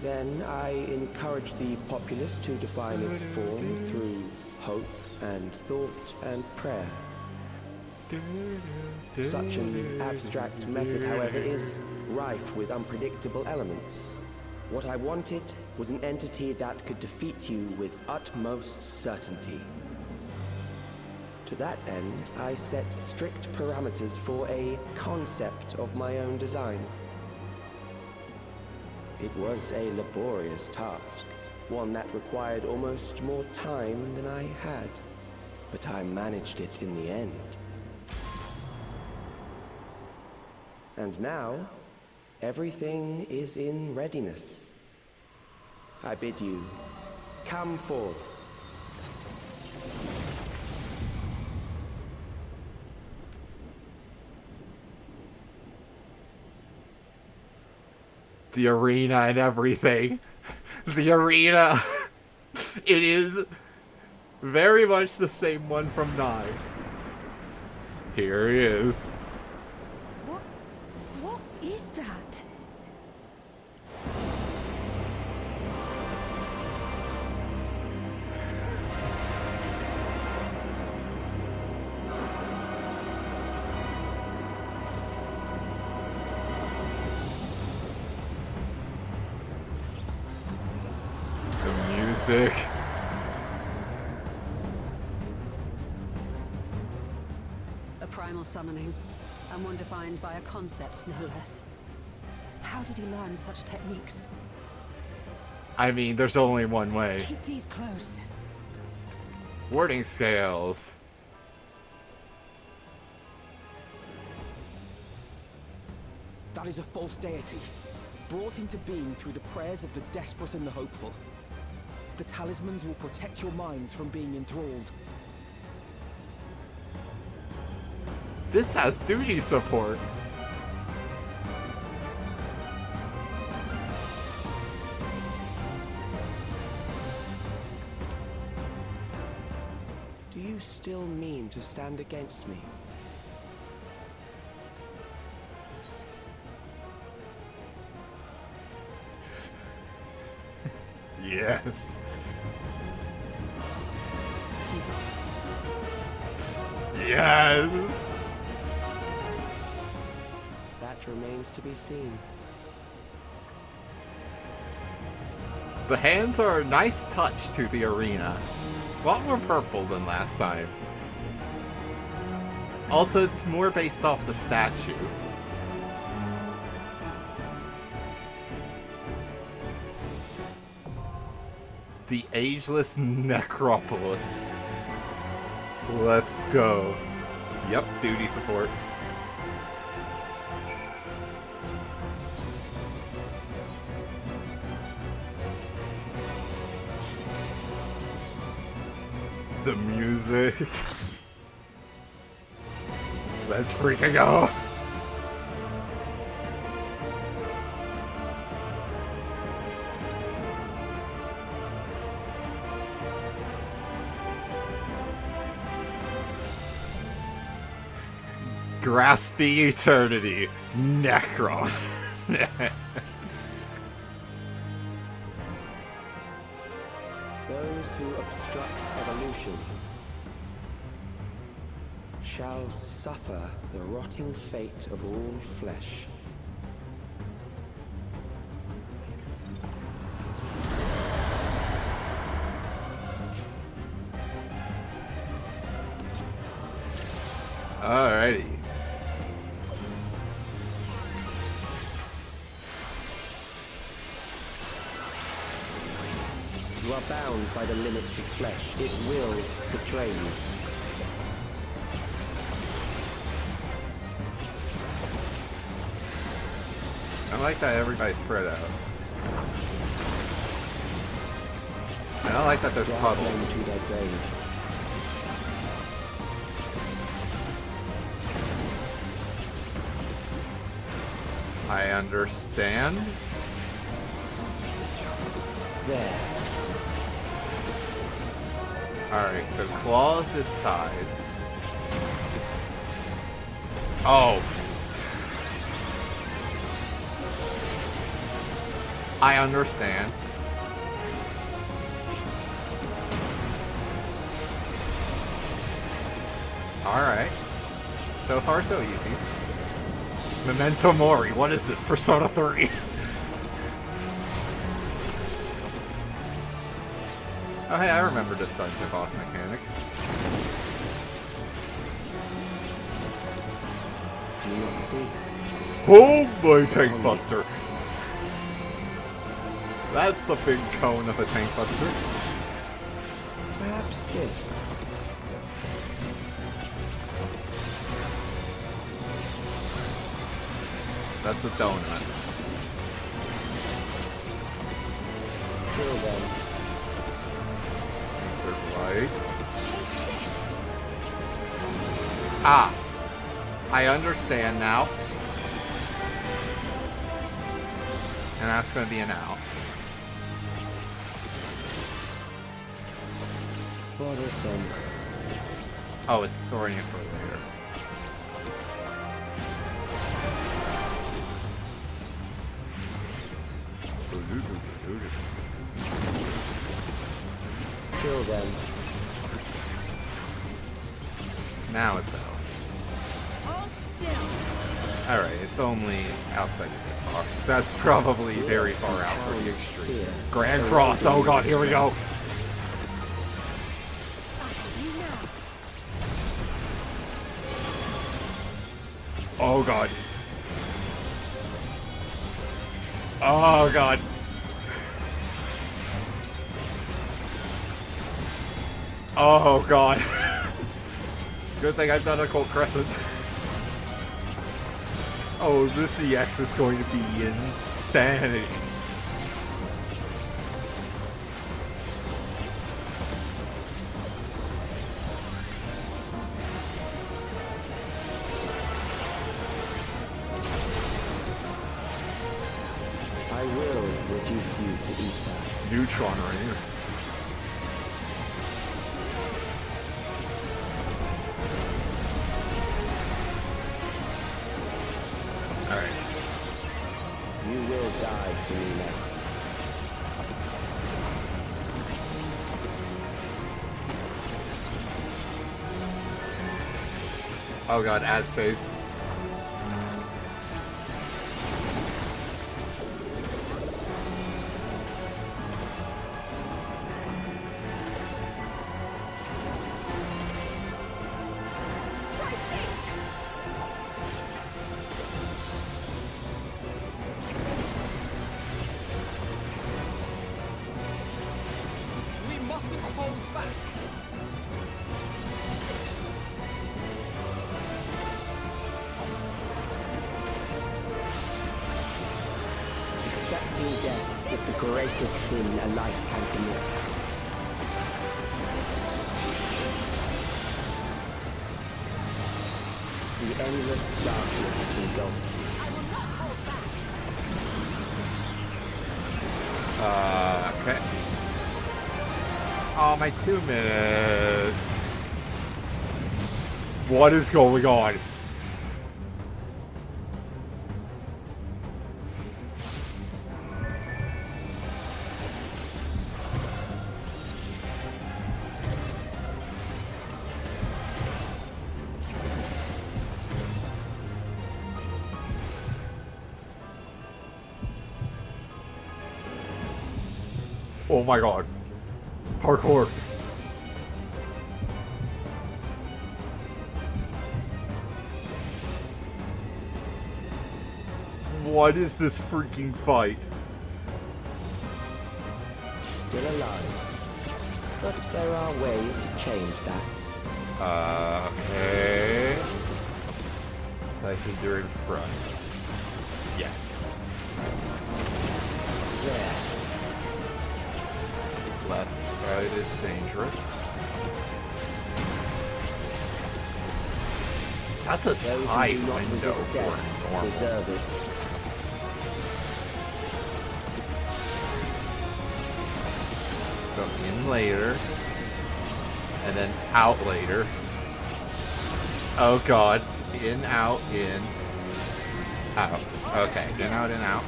Then I encourage the populace to define its form through hope and thought and prayer. Such an abstract method, however, is rife with unpredictable elements. What I wanted was an entity that could defeat you with utmost certainty. To that end, I set strict parameters for a concept of my own design. It was a laborious task, one that required almost more time than I had, but I managed it in the end. And now, everything is in readiness. I bid you, come forth. The arena and everything. The arena. It is very much the same one from 9. Here he is. What is that? Music. A primal summoning, and one defined by a concept, no less. How did he learn such techniques? I mean, there's only one way. Keep these close. Wording scales. That is a false deity, brought into being through the prayers of the desperate and the hopeful. The talismans will protect your minds from being enthralled. This has duty support. Do you still mean to stand against me? Yes. Yes. That remains to be seen. The hands are a nice touch to the arena. A lot more purple than last time. Also, it's more based off the statue. The Ageless Necropolis. Let's go. Yep, duty support. The music. Let's freaking go. Grasping eternity. Necron. Those who obstruct evolution shall suffer the rotting fate of all flesh. Alrighty. You are bound by the limits of flesh. It will betray you. I like that everybody's spread out. And I like that there's puddles. To their graves. I understand. There. Alright, so claws is sides. Oh. I understand. Alright. So far, so easy. Memento Mori, what is this? Persona 3? Oh hey, I remember this dungeon boss mechanic. Do you not see? Oh my tank buster! That's a big cone of a tank buster. Perhaps this. That's a donut. Kill them. There's lights. Ah! I understand now. And that's gonna be an out. Bothersome. Oh, it's storing it for later. Kill them. Now it's out. Alright, it's only outside the box. That's probably very far out for the extreme. Grand Cross, oh god, here we go! Oh god. Oh god. Oh god. Good thing I've done a Colt Crescent. Oh, this EX is going to be insanity. I will reduce you to ether. Neutron Ring. Alright. You will die for me now. Oh god, ad space. We mustn't hold back. Accepting death is the greatest sin a life can commit. Endless darkness engulfs you. Okay. Oh, my 2 minutes. What is going on? Oh my god. Parkour. What is this freaking fight? Still alive. But there are ways to change that. Okay. Cycle during front. Yes. There. Left side is dangerous. That's a Those tight who do not window resist for death normal. deserve it. So in later, and then out later. Oh god. In, out, out. Okay, in, out, and out.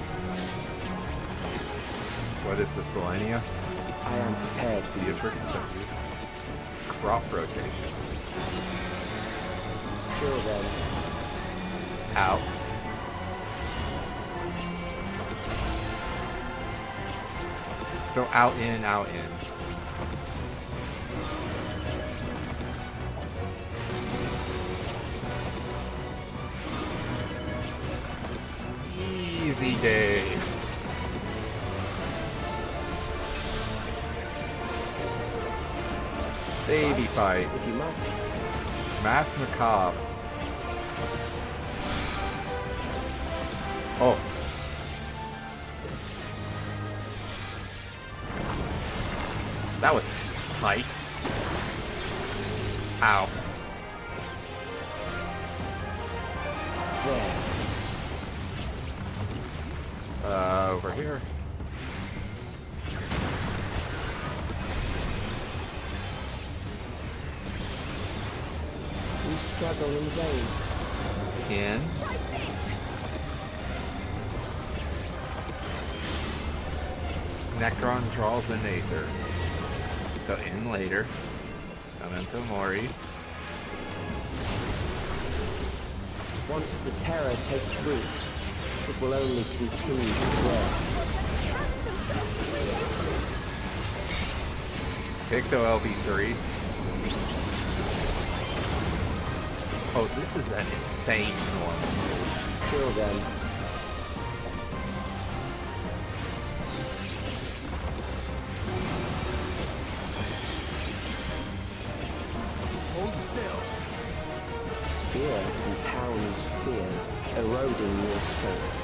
What is this, Selenia? I am prepared for you. Beatrix is used. Crop rotation. Kill them. Out. So out, in, out, in. Easy day. Baby fight. If you must. Mass macabre. Oh. That was tight. Ow. There. Over here. You struggle in vain. In. Necron draws an Aether. So in later. Memento Mori. Once the terror takes root, it will only continue to grow. Picto LB3. Oh, this is an insane one. Kill them. Hold still. Fear compounds fear, eroding your strength.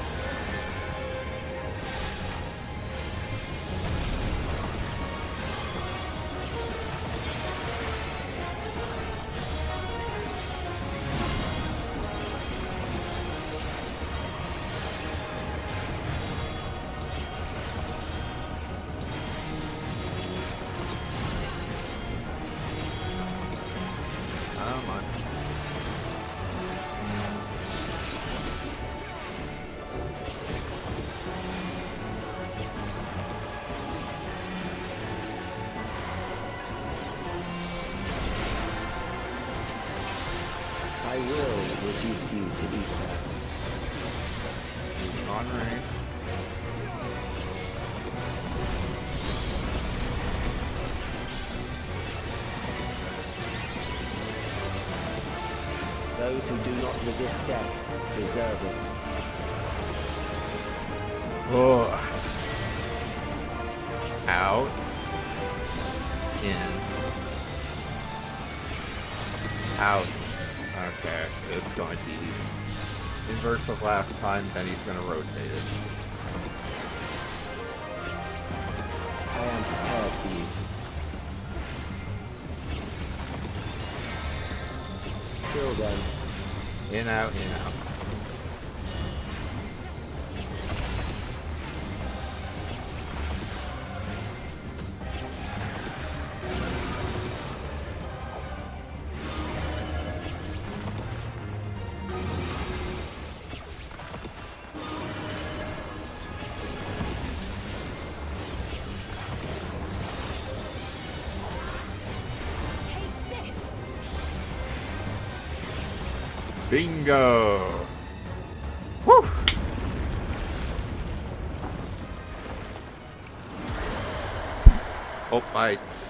I will reduce you to ether. On rain. Those who do not resist death deserve it. Oh. Out. In. Out. Okay, it's going to be inverse of last time, then he's going to rotate it. I am prepared for you. Kill them. In, out, in, out. Bingo! Woo! Oh,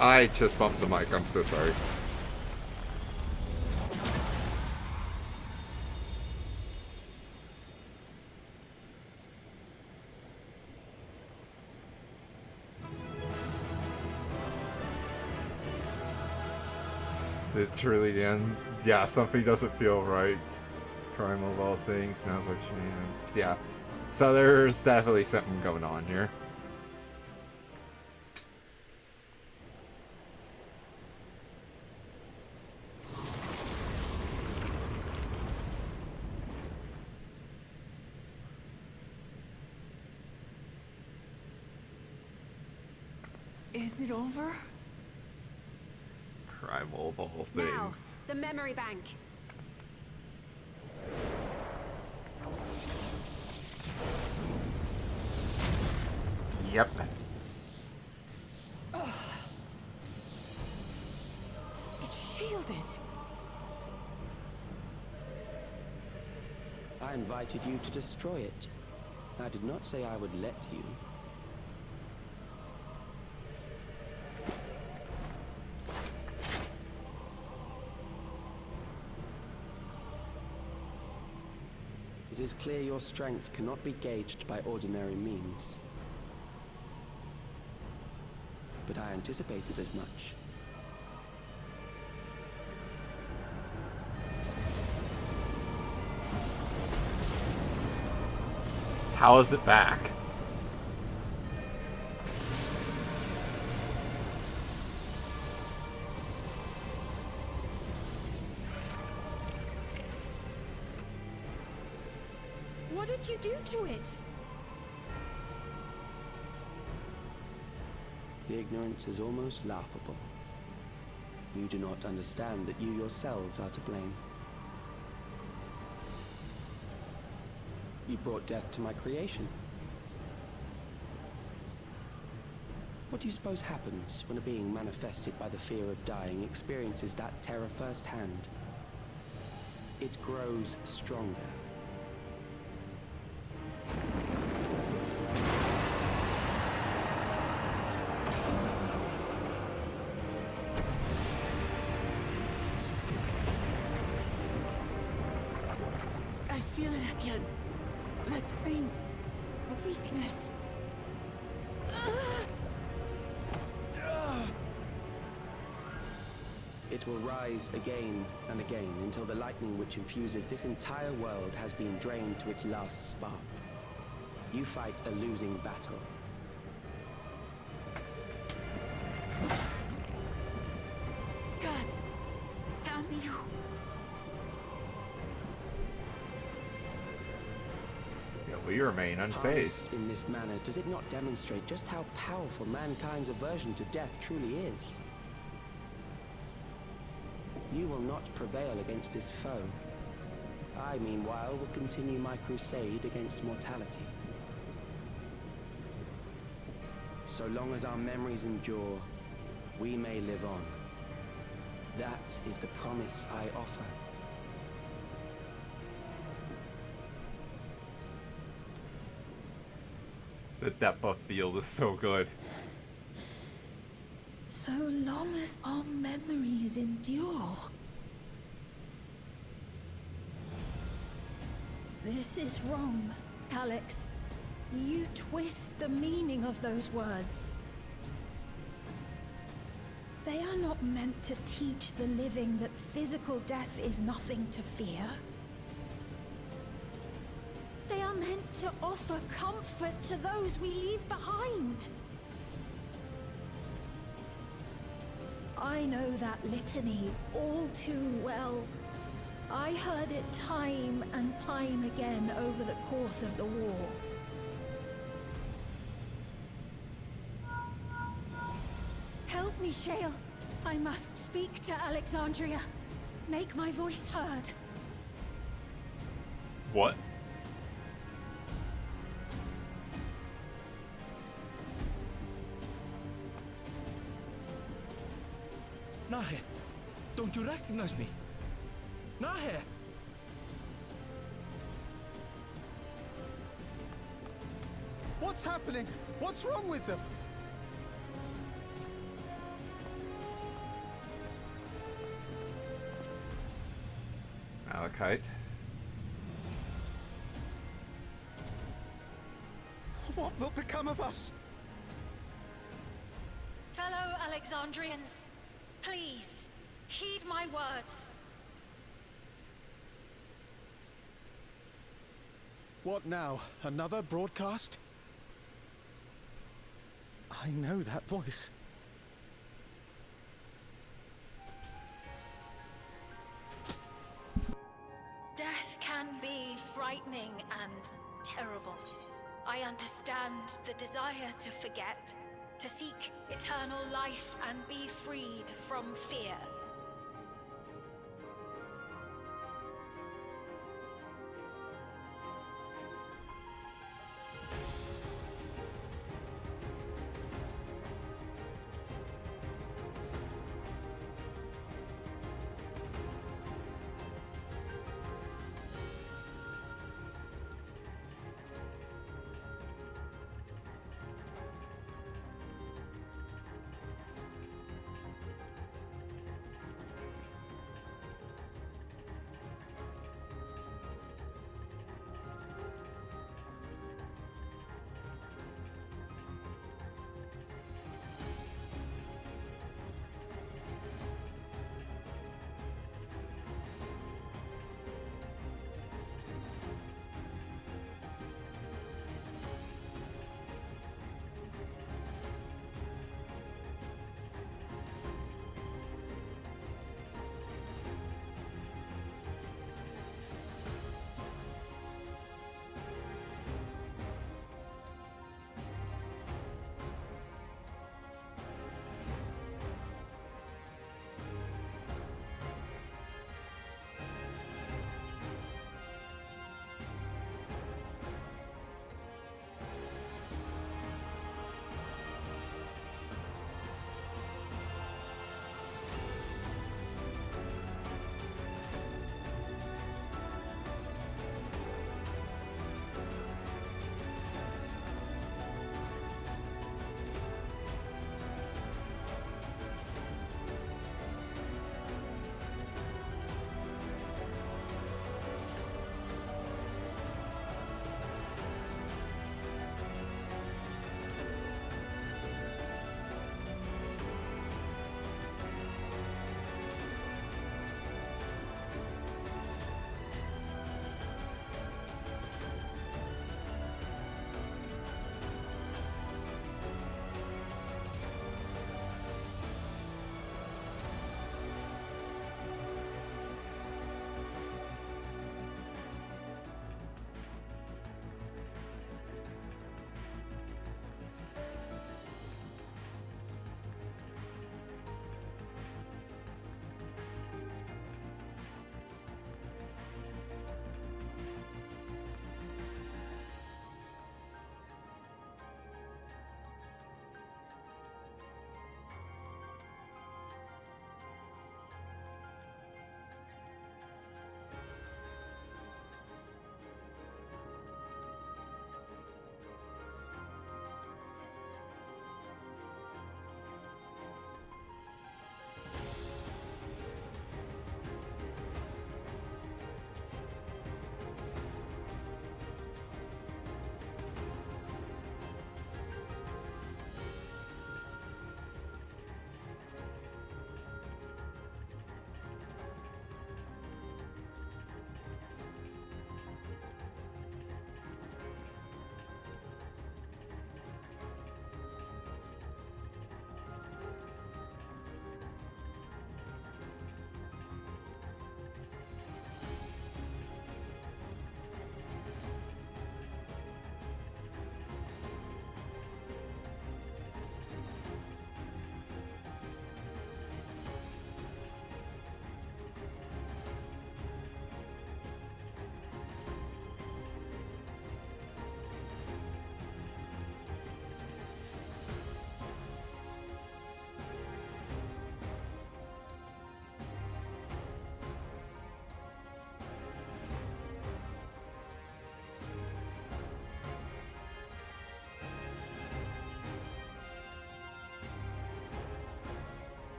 I just bumped the mic. I'm so sorry. It's really the end. Yeah, something doesn't feel right. Primal of all things, sounds like shenanigans. Yeah. So there's definitely something going on here. Is it over? Primal of all things. Now, the memory bank. Yep. It's shielded. I invited you to destroy it. I did not say I would let you. It is clear your strength cannot be gauged by ordinary means. But I anticipated as much. How is it back? What did you do to it? The ignorance is almost laughable. You do not understand that you yourselves are to blame. You brought death to my creation. What do you suppose happens when a being manifested by the fear of dying experiences that terror firsthand? It grows stronger. I feel it again. That same weakness. It will rise again and again until the lightning which infuses this entire world has been drained to its last spark. You fight a losing battle. God damn you. We remain unfazed. Harnessed in this manner, does it not demonstrate just how powerful mankind's aversion to death truly is? You will not prevail against this foe. I, meanwhile, will continue my crusade against mortality. So long as our memories endure, we may live on. That is the promise I offer. The depth of field is so good. So long as our memories endure. This is wrong, Calyx. You twist the meaning of those words. They are not meant to teach the living that physical death is nothing to fear. They are meant to offer comfort to those we leave behind. I know that litany all too well. I heard it time and time again over the course of the war. Help me, Shale. I must speak to Alexandria. Make my voice heard. What? Nahe, don't you recognize me? Nahe! What's happening? What's wrong with them? Malachite. What will become of us? Fellow Alexandrians, please, heed my words. What now? Another broadcast? I know that voice. Death can be frightening and terrible. I understand the desire to forget, to seek eternal life and be freed from fear.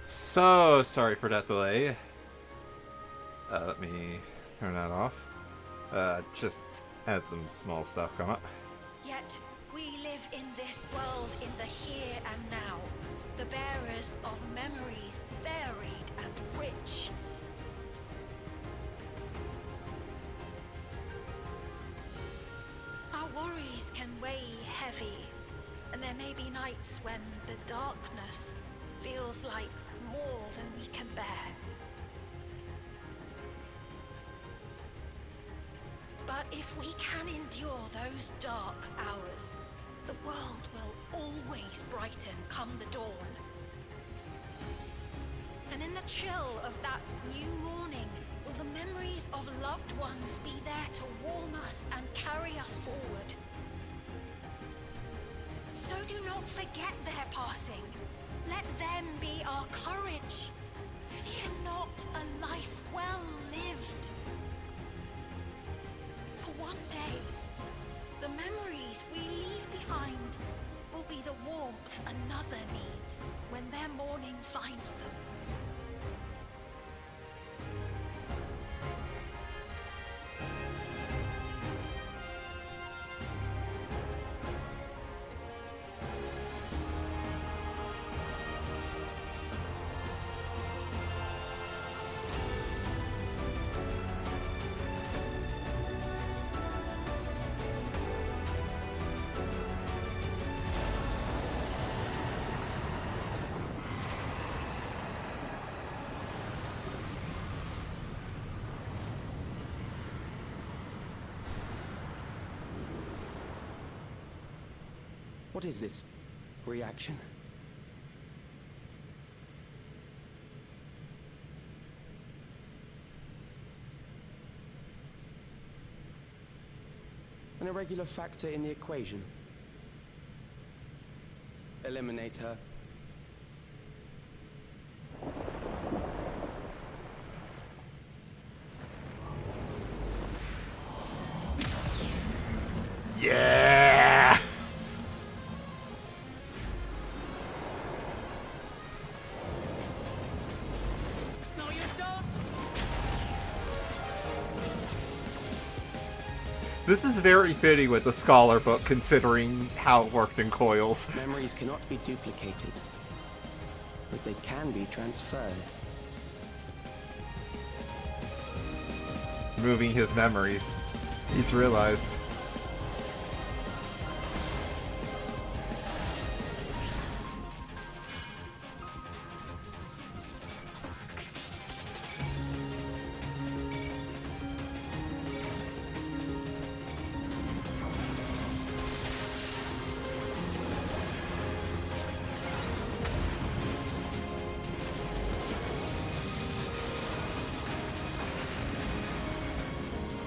So sorry for that delay. Let me turn that off. Just add some small stuff come up. Yet we live in this world in the here and now, the bearers of memories varied and rich. Our worries can weigh heavy, and there may be nights when the darkness feels like more than we can bear. But if we can endure those dark hours, the world will always brighten come the dawn. And in the chill of that new morning, will the memories of loved ones be there to warm us and carry us forward? So do not forget their passing. Let them be our courage. Fear not a life well lived. For one day, the memories we leave behind will be the warmth another needs when their morning finds them. What is this reaction? An irregular factor in the equation. Eliminate her. Yeah! No, you don't! This is very fitting with the Scholar book, considering how it worked in Coils. Memories cannot be duplicated, but they can be transferred. Moving his memories. He's realized.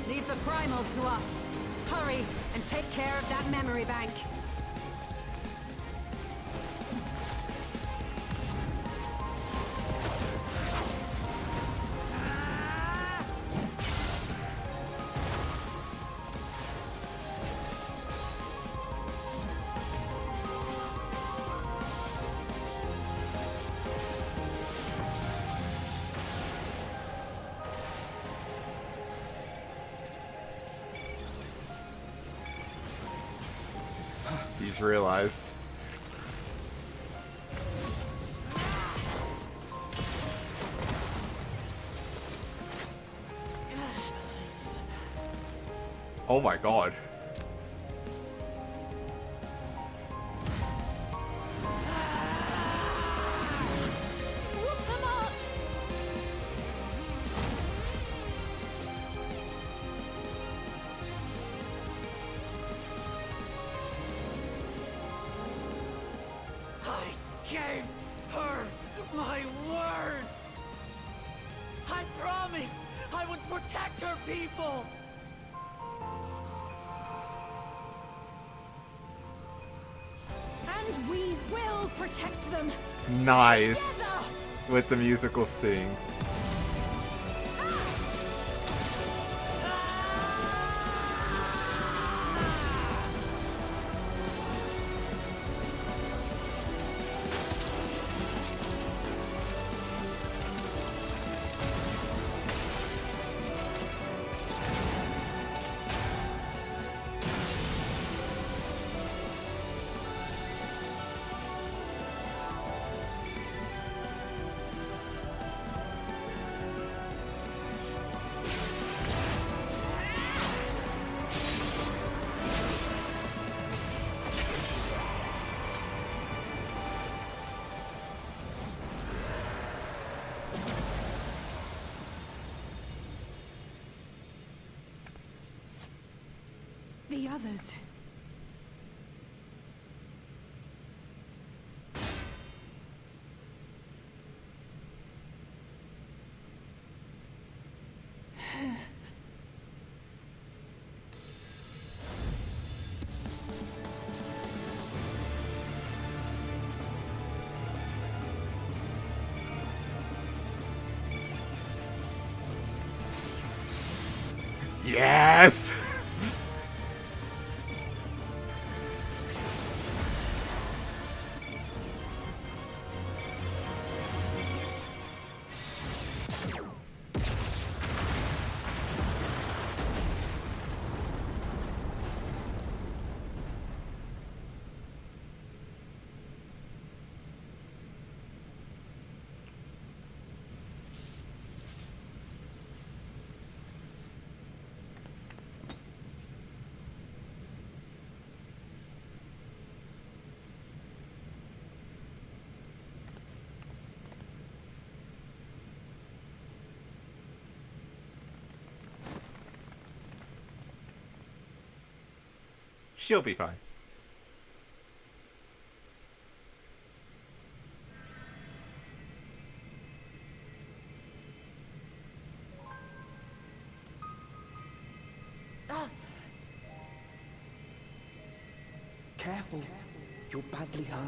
Leave the primal to us. Hurry and take care of that memory bank. He's realized. Oh my god. Gave her my word! I promised I would protect her people! And we will protect them! Nice. Together! With the musical sting. the others? Yes! She'll be fine. Careful. You're badly hurt.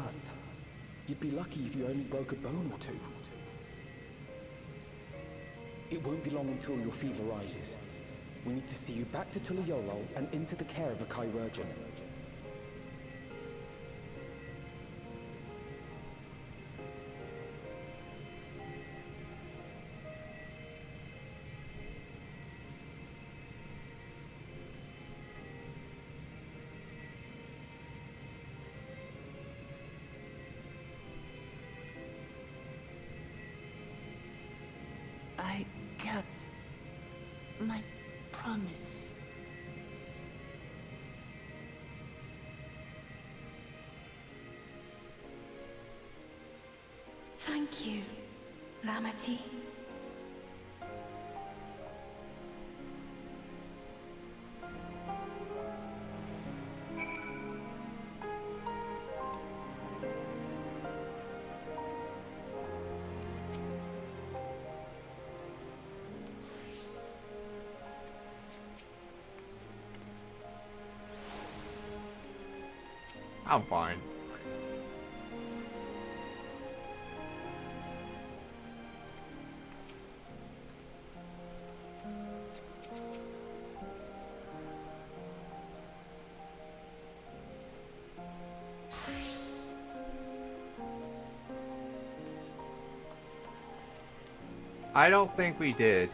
You'd be lucky if you only broke a bone or two. It won't be long until your fever rises. We need to see you back to Tulayolo and into the care of a chirurgeon. I kept my promise. Thank you, Lamity. I'm fine. I don't think we did.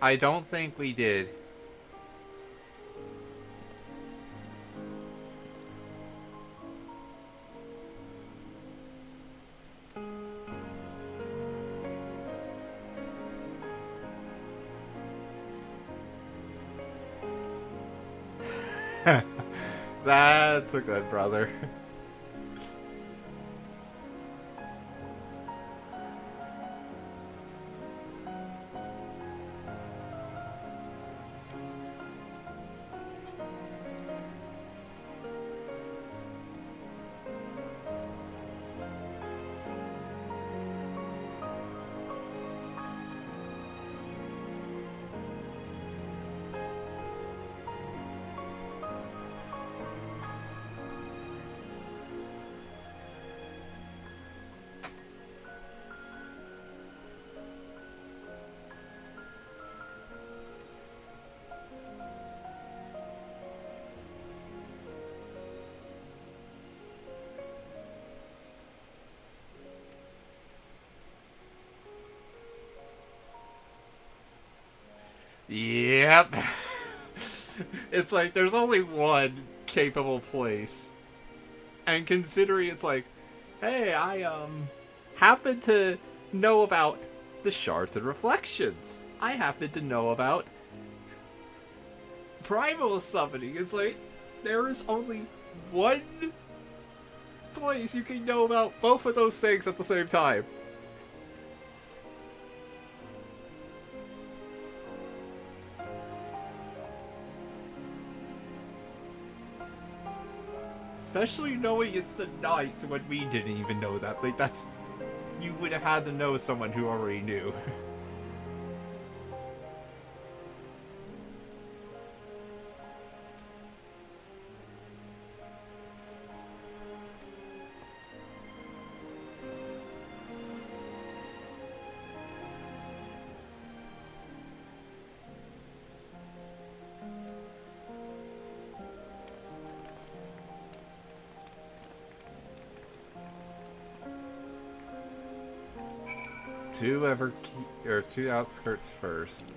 I don't think we did. That's a good brother. Yep. It's like there's only one capable place. And considering it's like, hey, I happen to know about the shards and reflections. I happen to know about primal summoning. It's like there is only one place you can know about both of those things at the same time. Especially knowing it's the 9th when we didn't even know that. Like, that's... You would have had to know someone who already knew. Two outskirts first.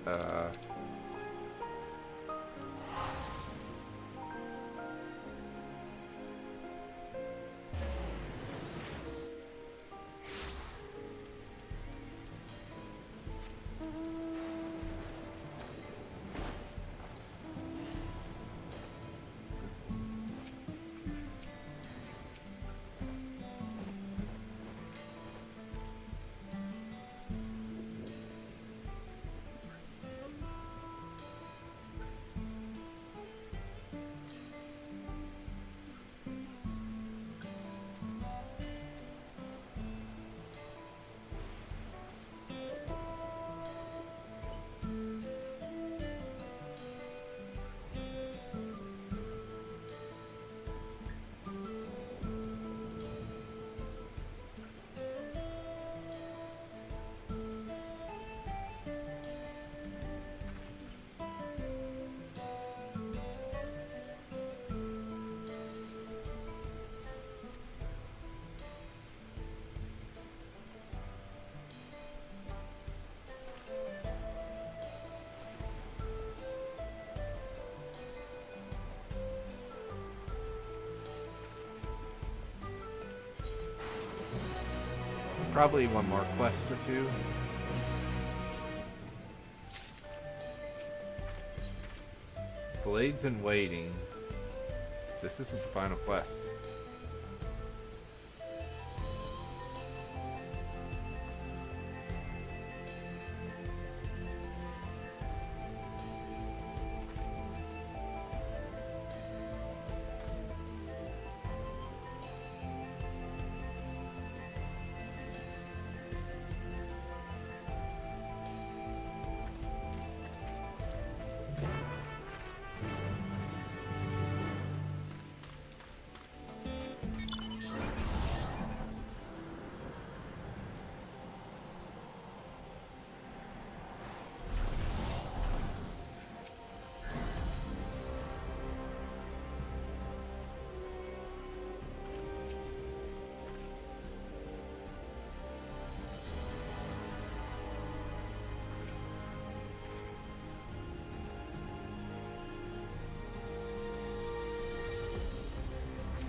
Probably one more quest or two. Blades in Waiting. This isn't the final quest.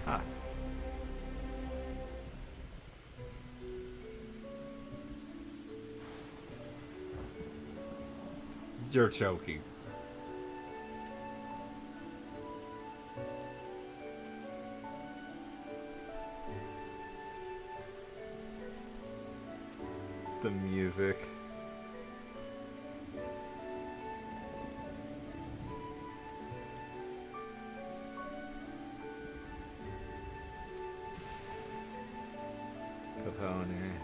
Ah. You're joking. The music. Capone.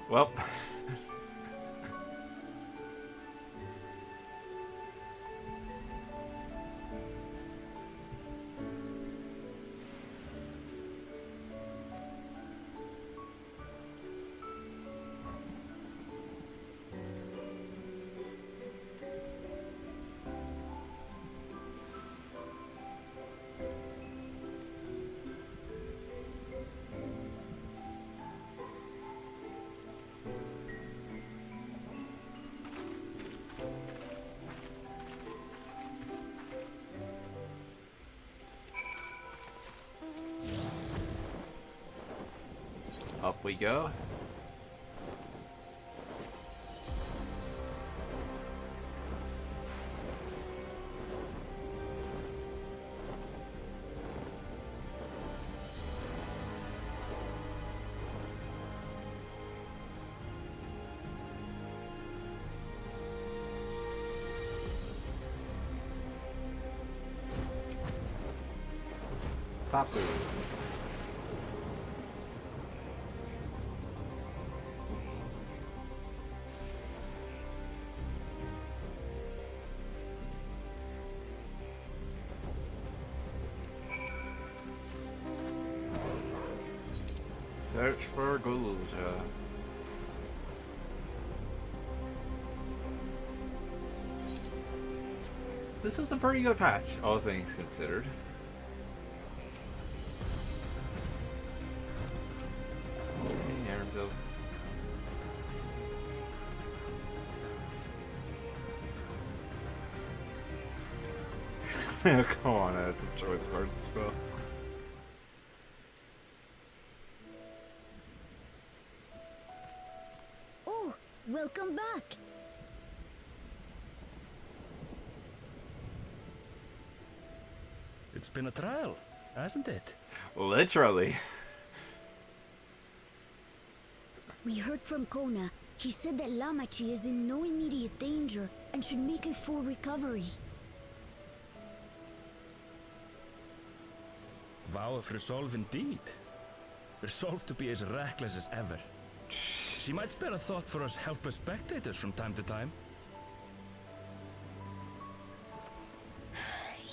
Well. Up we go. Tapu. Search for Gulja. This was a pretty good patch, all things considered. Come on, I had some choice cards to spell. Oh, welcome back. It's been a trial, hasn't it? Literally. We heard from Kona. He said that Lamachi is in no immediate danger and should make a full recovery. Vow of resolve indeed. Resolve to be as reckless as ever. She might spare a thought for us helpless spectators from time to time.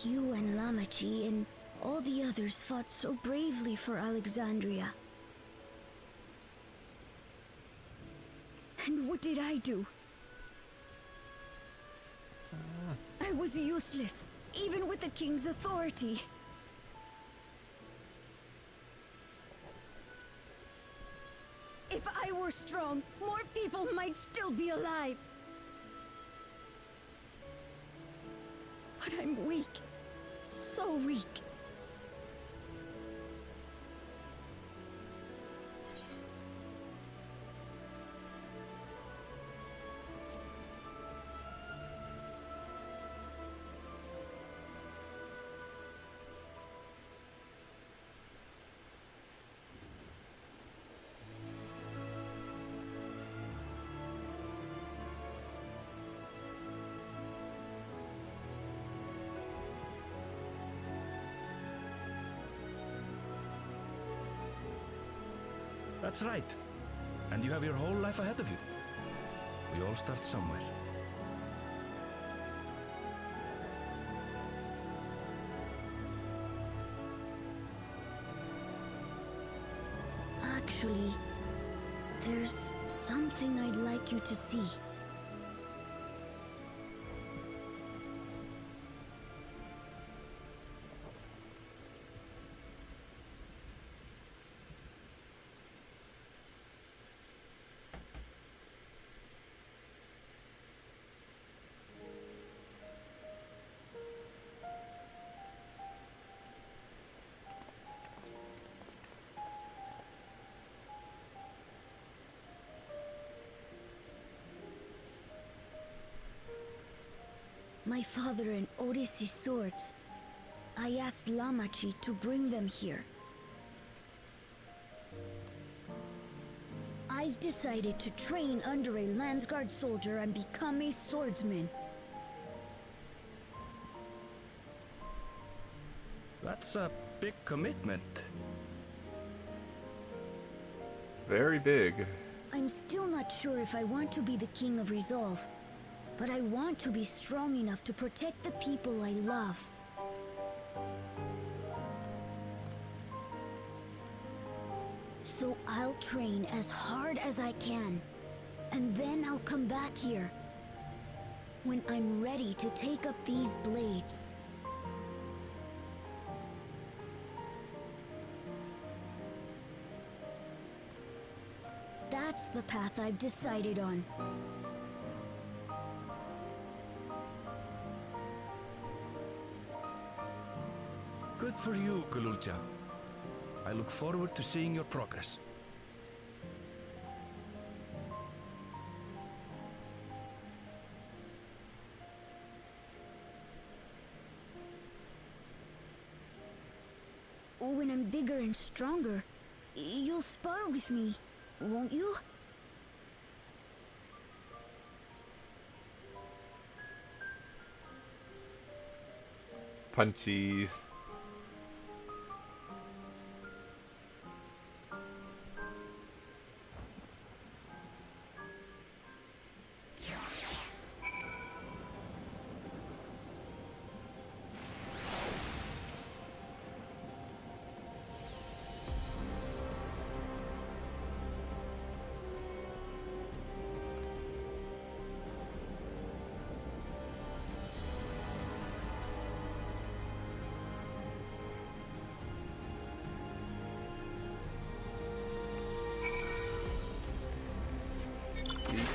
You and Lamachi and all the others fought so bravely for Alexandria. And what did I do? I was useless, even with the king's authority. If I were strong, more people might still be alive. But I'm weak. So weak. That's right. And you have your whole life ahead of you. We all start somewhere. Actually, there's something I'd like you to see. My father and Odyssey's swords. I asked Lamachi to bring them here. I've decided to train under a Landsguard soldier and become a swordsman. That's a big commitment. It's very big. I'm still not sure if I want to be the King of Resolve, but I want to be strong enough to protect the people I love. So I'll train as hard as I can, and then I'll come back here when I'm ready to take up these blades. That's the path I've decided on. Good for you, Kululcha. I look forward to seeing your progress. When I'm bigger and stronger, you'll spar with me, won't you? Punchies.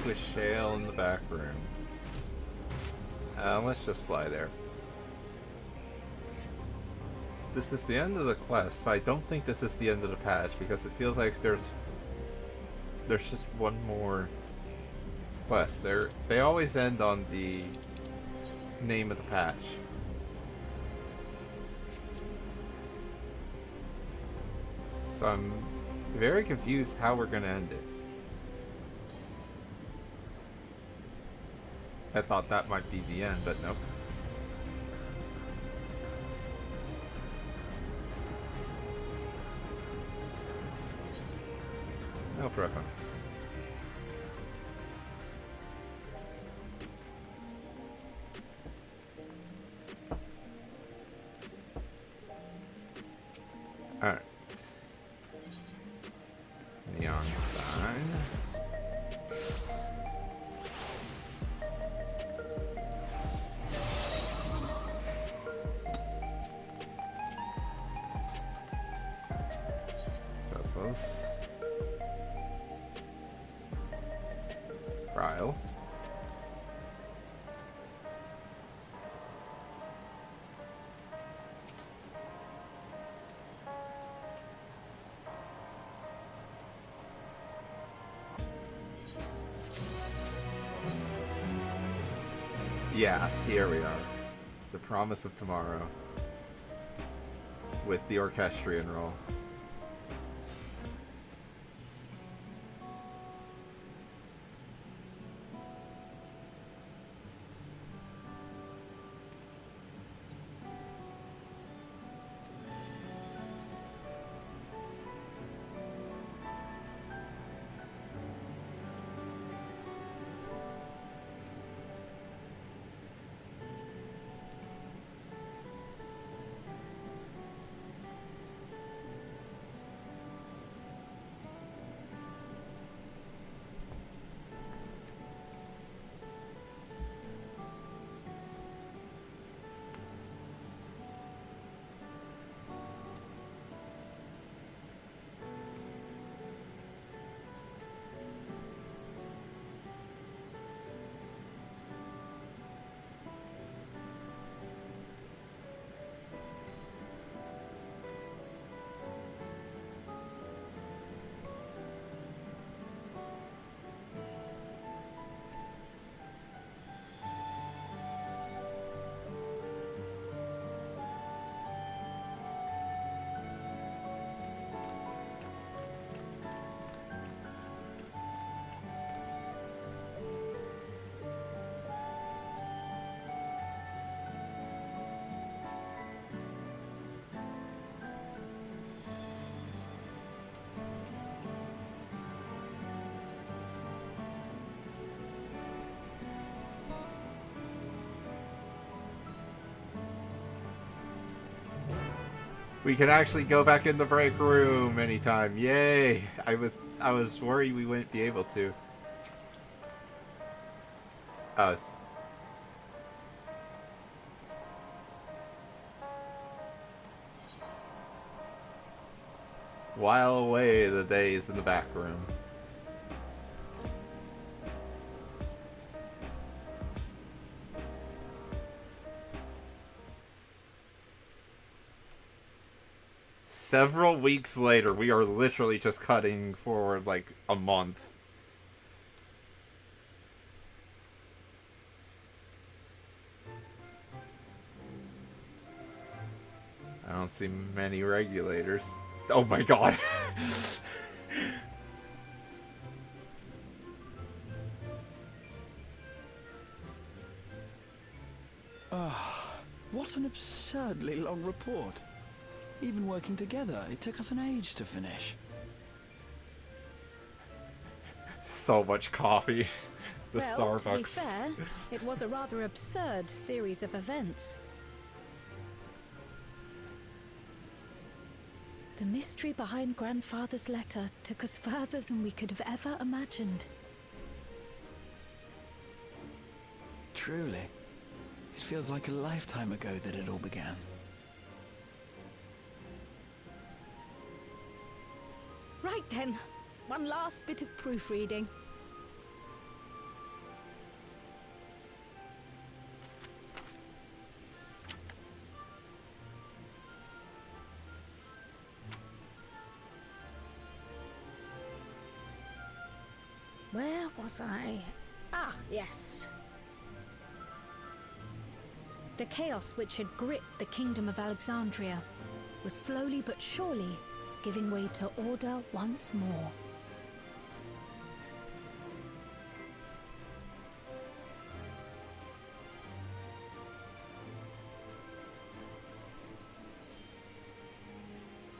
With shale in the back room. Let's just fly there. This is the end of the quest, but I don't think this is the end of the patch because it feels like there's just one more quest. They always end on the name of the patch. So I'm very confused how we're gonna end it. I thought that might be the end, but nope. No preference. Alright. Neon sign. Ryle. Yeah, here we are. The Promise of Tomorrow. With the Orchestrion roll. We can actually go back in the break room anytime. Yay! I was worried we wouldn't be able to. While away the days in the back room. Several weeks later, we are literally just cutting forward like a month. I don't see many regulators. Oh my god. What an absurdly long report. Even working together, it took us an age to finish. So much coffee. The well, Starbucks. To be fair, it was a rather absurd series of events. The mystery behind Grandfather's letter took us further than we could have ever imagined. Truly. It feels like a lifetime ago that it all began. Right then, one last bit of proofreading. Where was I? Ah, yes. The chaos which had gripped the kingdom of Alexandria was slowly but surely giving way to order once more.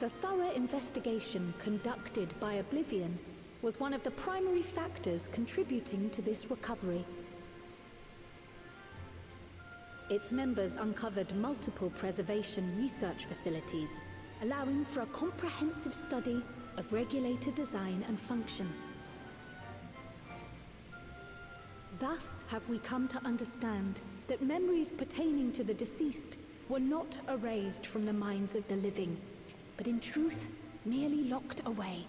The thorough investigation conducted by Oblivion was one of the primary factors contributing to this recovery. Its members uncovered multiple preservation research facilities, allowing for a comprehensive study of regulator design and function. Thus have we come to understand that memories pertaining to the deceased were not erased from the minds of the living, but in truth, merely locked away.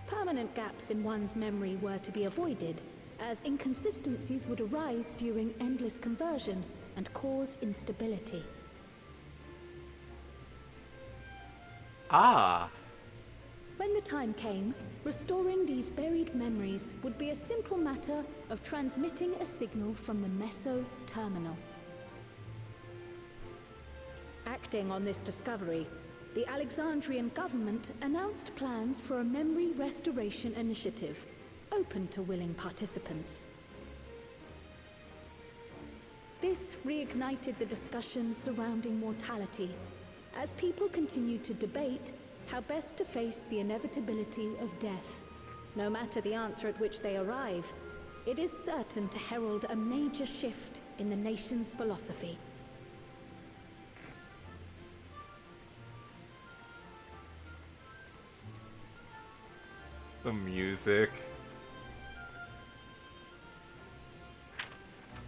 Permanent gaps in one's memory were to be avoided, as inconsistencies would arise during endless conversion and cause instability. Ah! When the time came, restoring these buried memories would be a simple matter of transmitting a signal from the Meso terminal. Acting on this discovery, the Alexandrian government announced plans for a memory restoration initiative, open to willing participants. This reignited the discussion surrounding mortality, as people continued to debate how best to face the inevitability of death. No matter the answer at which they arrive, it is certain to herald a major shift in the nation's philosophy. The music.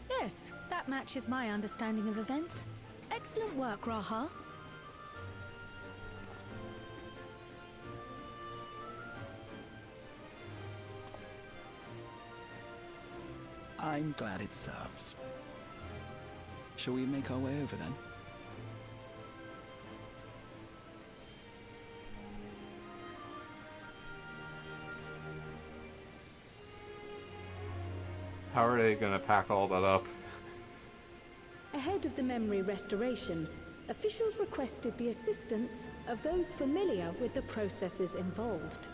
Yes, that matches my understanding of events. Excellent work, Raha. I'm glad it serves. Shall we make our way over then? How are they gonna pack all that up? Ahead of the memory restoration, officials requested the assistance of those familiar with the processes involved.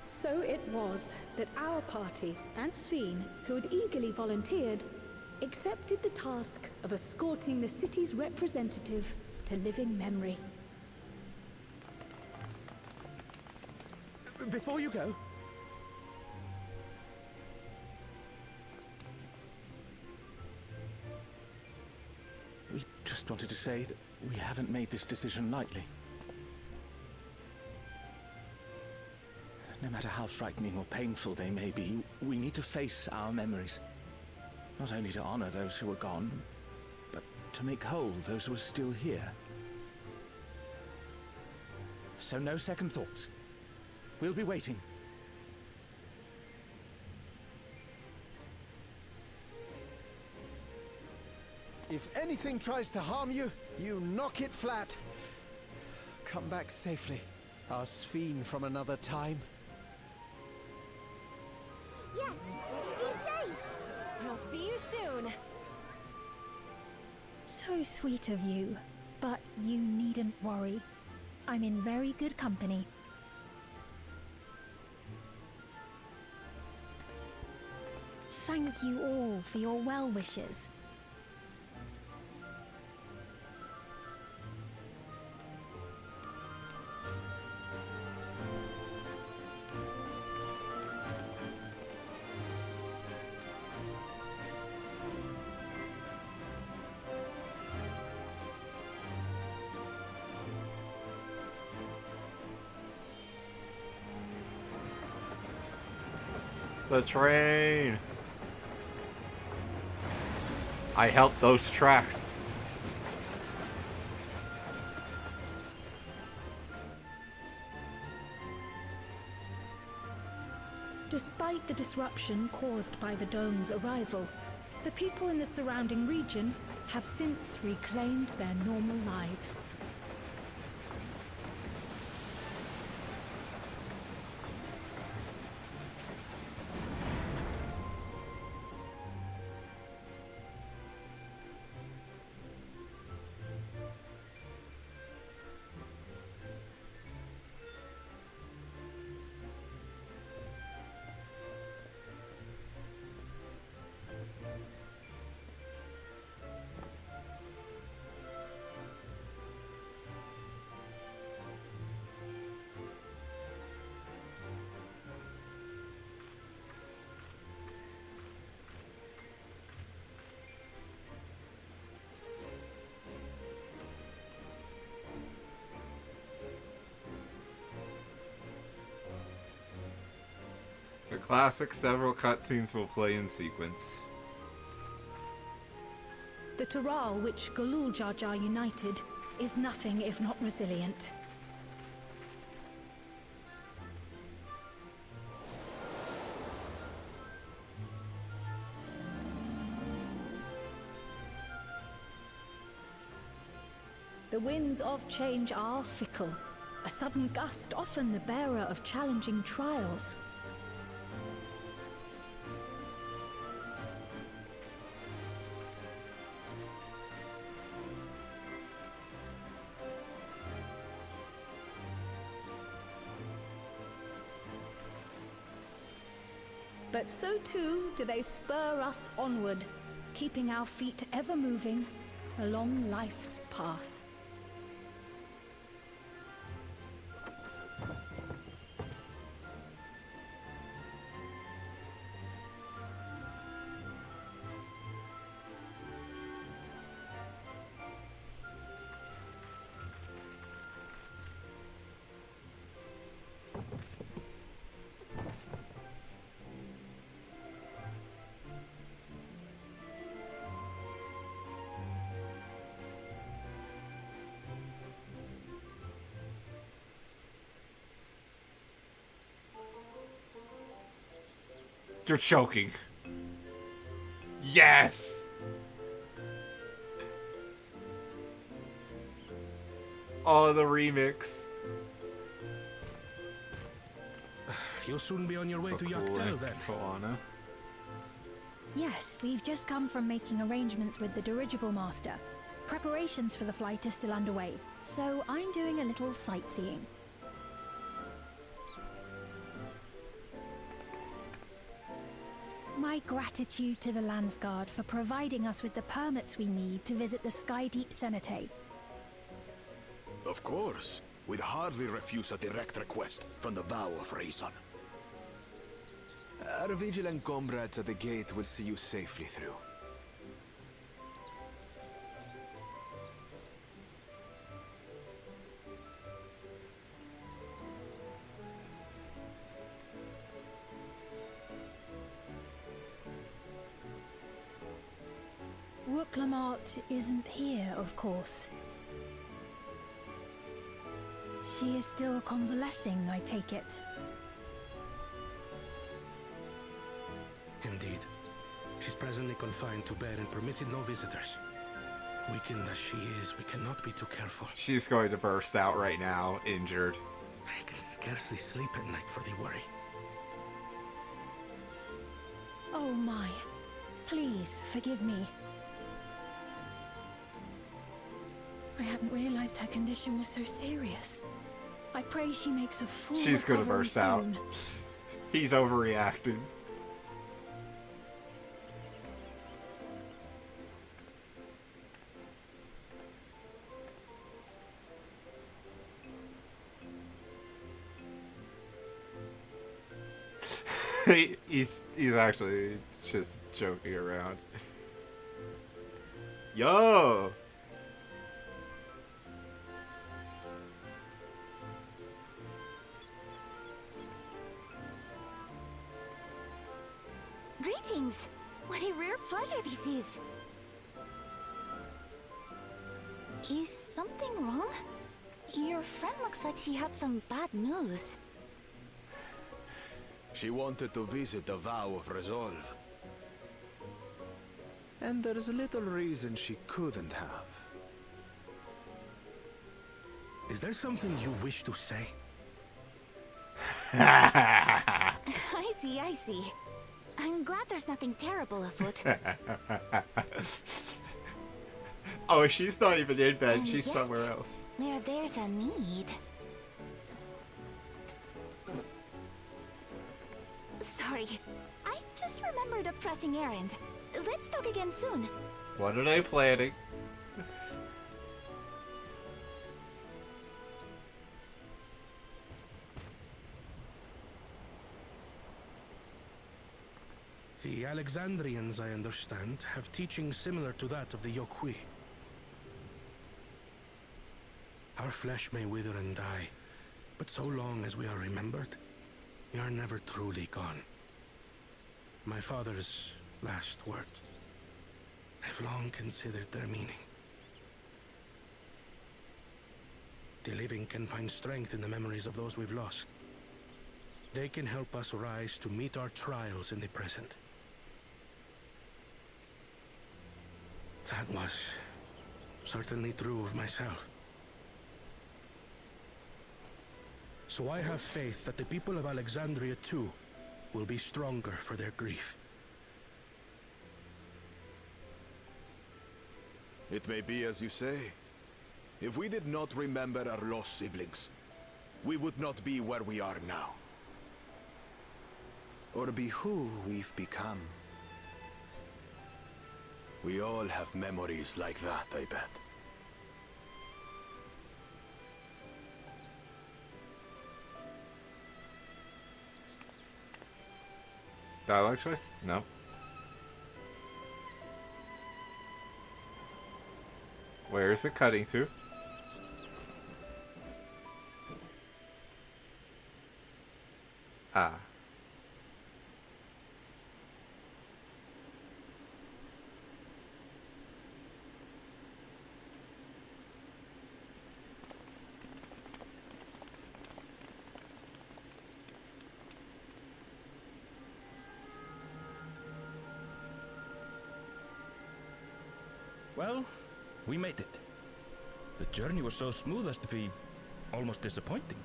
So it was that our party and Sveen, who had eagerly volunteered, accepted the task of escorting the city's representative to living memory. Before you go, we just just wanted to say that we haven't made this decision lightly. No matter how frightening or painful they may be, we need to face our memories. Not only to honor those who are gone, but to make whole those who are still here. So no second thoughts. We'll be waiting. If anything tries to harm you, you knock it flat. Come back safely, our Sphene from another time. Yes! Be safe! I'll see you soon. So sweet of you, but you needn't worry. I'm in very good company. Thank you all for your well wishes. The train! I helped those tracks. Despite the disruption caused by the dome's arrival, the people in the surrounding region have since reclaimed their normal lives. The classic several cutscenes will play in sequence. The Taral which Galul Jar Jar united is nothing if not resilient. The winds of change are fickle. A sudden gust often the bearer of challenging trials. But so too do they spur us onward, keeping our feet ever moving along life's path. You're choking. Yes! Oh, the remix. You'll soon be on your way to Yaktel then. Koana. Yes, we've just come from making arrangements with the dirigible master. Preparations for the flight are still underway, so I'm doing a little sightseeing. My gratitude to the Landsguard for providing us with the permits we need to visit the Skydeep Cenote. Of course. We'd hardly refuse a direct request from the vow of reason. Our vigilant comrades at the gate will see you safely through. Wooklamart isn't here, of course. She is still convalescing, I take it. Indeed. She's presently confined to bed and permitted no visitors. Weakened as she is, we cannot be too careful. She's going to burst out right now, injured. I can scarcely sleep at night for the worry. Oh my. Please, forgive me. I hadn't realized her condition was so serious. I pray she makes a full recovery soon. She's gonna burst out. He's overreacting. He's actually just joking around. Yo! Greetings! What a rare pleasure this is! Is something wrong? Your friend looks like she had some bad news. She wanted to visit the Vow of Resolve. And there's little reason she couldn't have. Is there something you wish to say? I see. I'm glad there's nothing terrible afoot. Oh, she's not even in bed, And she's yet, somewhere else. Where there's a need. Sorry, I just remembered a pressing errand. Let's talk again soon. What are they planning? The Alexandrians, I understand, have teachings similar to that of the Yokui. Our flesh may wither and die, but so long as we are remembered, we are never truly gone. My father's last words. I've long considered their meaning. The living can find strength in the memories of those we've lost. They can help us rise to meet our trials in the present. That was certainly true of myself. So I have faith that the people of Alexandria too will be stronger for their grief. It may be as you say. If we did not remember our lost siblings, we would not be where we are now. Or be who we've become. We all have memories like that, I bet. Dialogue choice? No. Where is it cutting to? Ah. Well, we made it. The journey was so smooth as to be almost disappointing.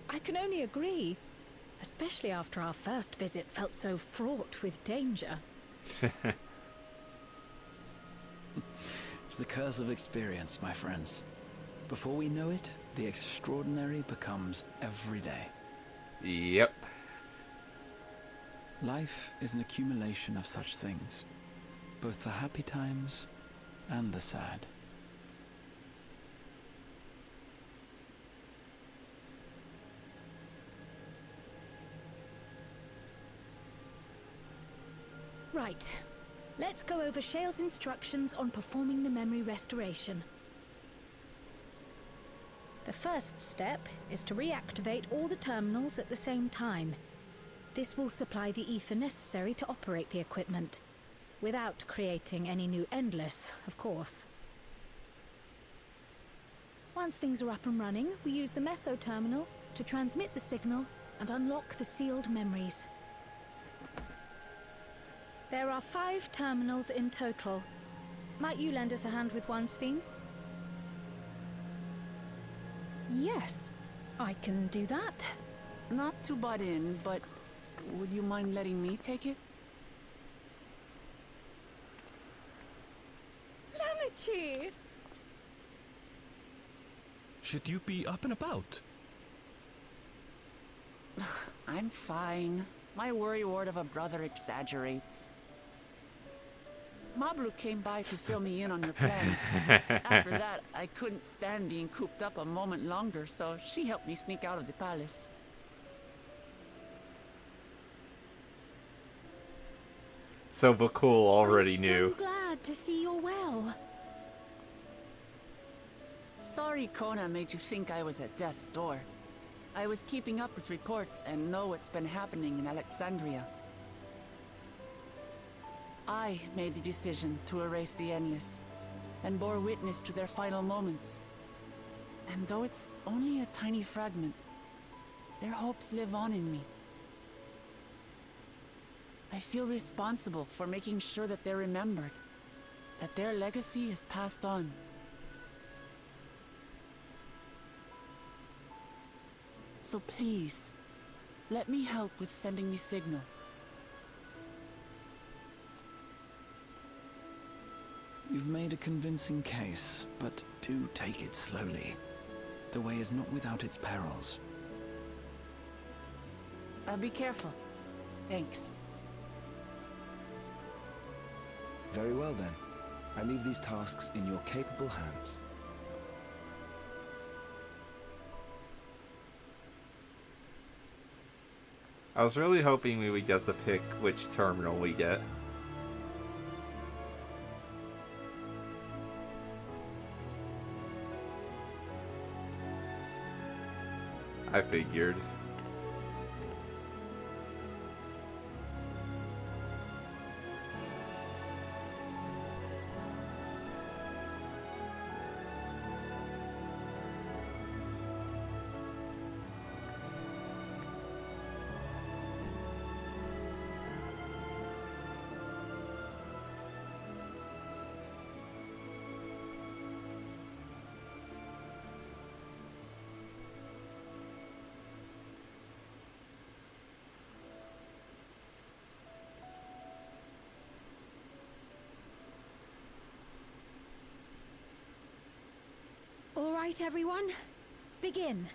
I can only agree. Especially after our first visit felt so fraught with danger. It's the curse of experience, my friends. Before we know it, the extraordinary becomes every day. Yep. Life is an accumulation of such things. Both the happy times and the sad. Right. Let's go over Shale's instructions on performing the memory restoration. The first step is to reactivate all the terminals at the same time. This will supply the ether necessary to operate the equipment. Without creating any new endless, of course. Once things are up and running, we use the meso terminal to transmit the signal and unlock the sealed memories. There are 5 terminals in total. Might you lend us a hand with one, Sphene? Yes, I can do that. Not to butt in, but would you mind letting me take it? Lamichi! Should you be up and about? I'm fine. My worrywart of a brother exaggerates. Mablu came by to fill me in on your plans. After that, I couldn't stand being cooped up a moment longer, so she helped me sneak out of the palace. So Bakul already knew. I'm so glad to see you're well. Sorry Kona made you think I was at death's door. I was keeping up with reports and know what's been happening in Alexandria. I made the decision to erase the Endless, and bore witness to their final moments. And though it's only a tiny fragment, their hopes live on in me. I feel responsible for making sure that they're remembered, that their legacy is passed on. So please, let me help with sending the signal. You've made a convincing case, but do take it slowly. The way is not without its perils. I'll be careful. Thanks. Very well then. I leave these tasks in your capable hands. I was really hoping we would get to pick which terminal we get. I figured. All right, everyone. Begin.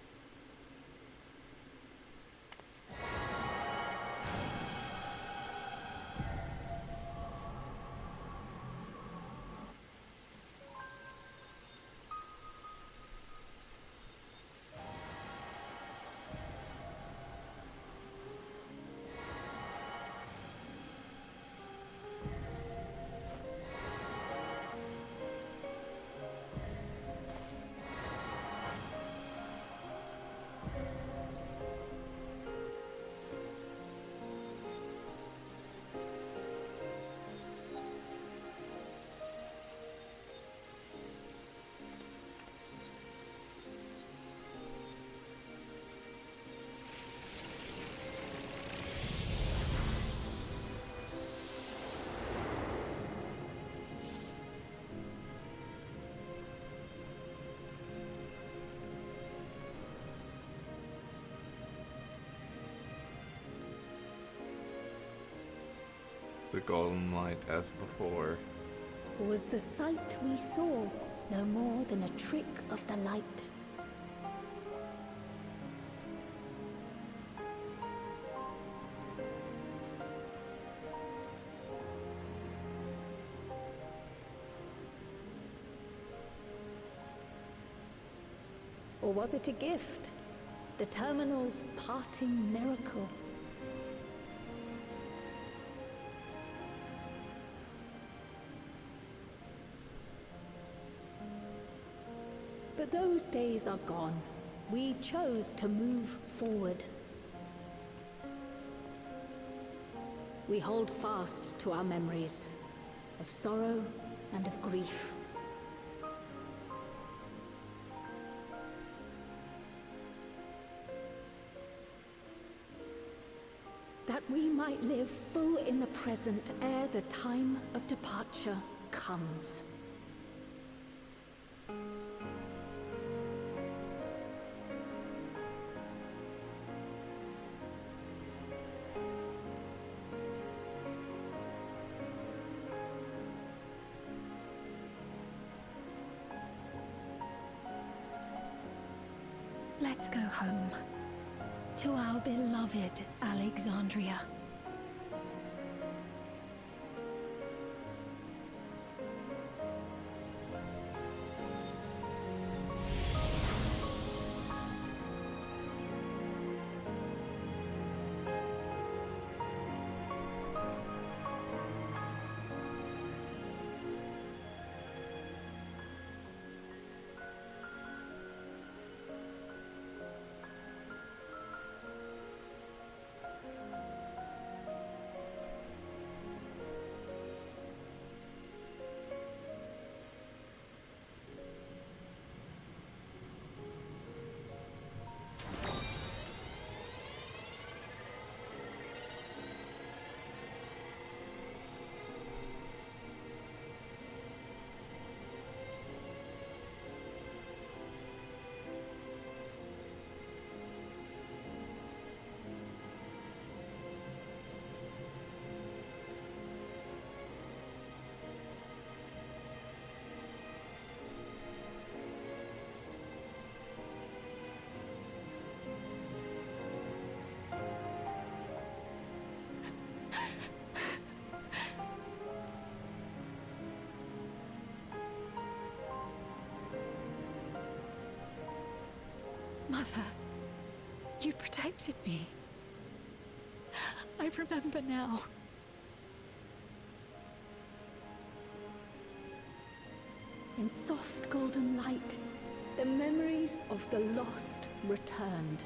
The golden light as before. Was the sight we saw no more than a trick of the light? Or was it a gift? The terminal's parting miracle? But those days are gone. We chose to move forward. We hold fast to our memories. of sorrow and of grief. That we might live full in the present ere the time of departure comes. Let's go home. To our beloved Alexandria. Mother, you protected me. I remember now. In soft golden light, the memories of the lost returned.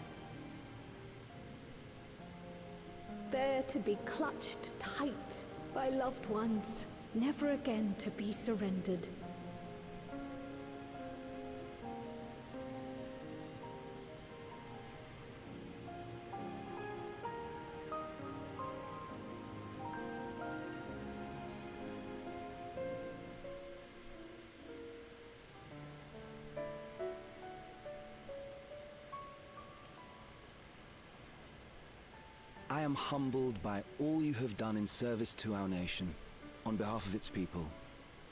There to be clutched tight by loved ones, never again to be surrendered. I am humbled by all you have done in service to our nation. On behalf of its people,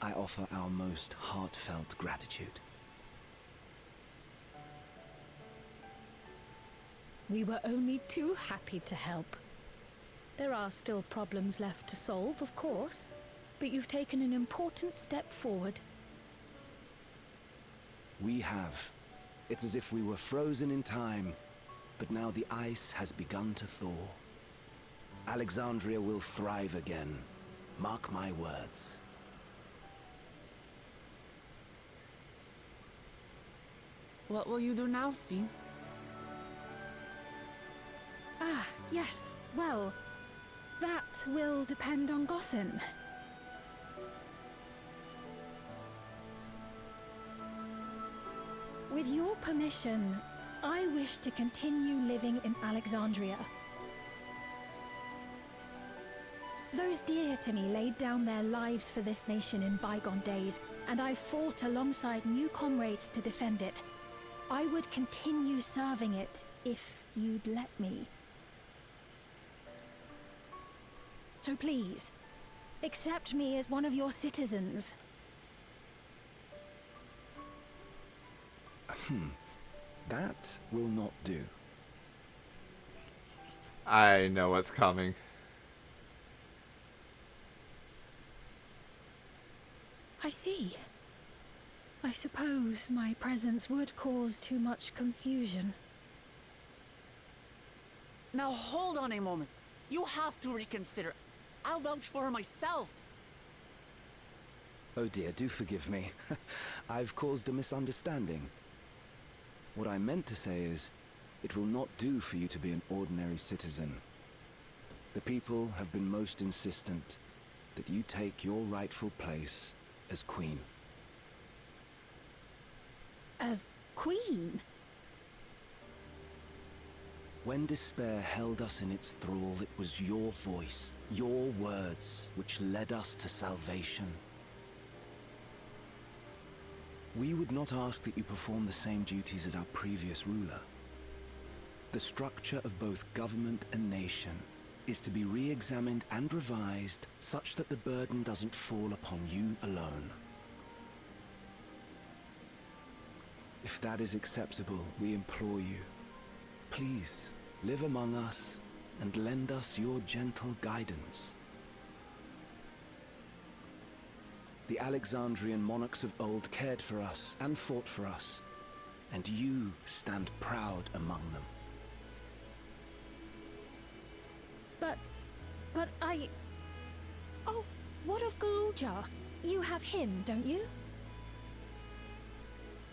I offer our most heartfelt gratitude. We were only too happy to help. There are still problems left to solve, of course, but you've taken an important step forward. We have. It's as if we were frozen in time, but now the ice has begun to thaw. Alexandria will thrive again. Mark my words. What will you do now, Sven? Ah, yes. Well, that will depend on Gossen. With your permission, I wish to continue living in Alexandria. Those dear to me laid down their lives for this nation in bygone days, and I fought alongside new comrades to defend it. I would continue serving it if you'd let me. So please, accept me as one of your citizens. That will not do. I know what's coming. I see. I suppose my presence would cause too much confusion. Now hold on a moment. You have to reconsider. I'll vouch for her myself. Oh dear, do forgive me. I've caused a misunderstanding. What I meant to say is, it will not do for you to be an ordinary citizen. The people have been most insistent. that you take your rightful place as queen. As queen? When despair held us in its thrall, it was your voice, your words, which led us to salvation. We would not ask that you perform the same duties as our previous ruler. The structure of both government and nation is to be re-examined and revised such that the burden doesn't fall upon you alone. If that is acceptable, we implore you, please live among us and lend us your gentle guidance. The Alexandrian monarchs of old cared for us and fought for us, and you stand proud among them. But I... Oh, what of Galuja? You have him, don't you?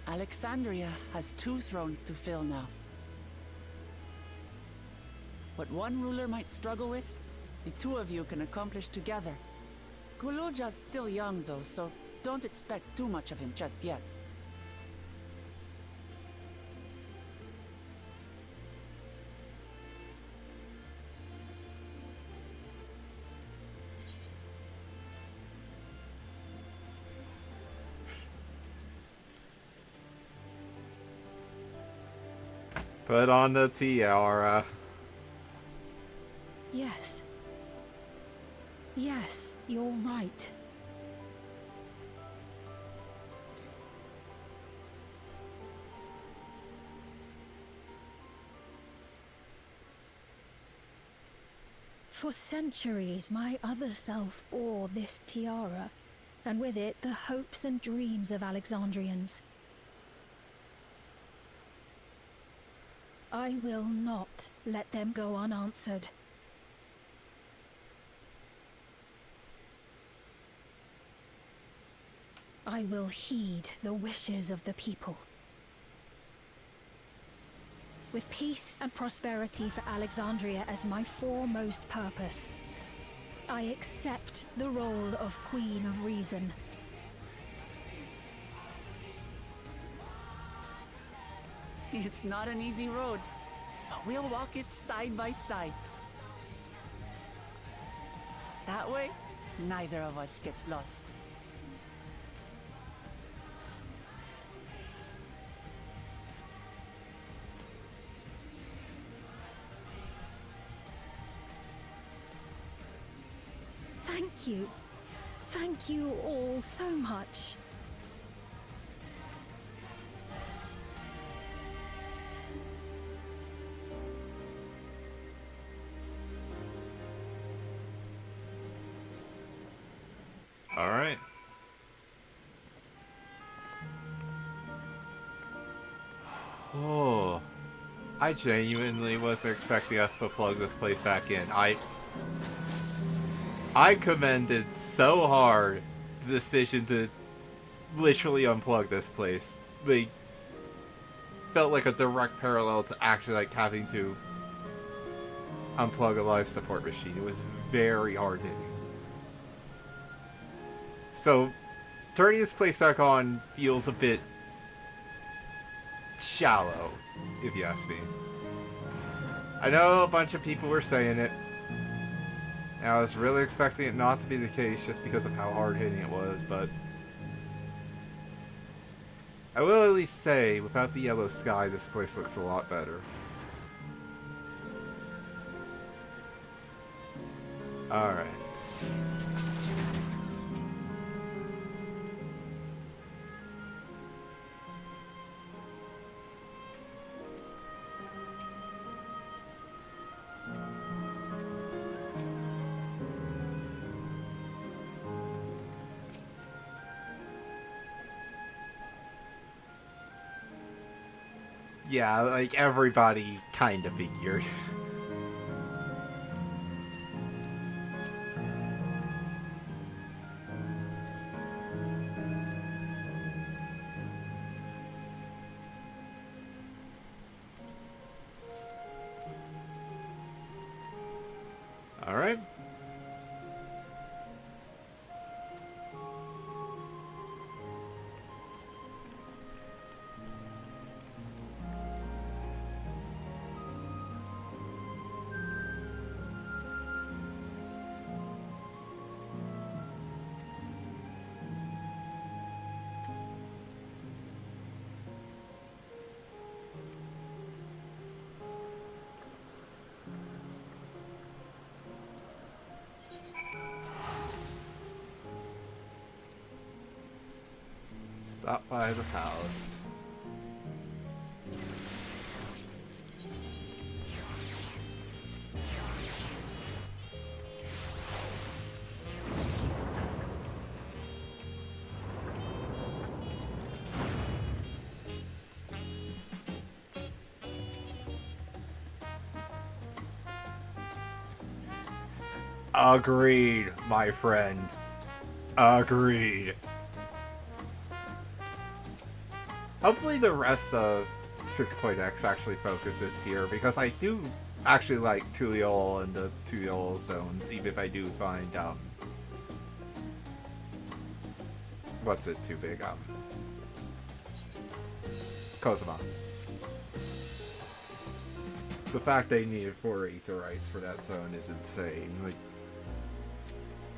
Alexandria has 2 thrones to fill now. What one ruler might struggle with, the 2 of you can accomplish together. Guluja's still young though, so don't expect too much of him just yet. Put on the tiara. Yes. Yes, you're right. For centuries, my other self bore this tiara, and with it the hopes and dreams of Alexandrians. I will not let them go unanswered. I will heed the wishes of the people. With peace and prosperity for Alexandria as my foremost purpose, I accept the role of Queen of Reason. It's not an easy road, but we'll walk it side by side. That way, neither of us gets lost. Thank you. Thank you all so much. All right. Oh, I genuinely wasn't expecting us to plug this place back in. I commended so hard the decision to literally unplug this place. They felt like a direct parallel to actually like having to unplug a life support machine. It was very hard hitting. So, turning this place back on feels a bit shallow, if you ask me. I know a bunch of people were saying it, and I was really expecting it not to be the case just because of how hard hitting it was, but I will at least say, without the yellow sky, this place looks a lot better. Alright. Yeah, like everybody kind of figured. Alright. Stop by the palace. Agreed, my friend. Agreed. Hopefully the rest of 6.x actually focuses here, because I do actually like Tuliol and the Tuliol zones, even if I do find, what's it too big? Kozama. The fact they needed 4 Aetherites for that zone is insane. Like,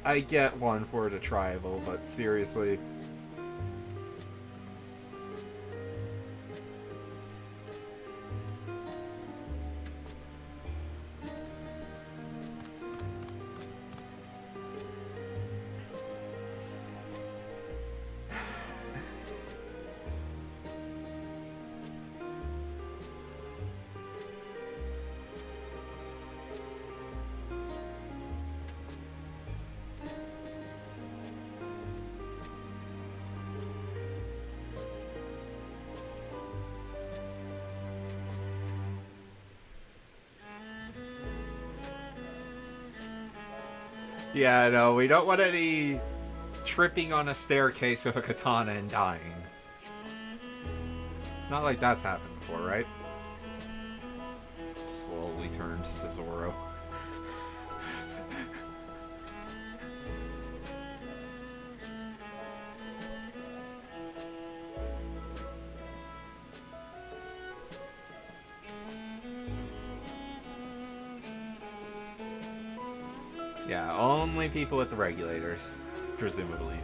I get one for the tribal, but seriously. Yeah, no, we don't want any tripping on a staircase with a katana and dying. It's not like that's happened before, right? Slowly turns to Zoro. Yeah, only people with the regulators, presumably.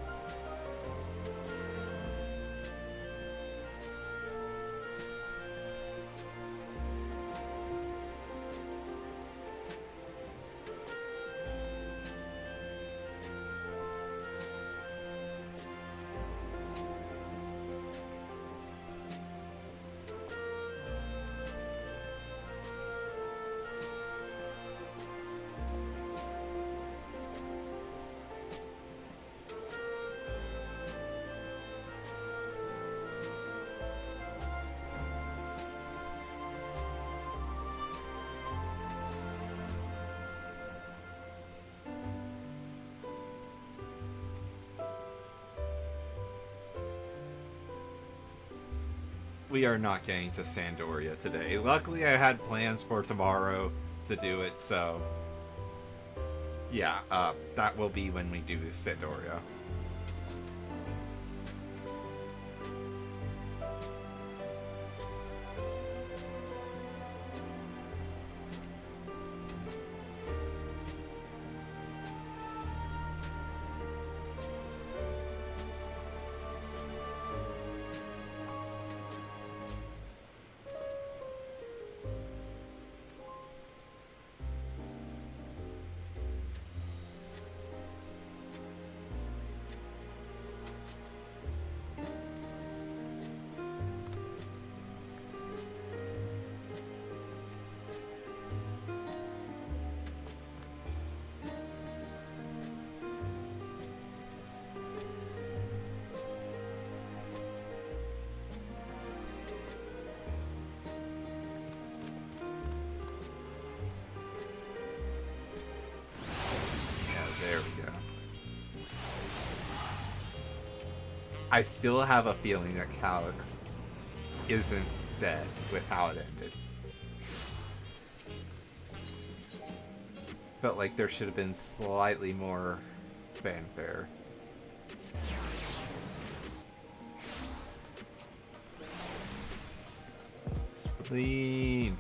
We are not getting to Sandoria today. Luckily, I had plans for tomorrow to do it, so yeah, that will be when we do Sandoria. There we go. I still have a feeling that Calyx isn't dead with how it ended. Felt like there should have been slightly more fanfare. Spleen.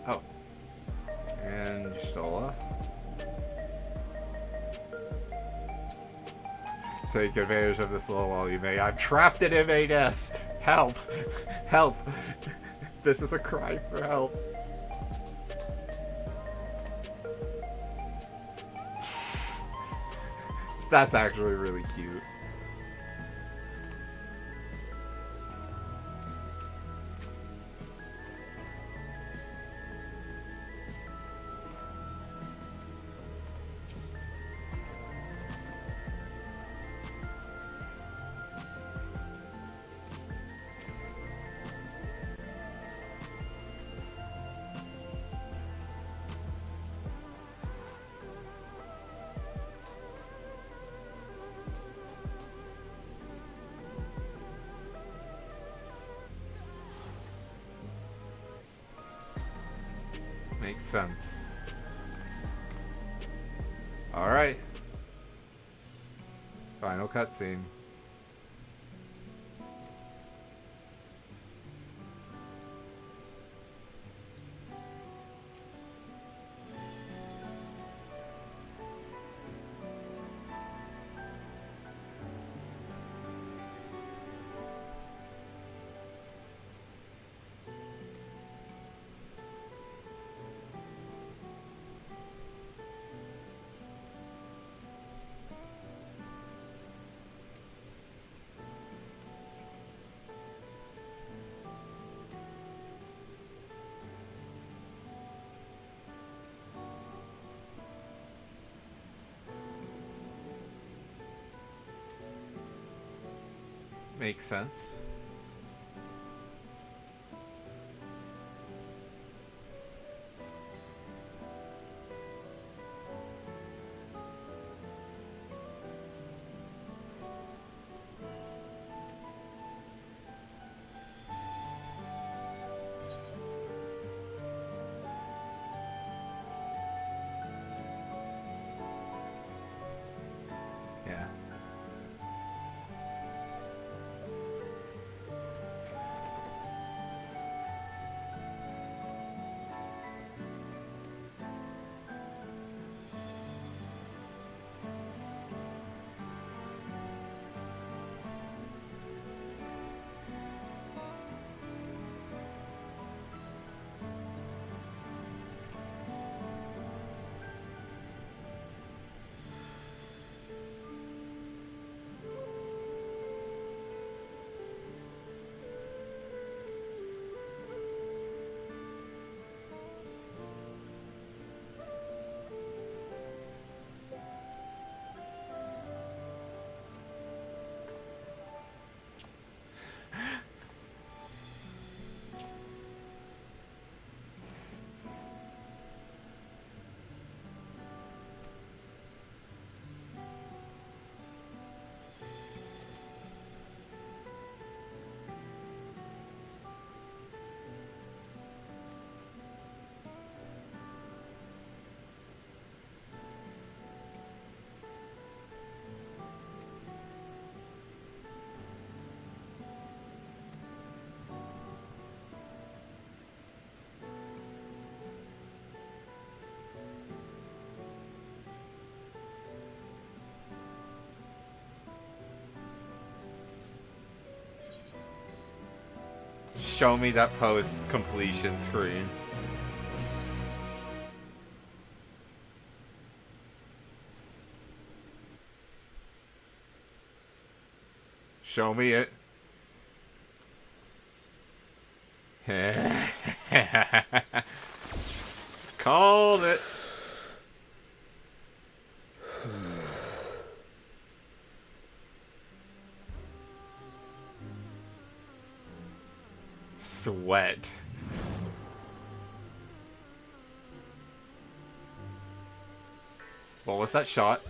Oh. And Stola. Take advantage of this lull while you may. I'm trapped in M8S! Help! Help! This is a cry for help. That's actually really cute. Makes sense. Alright. Final cutscene. Makes sense. Yeah. Show me that post completion screen. Show me it. Called it. Sweat. What was that shot?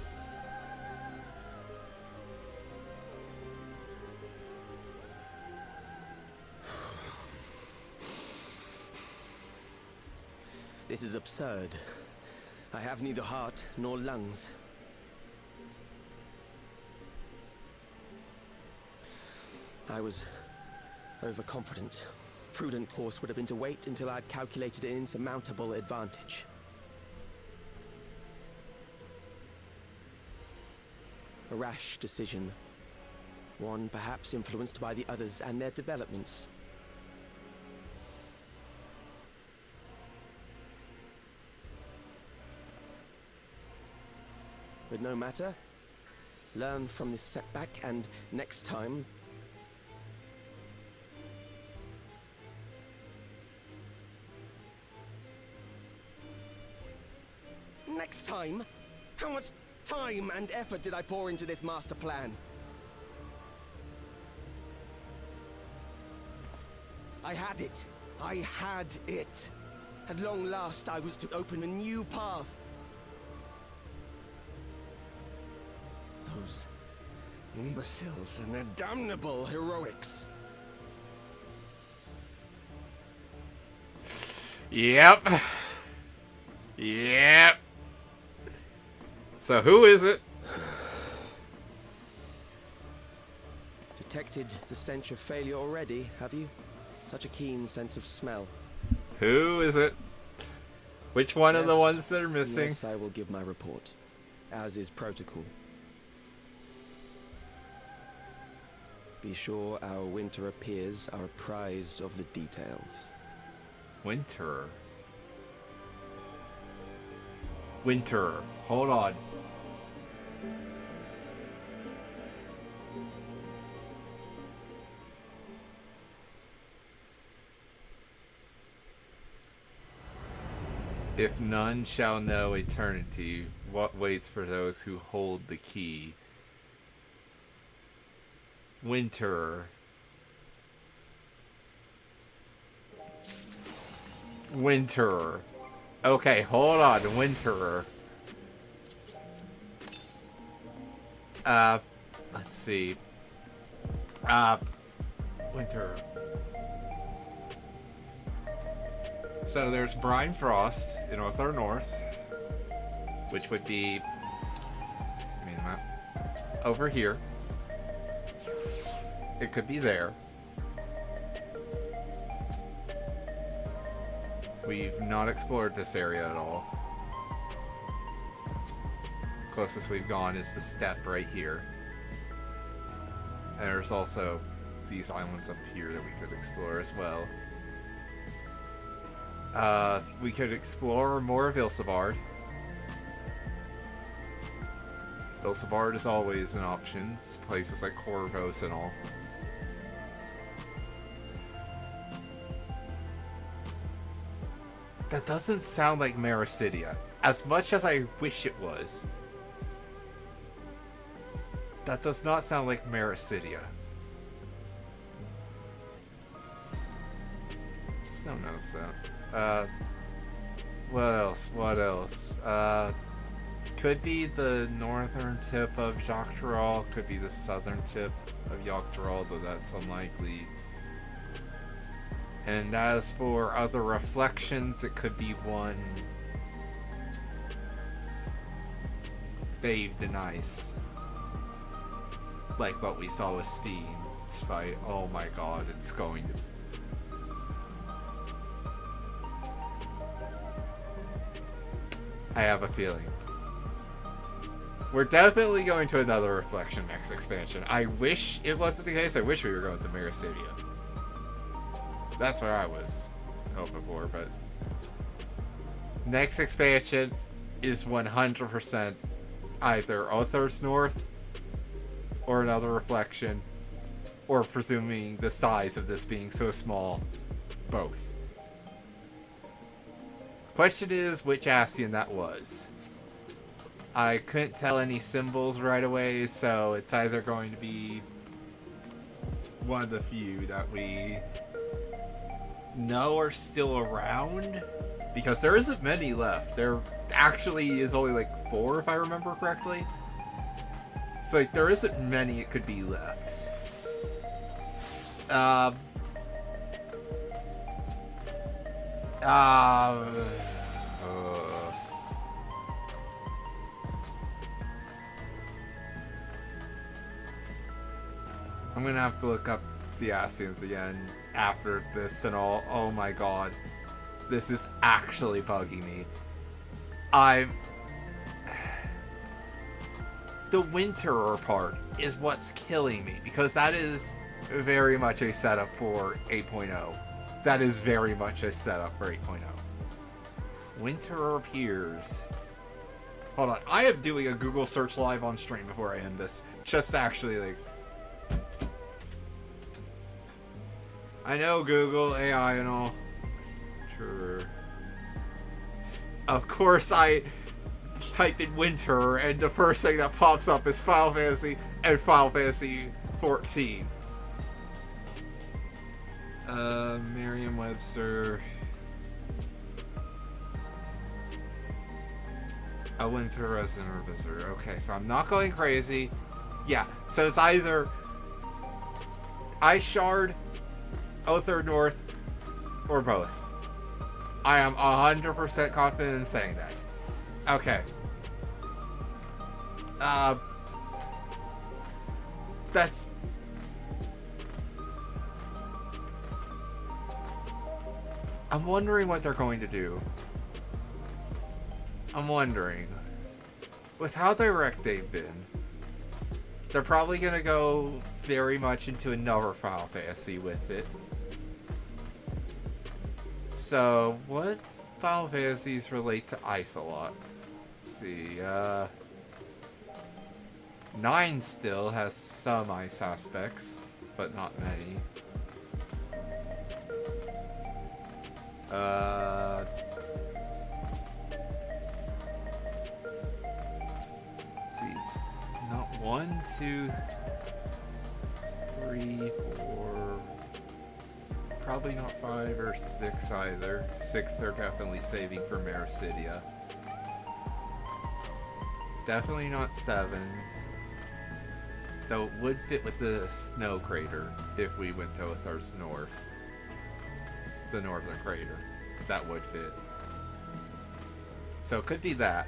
This is absurd. I have neither heart nor lungs. I was overconfident. Prudent course would have been to wait until I'd calculated an insurmountable advantage. A rash decision. One perhaps influenced by the others and their developments. But no matter. Learn from this setback and next time... Next time? How much time and effort did I pour into this master plan? I had it. I had it. At long last, I was to open a new path. Those imbeciles and their damnable heroics. Yep. Yep. So who is it? Detected the stench of failure already, have you? Such a keen sense of smell. Who is it? Which one of the ones that are missing? Yes, I will give my report, as is protocol. Be sure our Winterer peers are apprised of the details. Winterer. Winterer. Hold on. If none shall know eternity, what waits for those who hold the key? Winterer. Winterer. Okay, hold on. Winterer. Let's see. Winterer. So there's Brine Frost in Othar North, which would be, over here. It could be there. We've not explored this area at all. Closest we've gone is the steppe right here. And there's also these islands up here that we could explore as well. We could explore more of Ilsabard. Ilsabard is always an option. It's places like Corvos and all. That doesn't sound like Mericidia, as much as I wish it was. That does not sound like Mericidia. Snow knows that. What else? What else? Could be the northern tip of Yogg-Thorol, could be the southern tip of Yogg-Thorol, though that's unlikely. And as for other reflections, it could be one bathed in ice. Like what we saw with Speen. Despite, oh my god, it's going to... I have a feeling. We're definitely going to another reflection next expansion. I wish it wasn't the case. I wish we were going to Mericidia. That's where I was hoping for, but... Next expansion is 100% either Othar's North or another reflection, or presuming the size of this being so small, both. Question is which Ascian that was. I couldn't tell any symbols right away, so it's either going to be one of the few that we know are still around, because there isn't many left. There actually is only like 4 if I remember correctly. So like, there isn't many it could be left. I'm gonna have to look up the Ascians again after this and all. Oh my god. This is actually bugging me. The Winterer part is what's killing me, because that is very much a setup for 8.0. That is very much a setup for 8.0. Winterer appears. Hold on, I am doing a Google search live on stream before I end this. Just actually, like... I know Google, AI and all. Sure. Of course I type in Winterer and the first thing that pops up is Final Fantasy and Final Fantasy XIV. Merriam-Webster. A Winter Resident or Visitor. Okay, so I'm not going crazy. Yeah, so it's either Ice Shard, Othar North, or both. I am 100% confident in saying that. Okay. That's... I'm wondering what they're going to do. I'm wondering. With how direct they've been, they're probably going to go very much into another Final Fantasy with it. So, what Final Fantasies relate to ice a lot? Let's see, 9 still has some ice aspects, but not many. Let's see, it's not 1, 2, 3, 4, probably not 5 or 6 either. 6 they're definitely saving for Mericidia. Definitely not 7. Though it would fit with the snow crater if we went to Othar's North. The northern crater. That would fit. So it could be that.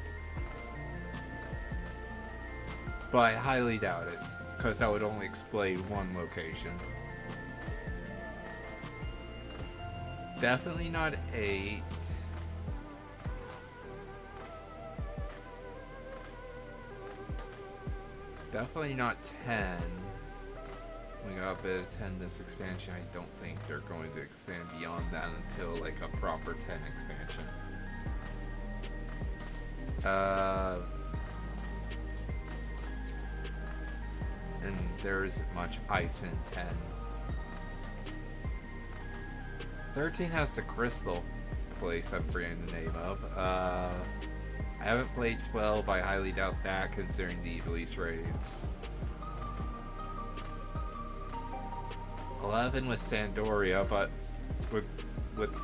But I highly doubt it, because that would only explain one location. Definitely not 8. Definitely not 10. We got a bit of 10 this expansion. I don't think they're going to expand beyond that until like a proper 10 expansion. And there isn't much ice in 10. 13 has the crystal place I'm forgetting the name of. I haven't played 12, I highly doubt that considering the release rates. 11 was Sandoria, but with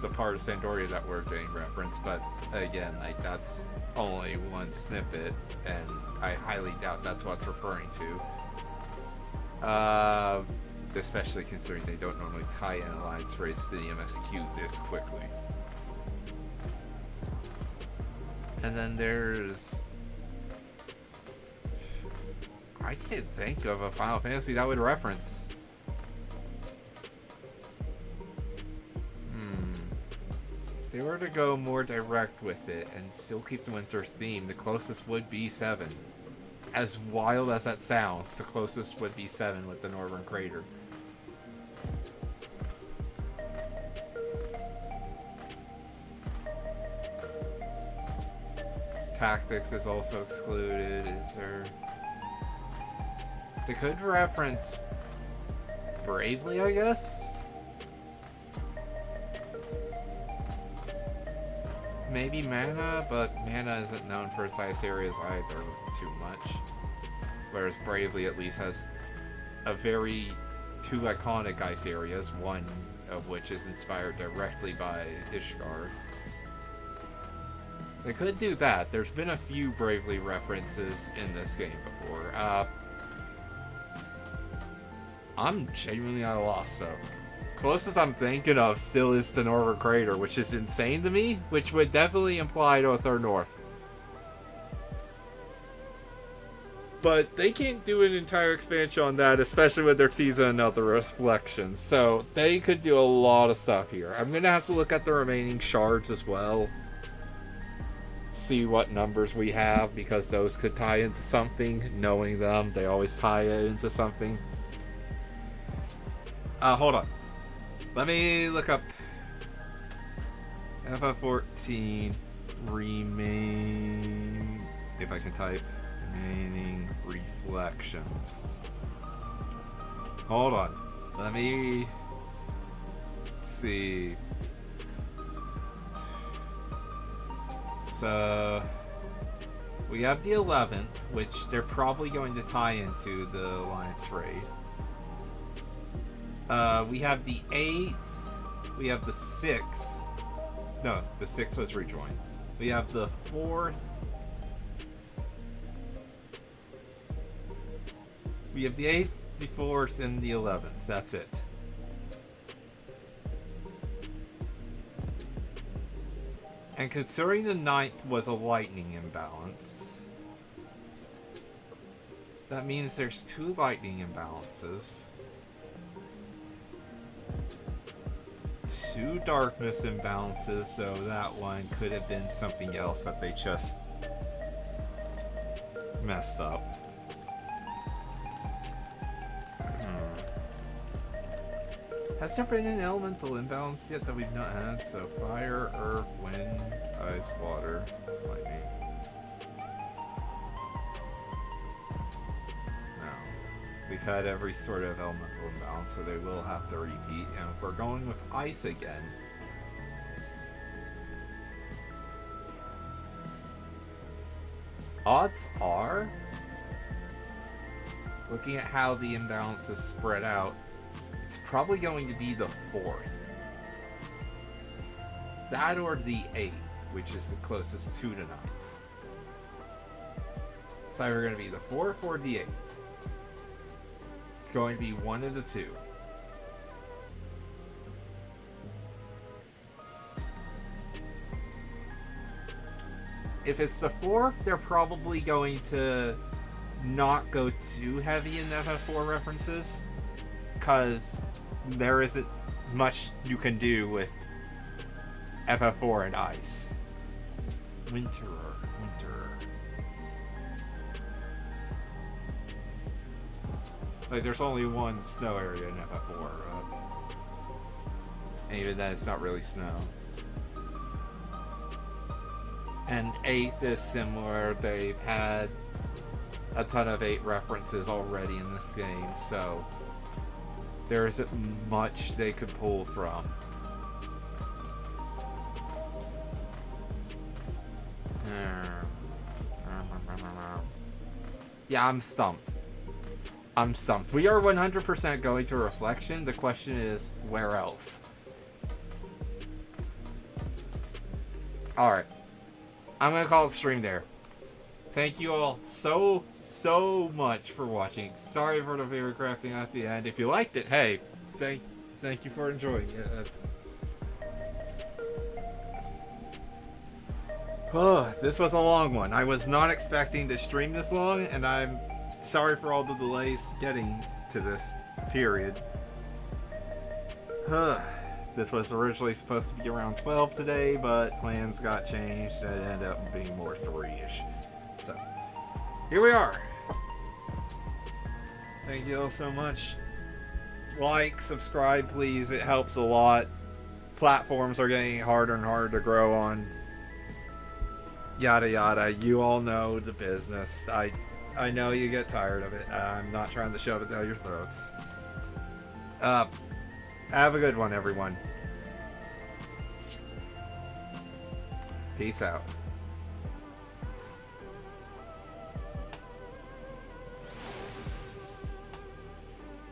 the part of Sandoria that we're getting referenced, but again, like that's only one snippet, and I highly doubt that's what it's referring to. Especially considering they don't normally tie in alliance rates to the MSQ this quickly. And then there's... I can't think of a Final Fantasy that would reference. If they were to go more direct with it and still keep the winter theme, the closest would be 7. As wild as that sounds, the closest would be 7 with the Northern Crater. Tactics is also excluded. Is there... They could reference Bravely, I guess? Maybe Mana, but Mana isn't known for its ice areas either too much. Whereas Bravely at least has a very... 2 iconic ice areas, one of which is inspired directly by Ishgard. They could do that. There's been a few Bravely references in this game before. I'm genuinely at a loss, though. Closest I'm thinking of still is the Northern Crater, which is insane to me, which would definitely imply Othar North. But they can't do an entire expansion on that, especially with their season of the Reflections. So they could do a lot of stuff here. I'm gonna have to look at the remaining shards as well. See what numbers we have, because those could tie into something. Knowing them, they always tie it into something. Hold on. Let me look up FF14 remain, if I can type, remaining reflections. Hold on. Let me see. So we have the 11th, which they're probably going to tie into the Alliance raid. We have the 8th. We have the 6th. No, the 6th was rejoined. We have the 4th. We have the 8th, the 4th, and the 11th. That's it. And considering the 9th was a lightning imbalance, that means there's 2 lightning imbalances, 2 darkness imbalances, so that one could have been something else that they just messed up. Has there been an elemental imbalance yet that we've not had? So fire, earth, wind, ice, water, lightning. No. We've had every sort of elemental imbalance, so they will have to repeat. And if we're going with ice again, odds are, looking at how the imbalance is spread out, it's probably going to be the 4th. That or the 8th, which is the closest to the 9th. It's either going to be the 4th or the 8th. It's going to be one of the two. If it's the 4th, they're probably going to not go too heavy in FF4 references, because there isn't much you can do with FF4 and ice. Winter. Like, there's only one snow area in FF4. And even then, it's not really snow. And 8th is similar. They've had a ton of 8 references already in this game, so there isn't much they could pull from. Yeah, I'm stumped. We are 100% going to Reflection. The question is, where else? Alright. I'm gonna call it stream there. Thank you all so much for watching. Sorry for the favorite crafting at the end. If you liked it, hey, thank you for enjoying it. Oh, this was a long one. I was not expecting to stream this long, and I'm sorry for all the delays getting to this period. This was originally supposed to be around 12 today, but plans got changed and it ended up being more 3-ish. So, here we are. Thank you all so much. Like, subscribe, please. It helps a lot. Platforms are getting harder and harder to grow on. Yada yada. You all know the business. I know you get tired of it. I'm not trying to shove it down your throats. Have a good one, everyone. Peace out.